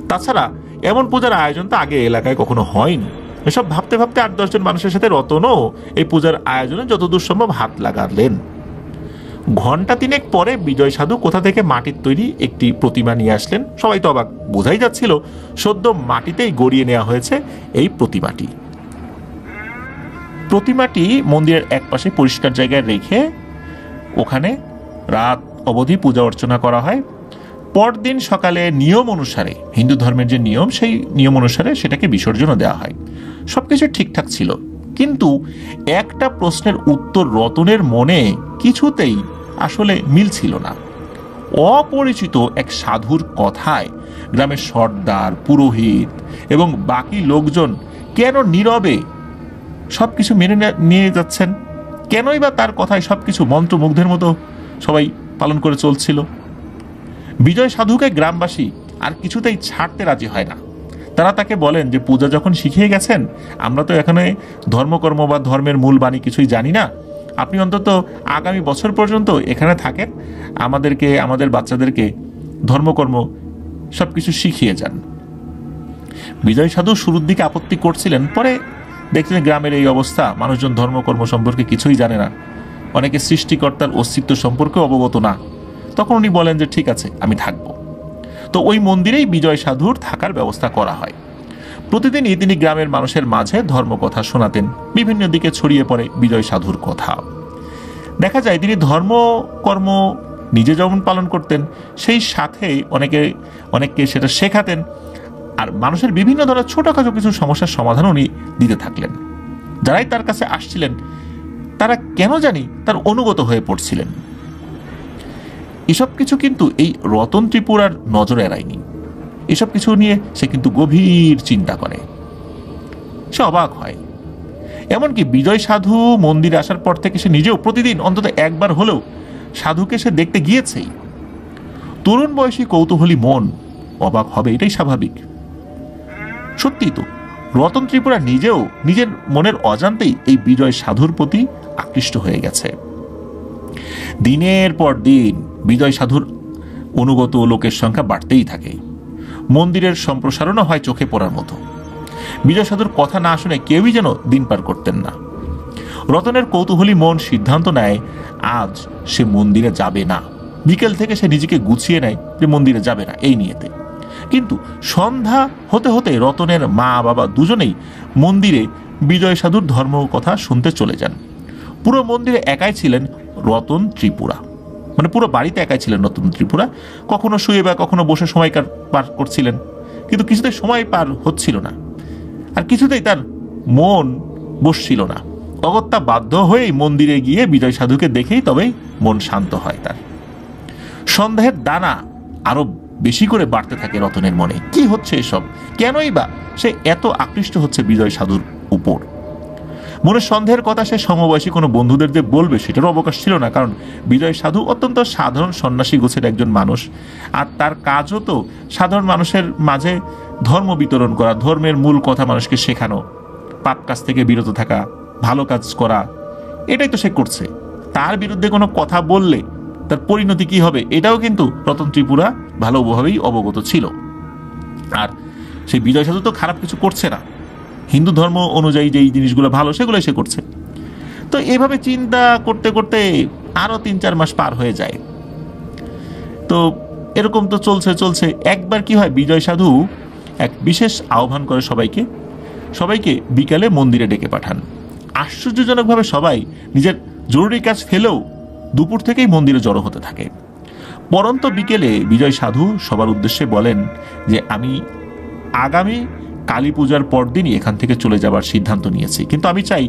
তাছাড়া এমন পূজার আয়োজন তো আগে এলাকায় কখনো হয়নি। এসব ভাবতে ভাবতে 8-10 জন মানুষের সাথে রতনও এই পূজার আয়োজনে যতদূর সম্ভব হাত লাগালেন। ঘন্টা 3 পরে বিজয় সাধু কোথা থেকে মাটির তৈরি একটি প্রতিমা নিয়ে আসলেন। সবাই তো অবাক, বোঝাই যাচ্ছিল সদ্য মাটিতেই গড়িয়ে নেওয়া হয়েছে এই প্রতিমাটি। প্রতিমাটি মন্দিরের এক পাশে পরিষ্কার জায়গায় রেখে ওখানে রাত অবধি পূজা অর্চনা করা হয়। পরদিন সকালে নিয়ম অনুসারে, হিন্দু ধর্মের যে নিয়ম, সেই নিয়ম অনুসারে সেটাকে বিসর্জনও দেওয়া হয়। সবকিছু ঠিকঠাক ছিল, কিন্তু একটা প্রশ্নের উত্তর রতনের মনে কিছুতেই আসলে মিলছিল না। অপরিচিত এক সাধুর কথায় গ্রামের সর্দার, পুরোহিত এবং বাকি লোকজন কেন নীরবে সবকিছু মেনে নিয়ে যাচ্ছেন? কেনই বা তার কথায় সবকিছু মন্ত্রমুগ্ধের মতো সবাই পালন করে চলছিল? বিজয় সাধুকে গ্রামবাসী আর কিছুতেই ছাড়তে রাজি হয় না। তারা তাকে বলেন যে পূজা যখন শিখিয়ে গেছেন, আমরা তো এখানে ধর্মকর্ম বা ধর্মের মূল বাণী কিছুই জানি না, আপনি অন্তত আগামী বছর পর্যন্ত এখানে থাকেন, আমাদেরকে, আমাদের বাচ্চাদেরকে ধর্মকর্ম সবকিছু শিখিয়ে যান। বিজয় সাধু শুরুর দিকে আপত্তি করছিলেন, পরে দেখছেন গ্রামের এই অবস্থা, মানুষজন ধর্মকর্ম সম্পর্কে কিছুই জানে না, অনেকে সৃষ্টিকর্তার অস্তিত্ব সম্পর্কে অবগত না। তখন উনি বলেন যে ঠিক আছে, আমি থাকব। তো ওই মন্দিরেই বিজয় সাধুর থাকার ব্যবস্থা করা হয়। প্রতিদিনই তিনি গ্রামের মানুষের মাঝে ধর্মকথা শোনাতেন। বিভিন্ন দিকে ছড়িয়ে পড়ে বিজয় সাধুর কথা। দেখা যায় তিনি ধর্মকর্ম নিজে যেমন পালন করতেন, সেই সাথে অনেককে সেটা শেখাতেন। আর মানুষের বিভিন্ন ধরনের ছোটখাটো কিছু সমস্যার সমাধান উনি দিতে থাকলেন। যারাই তার কাছে আসছিলেন তারা কেন জানি তার অনুগত হয়ে পড়ছিলেন। এসব কিছু কিন্তু এই রতন ত্রিপুরার নজরে এড়ায়নি। এসব কিছু নিয়ে সে কিন্তু গভীর চিন্তা করে, সে অবাক হয়। এমনকি বিজয় সাধু মন্দিরে আসার পর থেকে সে নিজেও প্রতিদিন অন্তত একবার হলেও সাধুকে সে দেখতে গিয়েছেই। তরুণ বয়সী কৌতূহলী মন অবাক হবে, এটাই স্বাভাবিক। সত্যি তো, রতন ত্রিপুরা নিজেও নিজের মনের অজান্তেই এই বিজয় সাধুর প্রতি আকৃষ্ট হয়ে গেছে। দিনের পর দিন বিজয় সাধুর অনুগত লোকের সংখ্যা বাড়তেই থাকে। মন্দিরের সম্প্রসারণও হয় চোখে পড়ার মতো। বিজয় সাধুর কথা না শুনে কেউই যেন দিন পার করতেন না। রতনের কৌতূহলী মন সিদ্ধান্ত নেয় আজ সে মন্দিরে যাবে না। বিকেল থেকে সে নিজেকে গুছিয়ে নেয় যে মন্দিরে যাবে না এই নিয়েতে। কিন্তু সন্ধ্যা হতে হতে রতনের মা বাবা দুজনেই মন্দিরে বিজয় সাধুর ধর্ম কথা শুনতে চলে যান। পুরো মন্দিরে একাই ছিলেন রতন ত্রিপুরা, মানে পুরো বাড়িতে একাই ছিলেন রতন ত্রিপুরা। কখনো শুয়ে বা কখনো বসে সময় পার করছিলেন, কিন্তু কিছুতেই সময় পার হচ্ছিল না, আর কিছুতেই তার মন বসছিল না। অগত্যা বাধ্য হয়েই মন্দিরে গিয়ে বিজয় সাধুকে দেখেই তবেই মন শান্ত হয় তার। সন্দেহের দানা আরো বেশি করে বাড়তে থাকে রতনের মনে। কি হচ্ছে এসব? কেনই বা সে এত আকৃষ্ট হচ্ছে বিজয় সাধুর উপর? মনের সন্দেহের কথা সে সমবয়সী কোনো বন্ধুদের যে বলবে সেটারও অবকাশ ছিল না, কারণ বিজয় সাধু অত্যন্ত সাধারণ সন্ন্যাসী গোছের একজন মানুষ। আর তার কাজও তো সাধারণ মানুষের মাঝে ধর্ম বিতরণ করা, ধর্মের মূল কথা মানুষকে শেখানো, পাপ কাজ থেকে বিরত থাকা, ভালো কাজ করা, এটাই তো সে করছে। তার বিরুদ্ধে কোনো কথা বললে তার পরিণতি কি হবে এটাও কিন্তু রতন ত্রিপুরা ভালোভাবেই অবগত ছিল। আর সেই বিজয় সাধু তো খারাপ কিছু করছে না, হিন্দু ধর্ম অনুযায়ী যেই জিনিসগুলো ভালো সেগুলো সে করছে। তো এভাবে চিন্তা করতে করতে আরো 3-4 মাস পার হয়ে যায়। তো এরকম তো চলছে। একবার কি হয়, বিজয় সাধু এক বিশেষ আহ্বান করে সবাইকে বিকালে মন্দিরে ডেকে পাঠান। আশ্চর্যজনকভাবে সবাই নিজের জরুরি কাজ ফেলেও দুপুর থেকেই মন্দিরে জড়ো হতে থাকে। পরন্ত বিকেলে বিজয় সাধু সবার উদ্দেশ্যে বলেন যে আমি আগামী কালী পূজার পরদিনই এখান থেকে চলে যাবার সিদ্ধান্ত নিয়েছি, কিন্তু আমি চাই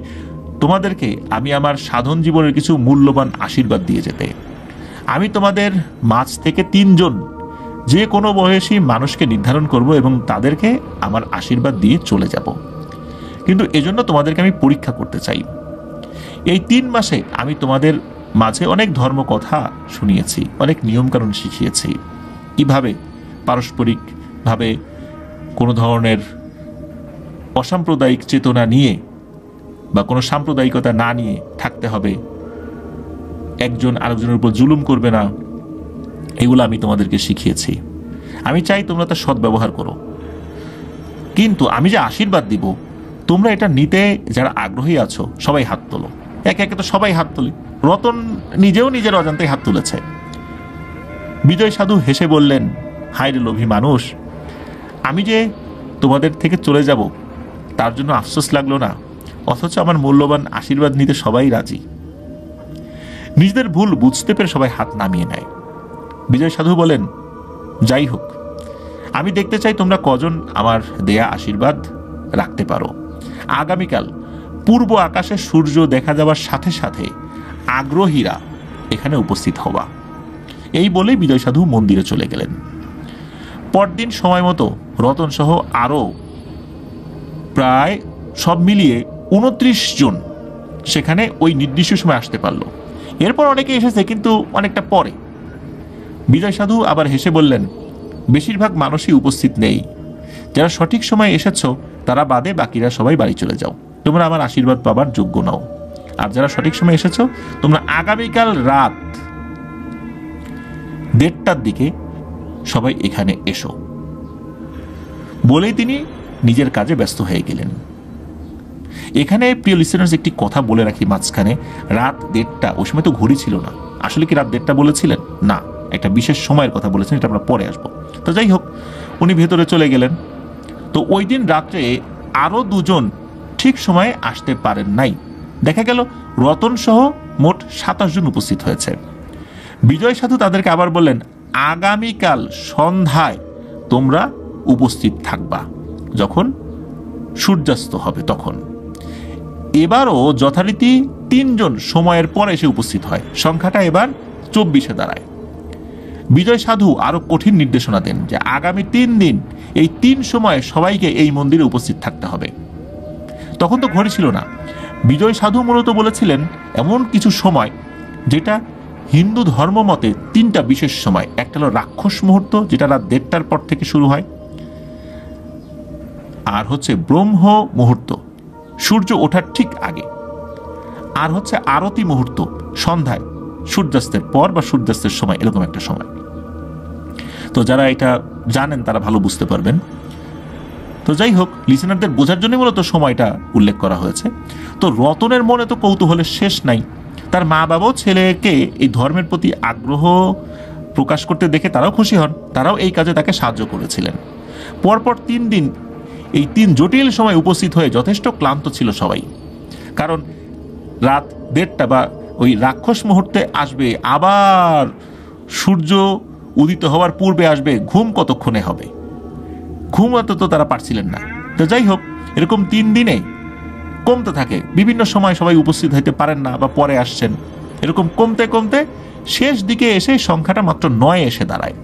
তোমাদেরকে আমি আমার সাধন জীবনের কিছু মূল্যবান আশীর্বাদ দিয়ে যেতে। আমি তোমাদের মাঝ থেকে 3 জন যে কোনো বয়সী মানুষকে নির্ধারণ করব এবং তাদেরকে আমার আশীর্বাদ দিয়ে চলে যাব। কিন্তু এজন্য তোমাদেরকে আমি পরীক্ষা করতে চাই। এই 3 মাসে আমি তোমাদের মাঝে অনেক ধর্ম কথা শুনিয়েছি, অনেক নিয়মকানুন শিখিয়েছি, কিভাবে পারস্পরিকভাবে কোনো ধরনের অসাম্প্রদায়িক চেতনা নিয়ে বা কোনো সাম্প্রদায়িকতা না নিয়ে থাকতে হবে, একজন আরেকজনের উপর জুলুম করবে না, এগুলো আমি তোমাদেরকে শিখিয়েছি। আমি চাই তোমরা তার সদ্ব্যবহার করো। কিন্তু আমি যে আশীর্বাদ দিব, তোমরা এটা নিতে যারা আগ্রহী আছো সবাই হাত তোলো। একে একে তো সবাই হাত তোলে। রতন নিজেও নিজের অজান্তেই হাত তুলেছে। বিজয় সাধু হেসে বললেন, হায় রে লোভী মানুষ, আমি যে তোমাদের থেকে চলে যাব তার জন্য আফসোস লাগলো না, অথচ আমার মূল্যবান আশীর্বাদ নিতে সবাই রাজি। নিজেদের ভুল বুঝতে পেরে সবাই হাত নামিয়ে নেয়। বিজয় সাধু বলেন, যাই হোক, আমি দেখতে চাই তোমরা কজন আমার দেয়া আশীর্বাদ রাখতে পারো। আগামীকাল পূর্ব আকাশে সূর্য দেখা যাওয়ার সাথে সাথে আগ্রহীরা এখানে উপস্থিত হবা। এই বলে বিজয় সাধু মন্দিরে চলে গেলেন। পরদিন সময় মতো রতন সহ আরো প্রায় সব মিলিয়ে 29 জন সেখানে ওই নির্দিষ্ট সময় আসতে পারলো। এরপর অনেকে এসেছে, কিন্তু অনেকটা পরে। বিজয় সাধু আবার হেসে বললেন, বেশিরভাগ মানুষই উপস্থিত নেই। যারা সঠিক সময় এসেছো তারা বাদে বাকিরা সবাই বাড়ি চলে যাও। তোমরা আমার আশীর্বাদ পাবার যোগ্য নাও। আর যারা সঠিক সময় এসেছো তোমরা আগামীকাল রাত 1:30টার দিকে সবাই এখানে এসো। বলেই তিনি নিজের কাজে ব্যস্ত হয়ে গেলেন। এখানে প্রিয় লিসেনার্স একটি কথা বলে রাখি মাঝখানে, রাত 1:30, ওই সময় তো ঘড়ি ছিল না। আসলে কি রাত 1:30 বলেছিলেন? না, একটা বিশেষ সময়ের কথা বলেছেন, এটা আমরা পরে আসবো। তো যাই হোক, উনি ভেতরে চলে গেলেন। তো ওই দিন রাত্রে আরও 2 জন ঠিক সময়ে আসতে পারেন নাই। দেখা গেল রতন সহ মোট 27 জন উপস্থিত হয়েছে। বিজয় সাধু তাদেরকে আবার বললেন, আগামীকাল সন্ধ্যায় তোমরা উপস্থিত থাকবা, যখন সূর্যাস্ত হবে তখন। এবারও যথারীতি 3 জন সময়ের পর এসে উপস্থিত হয়, সংখ্যাটা এবার 24-এ দাঁড়ায়। বিজয় সাধু আরো কঠিন নির্দেশনা দেন যে আগামী 3 দিন এই 3 সময়ে সবাইকে এই মন্দিরে উপস্থিত থাকতে হবে। তখন তো ঘড়ি ছিল না। বিজয় সাধু মূলত বলেছিলেন এমন কিছু সময় যেটা হিন্দু ধর্ম মতে 3টা বিশেষ সময়। একটা হলো রাক্ষস মুহূর্ত, যেটা রাত 1:30টার পর থেকে শুরু হয়, আর হচ্ছে ব্রহ্ম মুহূর্ত, সূর্য ওঠার ঠিক আগে, আর হচ্ছে আরতি মুহূর্ত, সন্ধ্যায় সূর্যাস্তের পর বা সূর্যাস্তের সময়, এরকম একটা সময়। তো যারা এটা জানেন তারা ভালো বুঝতে পারবেন। তো যাই হোক, লিসেনারদের বোঝার জন্য মূলত সময়টা উল্লেখ করা হয়েছে। তো রতনের মনে তো কৌতূহলের শেষ নাই। তার মা বাবাও ছেলেকে এই ধর্মের প্রতি আগ্রহ প্রকাশ করতে দেখে তারাও খুশি হন, তারাও এই কাজে তাকে সাহায্য করেছিলেন। পরপর 3 দিন এই 3 জটিল সময় উপস্থিত হয়ে যথেষ্ট ক্লান্ত ছিল সবাই। কারণ রাত 1:30 বা ওই রাক্ষস মুহূর্তে আসবে, আবার সূর্য উদিত হওয়ার পূর্বে আসবে, ঘুম কতক্ষণে হবে? ঘুমাতে তো তারা পারছিলেন না। তো যাই হোক, এরকম 3 দিনে কমতে থাকে, বিভিন্ন সময় সবাই উপস্থিত হইতে পারেন না বা পরে আসছেন, এরকম কমতে কমতে শেষ দিকে এসে সংখ্যাটা মাত্র 9 এসে দাঁড়ায়।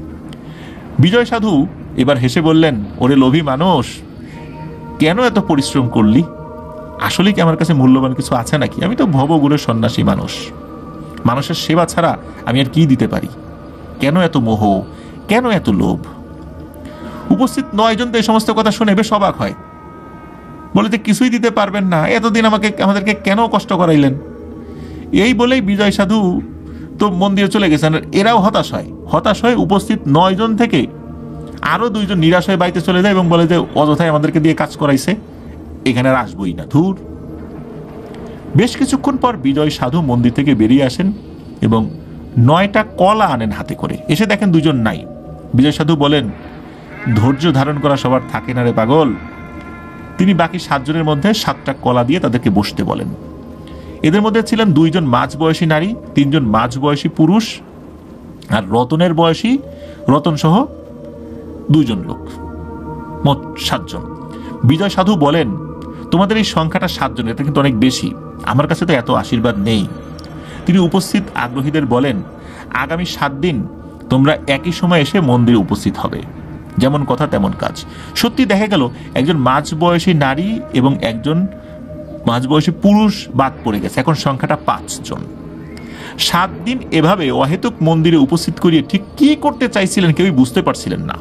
বিজয় সাধু এবার হেসে বললেন, ওরে লোভী মানুষ, কেন এত পরিশ্রম করলি? আসলে কি আমার কাছে মূল্যবান কিছু আছে নাকি? আমি তো ভবগুণের সন্ন্যাসী মানুষ, মানুষের সেবা ছাড়া আমি আর কি দিতে পারি? কেন এত মোহ, কেন এত লোভ? উপস্থিত 9 জন তো এই সমস্ত কথা শুনে বেশ অবাক হয়, বলে যে কিছুই দিতে পারবেন না, এতদিন আমাদেরকে কেন কষ্ট করাইলেন? এই বলেই বিজয় সাধু তো মন্দিরে চলে গেছেন। এরাও হতাশ হয় উপস্থিত 9 জন থেকে আরো 2 জন নিরাশ হয়ে বাড়িতে চলে যায় এবং বলে যে অযথায় আমাদেরকে দিয়ে কাজ করাইছে, এখানে আর আসবই না, ধুর। বেশ কিছুক্ষণ পর বিজয় সাধু মন্দির থেকে বেরিয়ে আসেন এবং 9টা কলা আনেন হাতে করে। এসে দেখেন 2 জন নাই। বিজয় সাধু বলেন, ধৈর্য ধারণ করা সবার থাকে না রে পাগল। তিনি বাকি 7 জনের মধ্যে 7টা কলা দিয়ে তাদেরকে বসতে বলেন। এদের মধ্যে ছিলেন 2 জন মাঝবয়সী নারী, 3 জন মাঝবয়সী পুরুষ, আর রতন সহ 2 জন লোক, মোট 7 জন। বিজয় সাধু বলেন, তোমাদের এই সংখ্যাটা 7 জন, এটা কিন্তু অনেক বেশি, আমার কাছে তো এত আশীর্বাদ নেই। তিনি উপস্থিত আগ্রহীদের বলেন, আগামী 7 দিন তোমরা একই সময় এসে মন্দিরে উপস্থিত হবে, যেমন কথা তেমন কাজ। সত্যি দেখা গেল একজন মাঝবয়সী নারী এবং একজন মাঝবয়সী পুরুষ বাদ পড়ে গেছে, এখন সংখ্যাটা 5 জন। 7 দিন এভাবে অহেতুক মন্দিরে উপস্থিত করিয়ে ঠিক কি করতে চাইছিলেন কেউই বুঝতে পারছিলেন না।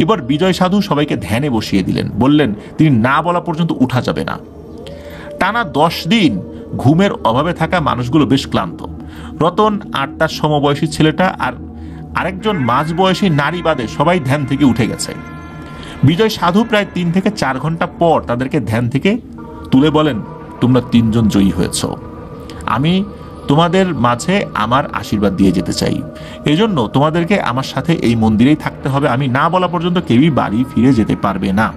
এবার বিজয় সাধু সবাইকে ধ্যানে বসিয়ে দিলেন, বললেন তিনি না বলা পর্যন্ত উঠা যাবে না। টানা 10 দিন ঘুমের অভাবে থাকা মানুষগুলো বেশ ক্লান্ত। রতন আর তার সমবয়সী ছেলেটা আর আরেকজন মাঝবয়সী নারী বাদে সবাই ধ্যান থেকে উঠে গেছে। বিজয় সাধু প্রায় 3 থেকে 4 ঘন্টা পর তাদেরকে ধ্যান থেকে তুলে বলেন, তোমরা 3 জন জয়ী হয়েছ, আমি তোমাদের মাঝে আমার আশীর্বাদ দিয়ে যেতে চাই, এজন্য তোমাদেরকে আমার সাথে এই মন্দিরেই থাকতে হবে, আমি না বলা পর্যন্ত কেউই বাড়ি ফিরে যেতে পারবে না।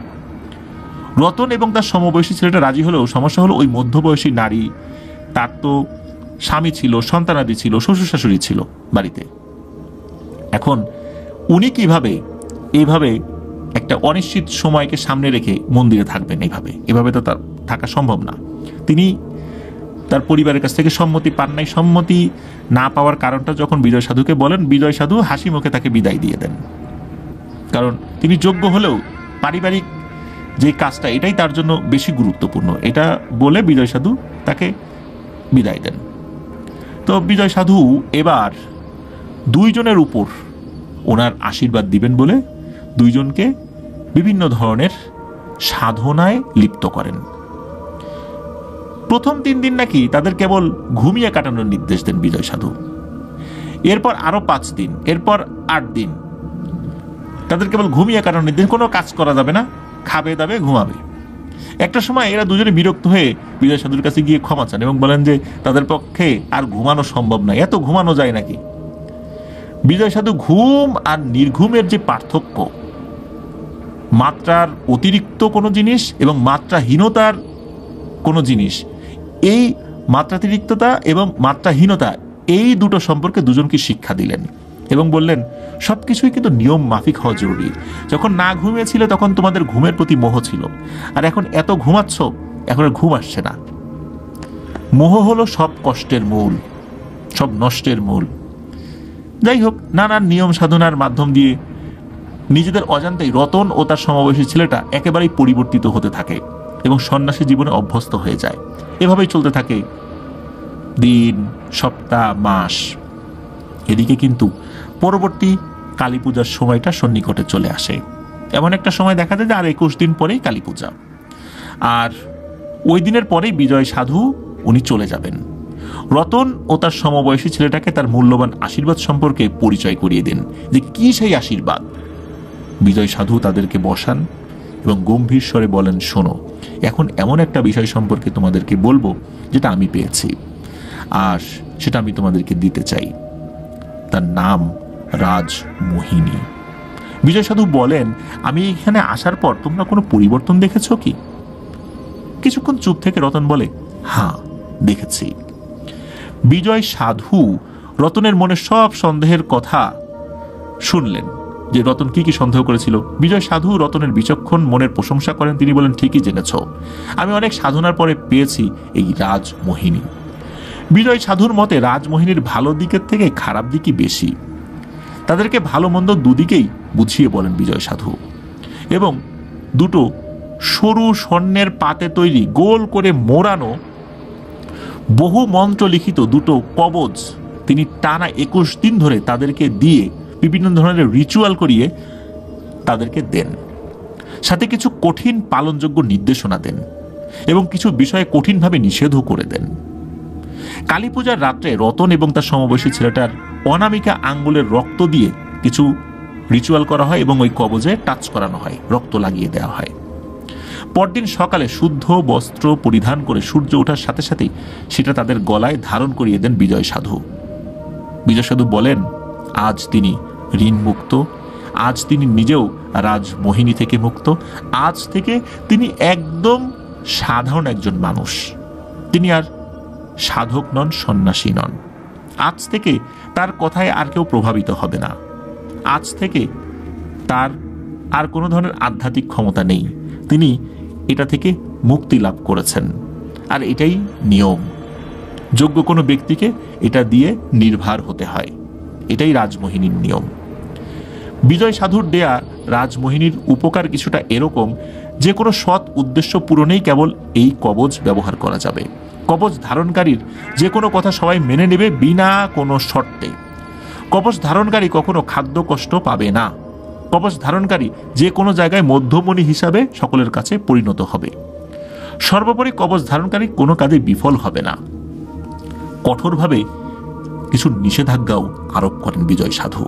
রতন এবং তার সমবয়সী ছেলেটা রাজি হলেও সমস্যা হলো ওই মধ্যবয়সী নারী, তার তো স্বামী ছিল, সন্তানাদি ছিল, শ্বশুর শাশুড়ি ছিল বাড়িতে। এখন উনি কিভাবে এইভাবে একটা অনিশ্চিত সময়কে সামনে রেখে মন্দিরে থাকবেন? এভাবে তো তার থাকা সম্ভব না। তিনি তার পরিবারের কাছ থেকে সম্মতি পান নাই। সম্মতি না পাওয়ার কারণটা যখন বিজয় সাধুকে বলেন, বিজয় সাধু হাসি মুখে তাকে বিদায় দিয়ে দেন। কারণ তিনি যোগ্য হলেও পারিবারিক যে কাজটা, এটাই তার জন্য বেশি গুরুত্বপূর্ণ, এটা বলে বিজয় সাধু তাকে বিদায় দেন। তো বিজয় সাধু এবার 2 জনের উপর ওনার আশীর্বাদ দিবেন বলে 2 জনকে বিভিন্ন ধরনের সাধনায় লিপ্ত করেন। প্রথম 3 দিন নাকি তাদের কেবল ঘুমিয়ে কাটানোর নির্দেশ দেন বিজয় সাধু। এরপর আরো 5 দিন, এরপর 8 দিন তাদের কেবল ঘুমিয়ে কাটানোর নির্দেশ, কোনো কাজ করা যাবে না, খাবে দাবে ঘুমাবে। একটা সময় এরা দুজনে বিরক্ত হয়ে বিজয় সাধুর কাছে গিয়ে ক্ষমা চান এবং বলেন যে তাদের পক্ষে আর ঘুমানো সম্ভব নয়, এত ঘুমানো যায় নাকি। বিজয় সাধু ঘুম আর নির্ঘুমের যে পার্থক্য, মাত্রার অতিরিক্ত কোনো জিনিস এবং মাত্রাহীনতার কোনো জিনিস, এই মাত্রাতিরিক্ততা এবং মাত্রাহীনতা, এই দুটো সম্পর্কে দুজনকে শিক্ষা দিলেন এবং বললেন সবকিছুই কিন্তু নিয়ম মাফিক হওয়া জরুরি। যখন না ঘুমিয়েছিলে তখন তোমাদের ঘুমের প্রতি মোহ ছিল, আর এখন এত ঘুমাচ্ছ, এখন আর ঘুম আসছে না। মোহ হলো সব কষ্টের মূল, সব নষ্টের মূল। যাই হোক, নানান নিয়ম সাধনার মাধ্যম দিয়ে নিজেদের অজান্তেই রতন ও তার সমবয়সী ছেলেটা একেবারেই পরিবর্তিত হতে থাকে এবং সন্ন্যাসী জীবনে অভ্যস্ত হয়ে যায়। এভাবেই চলতে থাকে দিন, সপ্তাহ, মাস। এদিকে কিন্তু পরবর্তী কালী পূজার সময়টা সন্নিকটে চলে আসে। এমন একটা সময় দেখা যায় যে আর 21 দিন পরেই কালী পূজা, আর ওই দিনের পরেই বিজয় সাধু উনি চলে যাবেন। রতন ও তার সমবয়সী ছেলেটাকে তার মূল্যবান আশীর্বাদ সম্পর্কে পরিচয় করিয়ে দেন যে কি সেই আশীর্বাদ। বিজয় সাধু তাদেরকে বসান এবং গম্ভীর স্বরে বলেন, শোনো, এখন এমন একটা বিষয় সম্পর্কে তোমাদেরকে বলবো যেটা আমি পেয়েছি, আর সেটা আমি তোমাদেরকে দিতে চাই। তার নাম রাজমোহিনী। বিজয় সাধু বলেন, আমি এখানে আসার পর তোমরা কোনো পরিবর্তন দেখেছ কি? কিছুক্ষণ চুপ থেকে রতন বলে, হ্যাঁ দেখেছি। বিজয় সাধু রতনের মনে সব সন্দেহের কথা শুনলেন, যে রতন কি কি সন্দেহ করেছিল। বিজয় সাধু রতনের বিচক্ষণ মনের প্রশংসা করেন। তিনি বলেন, ঠিকই জেনেছ, আমি অনেক সাধনার পরে পেয়েছি এই রাজমোহিনী। বিজয় সাধুর মতে রাজমোহিনীর ভালো দিকের থেকে খারাপ দিকই বেশি। তাদেরকে ভালো মন্দ দুদিকেই বুঝিয়ে বলেন বিজয় সাধু, এবং দুটো সরু স্বর্ণের পাতে তৈরি গোল করে মোড়ানো বহু মন্ত্র লিখিত দুটো কবচ তিনি টানা 21 দিন ধরে তাদেরকে দিয়ে বিভিন্ন ধরনের রিচুয়াল করিয়ে তাদেরকে দেন। সাথে কিছু কঠিন পালনযোগ্য নির্দেশনা দেন এবং কিছু বিষয়ে কঠিনভাবে নিষেধও করে দেন। কালী পূজার রাত্রে রতন এবং তার সমবয়সী ছেলেটার অনামিকা আঙ্গুলের রক্ত দিয়ে কিছু রিচুয়াল করা হয় এবং ওই কবজে টাচ করানো হয়, রক্ত লাগিয়ে দেওয়া হয়। পরদিন সকালে শুদ্ধ বস্ত্র পরিধান করে সূর্য ওঠার সাথে সাথেই সেটা তাদের গলায় ধারণ করিয়ে দেন বিজয় সাধু। বিজয় সাধু বলেন, আজ তিনি ঋণ মুক্ত, আজ তিনি নিজেও রাজমোহিনী থেকে মুক্ত, আজ থেকে তিনি একদম সাধারণ একজন মানুষ। তিনি আর সাধক নন, সন্ন্যাসী নন। আজ থেকে তার কথায় আর কেউ প্রভাবিত হবে না। আজ থেকে তার আর কোনো ধরনের আধ্যাত্মিক ক্ষমতা নেই। তিনি এটা থেকে মুক্তি লাভ করেছেন, আর এটাই নিয়ম। যোগ্য কোনো ব্যক্তিকে এটা দিয়ে নির্ভর হতে হয়। এটাই রাজমোহিনীর নিয়ম। বিজয় সাধুর দেয়া রাজমোহিনীর উপকার কিছুটা এরকম, যে কোনো সৎ উদ্দেশ্য পূরণেই কেবল এই কবচ ব্যবহার করা যাবে। কবচ ধারণকারীর যে কোনো কথা সবাই মেনে নেবে বিনা কোনো শর্তে। কবচ ধারণকারী কখনো খাদ্য কষ্ট পাবে না। কবচ ধারণকারী যে কোনো জায়গায় মধ্যমণি হিসাবে সকলের কাছে পরিণত হবে। সর্বোপরি কবচ ধারণকারী কোনো কাজে বিফল হবে না। কঠোরভাবে কিছু নিষেধাজ্ঞাও আরোপ করেন বিজয় সাধু।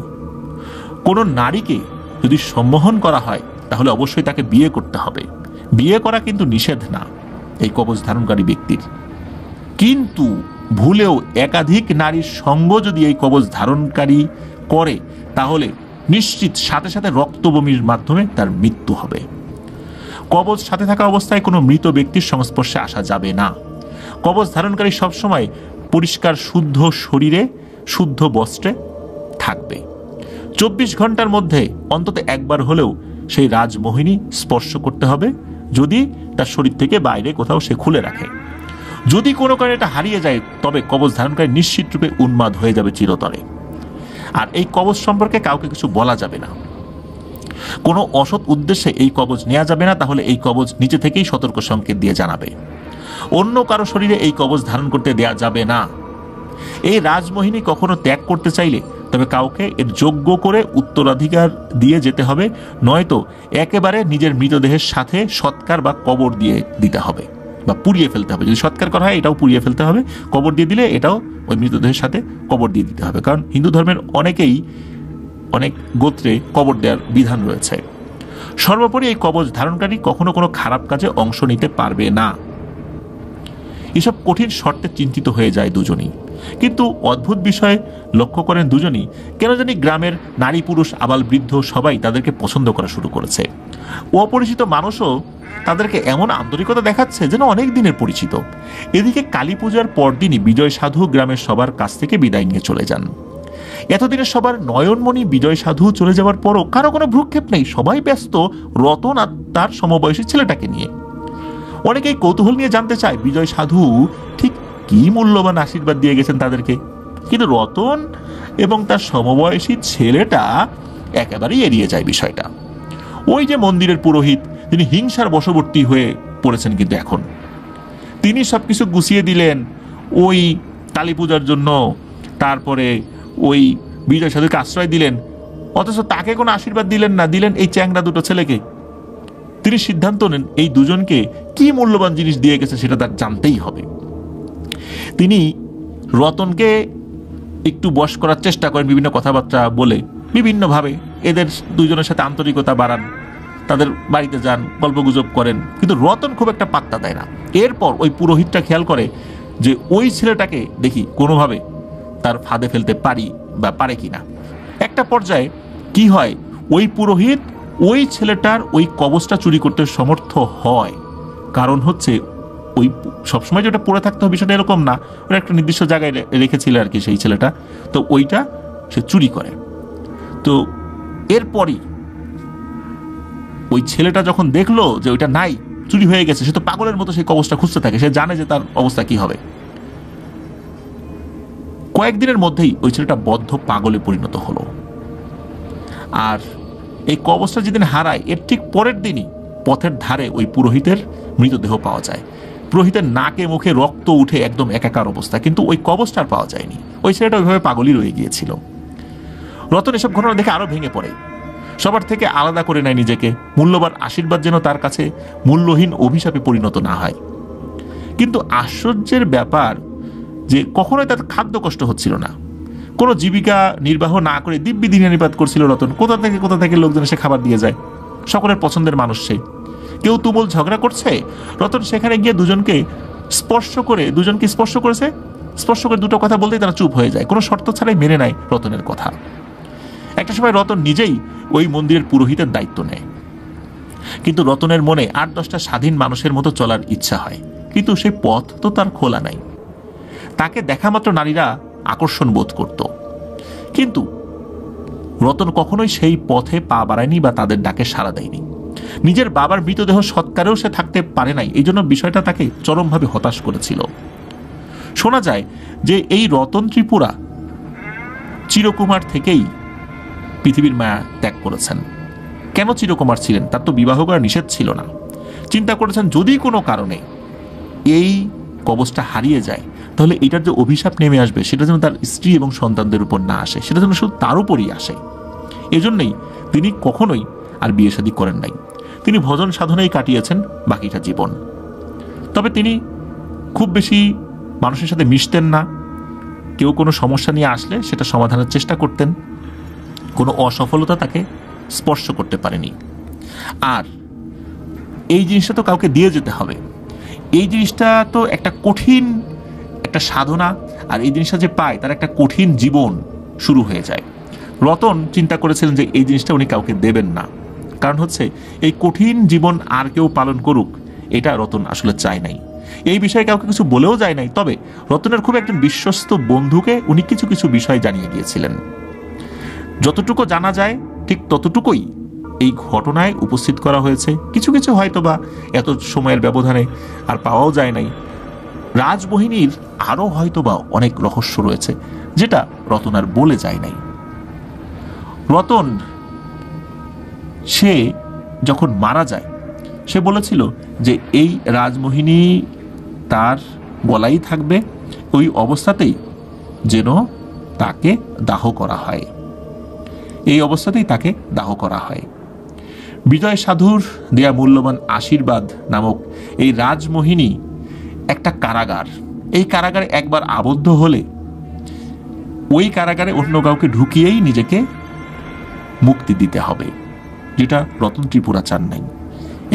কোনো নারীকে যদি সম্মোহন করা হয় তাহলে অবশ্যই তাকে বিয়ে করতে হবে। বিয়ে করা কিন্তু নিষেধ না এই কবচ ধারণকারী ব্যক্তির, কিন্তু ভুলেও একাধিক নারীর সঙ্গ যদি এই কবচ ধারণকারী করে তাহলে নিশ্চিত সাথে সাথে রক্তবমির মাধ্যমে তার মৃত্যু হবে। কবচ সাথে থাকা অবস্থায় কোনো মৃত ব্যক্তির সংস্পর্শে আসা যাবে না। কবচ ধারণকারী সবসময় পরিষ্কার শুদ্ধ শরীরে শুদ্ধ বস্ত্রে থাকবে। 24 ঘন্টার মধ্যে অন্তত একবার হলেও সেই রাজমোহিনী স্পর্শ করতে হবে, যদি তার শরীর থেকে বাইরে কোথাও সে খুলে রাখে। যদি কোনো কারণে এটা হারিয়ে যায় তবে কবচ ধারণকারী নিশ্চিত রূপে উন্মাদ হয়ে যাবে চিরতরে। আর এই কবচ সম্পর্কে কাউকে কিছু বলা যাবে না। কোনো অসৎ উদ্দেশ্যে এই কবচ নেওয়া যাবে না, তাহলে এই কবচ নিচে থেকেই সতর্ক সংকেত দিয়ে জানাবে। অন্য কারো শরীরে এই কবচ ধারণ করতে দেয়া যাবে না। এই রাজমোহিনী কখনো ত্যাগ করতে চাইলে তবে কাউকে এর যোগ্য করে উত্তরাধিকার দিয়ে যেতে হবে, নয়তো একেবারে নিজের মৃতদেহের সাথে সৎকার বা কবর দিয়ে দিতে হবে বা পুড়িয়ে ফেলতে হবে। যদি সৎকার করা হয় এটাও পুড়িয়ে ফেলতে হবে, কবর দিয়ে দিলে এটাও ওই মৃতদেহের সাথে কবর দিয়ে দিতে হবে। কারণ হিন্দু ধর্মের অনেক গোত্রে কবর দেওয়ার বিধান রয়েছে। সর্বোপরি এই কবচ ধারণকারী কখনো কোনো খারাপ কাজে অংশ নিতে পারবে না। এসব কঠিন শর্তে চিন্তিত হয়ে যায় দুজনই। কিন্তু অদ্ভুত বিষয় লক্ষ্য করেন দুজনই, কেন জানি গ্রামের নারী পুরুষ আবাল বৃদ্ধ সবাই তাদেরকে পছন্দ করা শুরু করেছে। অপরিচিত মানুষও তাদেরকে এমন আন্তরিকতা দেখাচ্ছে যেন অনেক দিনের পরিচিত। এদিকে কালী পূজার পরদিনই বিজয় সাধু গ্রামের সবার কাছ থেকে বিদায় নিয়ে চলে যান। এতদিনের সবার নয়নমণি বিজয় সাধু চলে যাওয়ার পরও কারো কোনো ভ্রুক্ষেপ নেই, সবাই ব্যস্ত রতন আর তার সমবয়সী ছেলেটাকে নিয়ে। অনেকেই কৌতূহল নিয়ে জানতে চায় বিজয় সাধু ঠিক কি মূল্যবান আশীর্বাদ দিয়ে গেছেন তাদেরকে। কিন্তু রতন এবং তার সমবয়সী ছেলেটা একেবারেই এড়িয়ে যায় বিষয়টা। ওই যে মন্দিরের পুরোহিত, তিনি হিংসার বশবর্তী হয়ে পড়েছেন। কিন্তু এখন তিনি সবকিছু গুছিয়ে দিলেন ওই কালী পূজার জন্য, তারপরে ওই বিজয় সাধুকে আশ্রয় দিলেন, অথচ তাকে কোনো আশীর্বাদ দিলেন না, দিলেন এই চ্যাংড়া দুটো ছেলেকে। তিনি সিদ্ধান্ত নেন এই দুজনকে কি মূল্যবান জিনিস দিয়ে গেছে সেটা তার জানতেই হবে। তিনি রতনকে একটু বশ করার চেষ্টা করেন, বিভিন্ন কথাবার্তা বলে বিভিন্নভাবে এদের দুজনের সাথে আন্তরিকতা বাড়ান, তাদের বাড়িতে যান, গল্পগুজব করেন। কিন্তু রতন খুব একটা পাত্তা দেয় না। এরপর ওই পুরোহিতটা খেয়াল করে যে ওই ছেলেটাকে দেখি কোনোভাবে তার ফাঁদে ফেলতে পারি বা পারে কিনা। একটা পর্যায়ে কি হয়, ওই পুরোহিত ওই ছেলেটার ওই কবচটা চুরি করতে সমর্থ হয়। কারণ হচ্ছে ওই সবসময় যেটা পড়ে থাকতে হবে বিষয়টা এরকম না, ওরা একটা নির্দিষ্ট জায়গায় রেখেছিল আর কি সেই ছেলেটা, তো ওইটা সে চুরি করে। তো এরপরই ওই ছেলেটা যখন দেখলো যে ওইটা নাই, চুরি হয়ে গেছে, সে তো পাগলের মতো সেই কবচটা খুঁজতে থাকে, সে জানে যে তার অবস্থা কি হবে। কয়েকদিনের মধ্যেই ওই ছেলেটা বদ্ধ পাগলে পরিণত হলো। আর এই কবচটা যেদিন হারায় এর ঠিক পরের দিনই পথের ধারে ওই পুরোহিতের মৃতদেহ পাওয়া যায়। পুরোহিতের নাকে মুখে রক্ত উঠে একদম একাকার অবস্থা, কিন্তু ওই কবচটা আর পাওয়া যায়নি। ওই ছেলেটা ওইভাবে পাগলই রয়ে গিয়েছিল। রতন এসব ঘটনা দেখে আরো ভেঙে পড়ে, সবার থেকে আলাদা করে নেয় নিজেকে। মূল্যবান আশীর্বাদ যেন তার কাছে মূল্যহীন অভিশাপে পরিণত না হয়। কিন্তু আশ্চর্যের ব্যাপার যে কখনোই তার খাদ্য কষ্ট হচ্ছিল না। কোনো জীবিকা নির্বাহ না করে দিব্যি দিনানিপাত করছিল রতন। কোথা থেকে লোকজন এসে খাবার দিয়ে যায়। সকলের পছন্দের মানুষ সে। কেউ তুমুল ঝগড়া করছে, রতন সেখানে গিয়ে দুজনকে স্পর্শ করে দুটো কথা বলতেই তারা চুপ হয়ে যায়, কোনো শর্ত ছাড়াই মেনে নেয় রতনের কথা। একটা সময় রতন নিজেই ওই মন্দিরের পুরোহিতের দায়িত্ব নেয়। কিন্তু রতনের মনে 8-10টা স্বাধীন মানুষের মতো চলার ইচ্ছা হয়, কিন্তু সেই পথ তো তার খোলা নাই। তাকে দেখা মাত্র নারীরা আকর্ষণ বোধ করত, কিন্তু রতন কখনোই সেই পথে পা বাড়ায়নি বা তাদের ডাকে সাড়া দেয়নি। নিজের বাবার মৃতদেহ সৎকারেও সে থাকতে পারে নাই, এই জন্য বিষয়টা তাকে চরমভাবে হতাশ করেছিল। শোনা যায় যে এই রতন ত্রিপুরা চিরকুমার থেকেই পৃথিবীর মায়া ত্যাগ করেছেন। কেন চিরকুমার ছিলেন? তার তো বিবাহ করা নিষেধ ছিল না। চিন্তা করেছেন যদি কোনো কারণে এই কবচটা হারিয়ে যায়, তাহলে এটার যে অভিশাপ নেমে আসবে সেটা যেন তার স্ত্রী এবং সন্তানদের উপর না আসে, সেটা যেন শুধু তার উপরই আসে। এজন্যই তিনি কখনোই আর বিয়ে শাদী করেন নাই। তিনি ভজন সাধনায় কাটিয়েছেন বাকিটা জীবন। তবে তিনি খুব বেশি মানুষের সাথে মিশতেন না। কেউ কোনো সমস্যা নিয়ে আসলে সেটা সমাধানের চেষ্টা করতেন। কোনো অসফলতা তাকে স্পর্শ করতে পারেনি। আর এই জিনিসটা তো কাউকে দিয়ে যেতে হবে। এই জিনিসটা তো একটা কঠিন একটা সাধনা, আর এই জিনিসটা যে পায় তার একটা কঠিন জীবন শুরু হয়ে যায়। রতন চিন্তা করেছিলেন যে এই জিনিসটা উনি কাউকে দেবেন না, কারণ হচ্ছে এই কঠিন জীবন আর কেউ পালন করুক এটা রতন আসলে চায় নাই। এই বিষয়ে কাউকে কিছু বলেও যায় নাই। তবে রতনের খুব একজন বিশ্বস্ত বন্ধুকে উনি কিছু কিছু বিষয় জানিয়ে গিয়েছিলেন। যতটুকু জানা যায় ঠিক ততটুকুই এই ঘটনায় উপস্থিত করা হয়েছে। কিছু কিছু হয়তো বা এত সময়ের ব্যবধানে আর পাওয়াও যায় নাই। রাজমোহিনীর আরো হয়তো বা অনেক রহস্য রয়েছে যেটা রতন আর বলে যায় নাই। রতন সে যখন মারা যায় সে বলেছিল যে এই রাজমোহিনী তার গলায় থাকবে, ওই অবস্থাতেই যেন তাকে দাহ করা হয়। এই অবস্থাতেই তাকে দাহ করা হয়। বিজয় সাধুর দেয়া মূল্যবান আশীর্বাদ নামক এই রাজমোহিনী একটা কারাগার। এই কারাগারে একবার আবদ্ধ হলে ওই কারাগারে অন্য কাউকে ঢুকিয়েই নিজেকে মুক্তি দিতে হবে। যেটা রতন ত্রিপুরা চান নাই।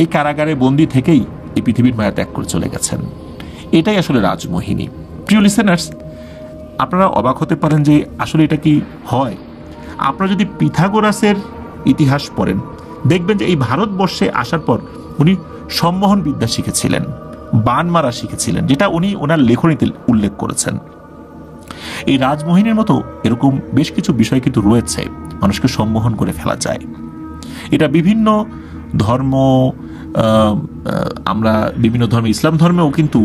এই কারাগারে বন্দী থেকেই এই পৃথিবীর মায়া ত্যাগ করে চলে গেছেন। এটাই আসলে রাজমোহিনী। প্রিয় লিসেনার্স, আপনারা অবাক হতে পারেন যে আসলে এটা কি হয়। আপনারা যদি পিথাগোরাসের ইতিহাস পড়েন, দেখবেন যে এই ভারতবর্ষে আসার পর উনি সম্মোহন বিদ্যা শিখেছিলেন, বান মারা শিখেছিলেন, যেটা উনি ওনার লেখনীতে উল্লেখ করেছেন। এই রাজমোহিনীর মতো এরকম বেশ কিছু বিষয় কিন্তু রয়েছে, মানুষকে সম্মোহন করে ফেলা যায়। এটা বিভিন্ন ধর্ম, আমরা বিভিন্ন ধর্মে, ইসলাম ধর্মেও কিন্তু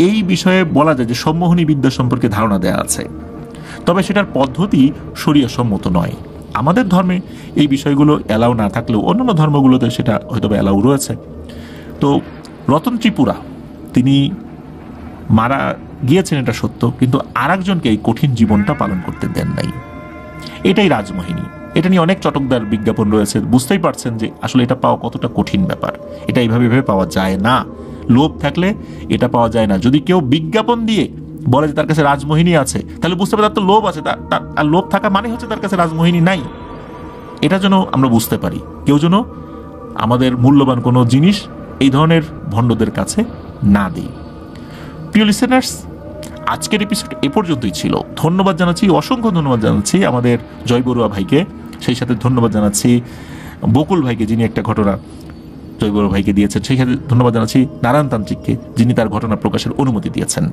এই বিষয়ে বলা যায় যে সম্মোহনী বিদ্যা সম্পর্কে ধারণা দেওয়া আছে, তবে সেটার পদ্ধতি শরিয়া সম্মত নয়। আমাদের ধর্মে এই বিষয়গুলো অ্যালাউ না থাকলেও অন্যান্য ধর্মগুলোতে সেটা হয়তো অ্যালাউ রয়েছে। তো রতন ত্রিপুরা তিনি মারা গিয়েছেন, এটা সত্য, কিন্তু আর একজনকে এই কঠিন জীবনটা পালন করতে দেন নাই। এটাই রাজমোহিনী। এটা নিয়ে অনেক চটকদার বিজ্ঞাপন রয়েছে, বুঝতেই পারছেন যে আসলে এটা পাওয়া কতটা কঠিন ব্যাপার। এটা এইভাবে পাওয়া যায় না, লোভ থাকলে এটা পাওয়া যায় না। যদি কেউ বিজ্ঞাপন দিয়ে বলে যে তার কাছে রাজমোহিনী আছে, তাহলে বুঝতে পারে তার তো লোভ আছে, তার লোভ থাকা মানে হচ্ছে তার কাছে রাজমোহিনী নাই। এটা যেন আমরা বুঝতে পারি, কেউ যেন আমাদের মূল্যবান কোনো জিনিস এই ধরনের ভণ্ডদের কাছে না দিই। প্রিয় লিসেনার্স, আজকের এপিসোড এ পর্যন্তই ছিল। ধন্যবাদ জানাচ্ছি, অসংখ্য ধন্যবাদ জানাচ্ছি আমাদের জয় বড়ুয়া ভাইকে, সেই সাথে ধন্যবাদ জানাচ্ছি বকুল ভাইকে, যিনি একটা ঘটনা জয় বড়ুয়া ভাইকে দিয়েছেন, সেই সাথে ধন্যবাদ জানাচ্ছি নারায়ণ তান্ত্রিককে, যিনি তার ঘটনা প্রকাশের অনুমতি দিয়েছেন।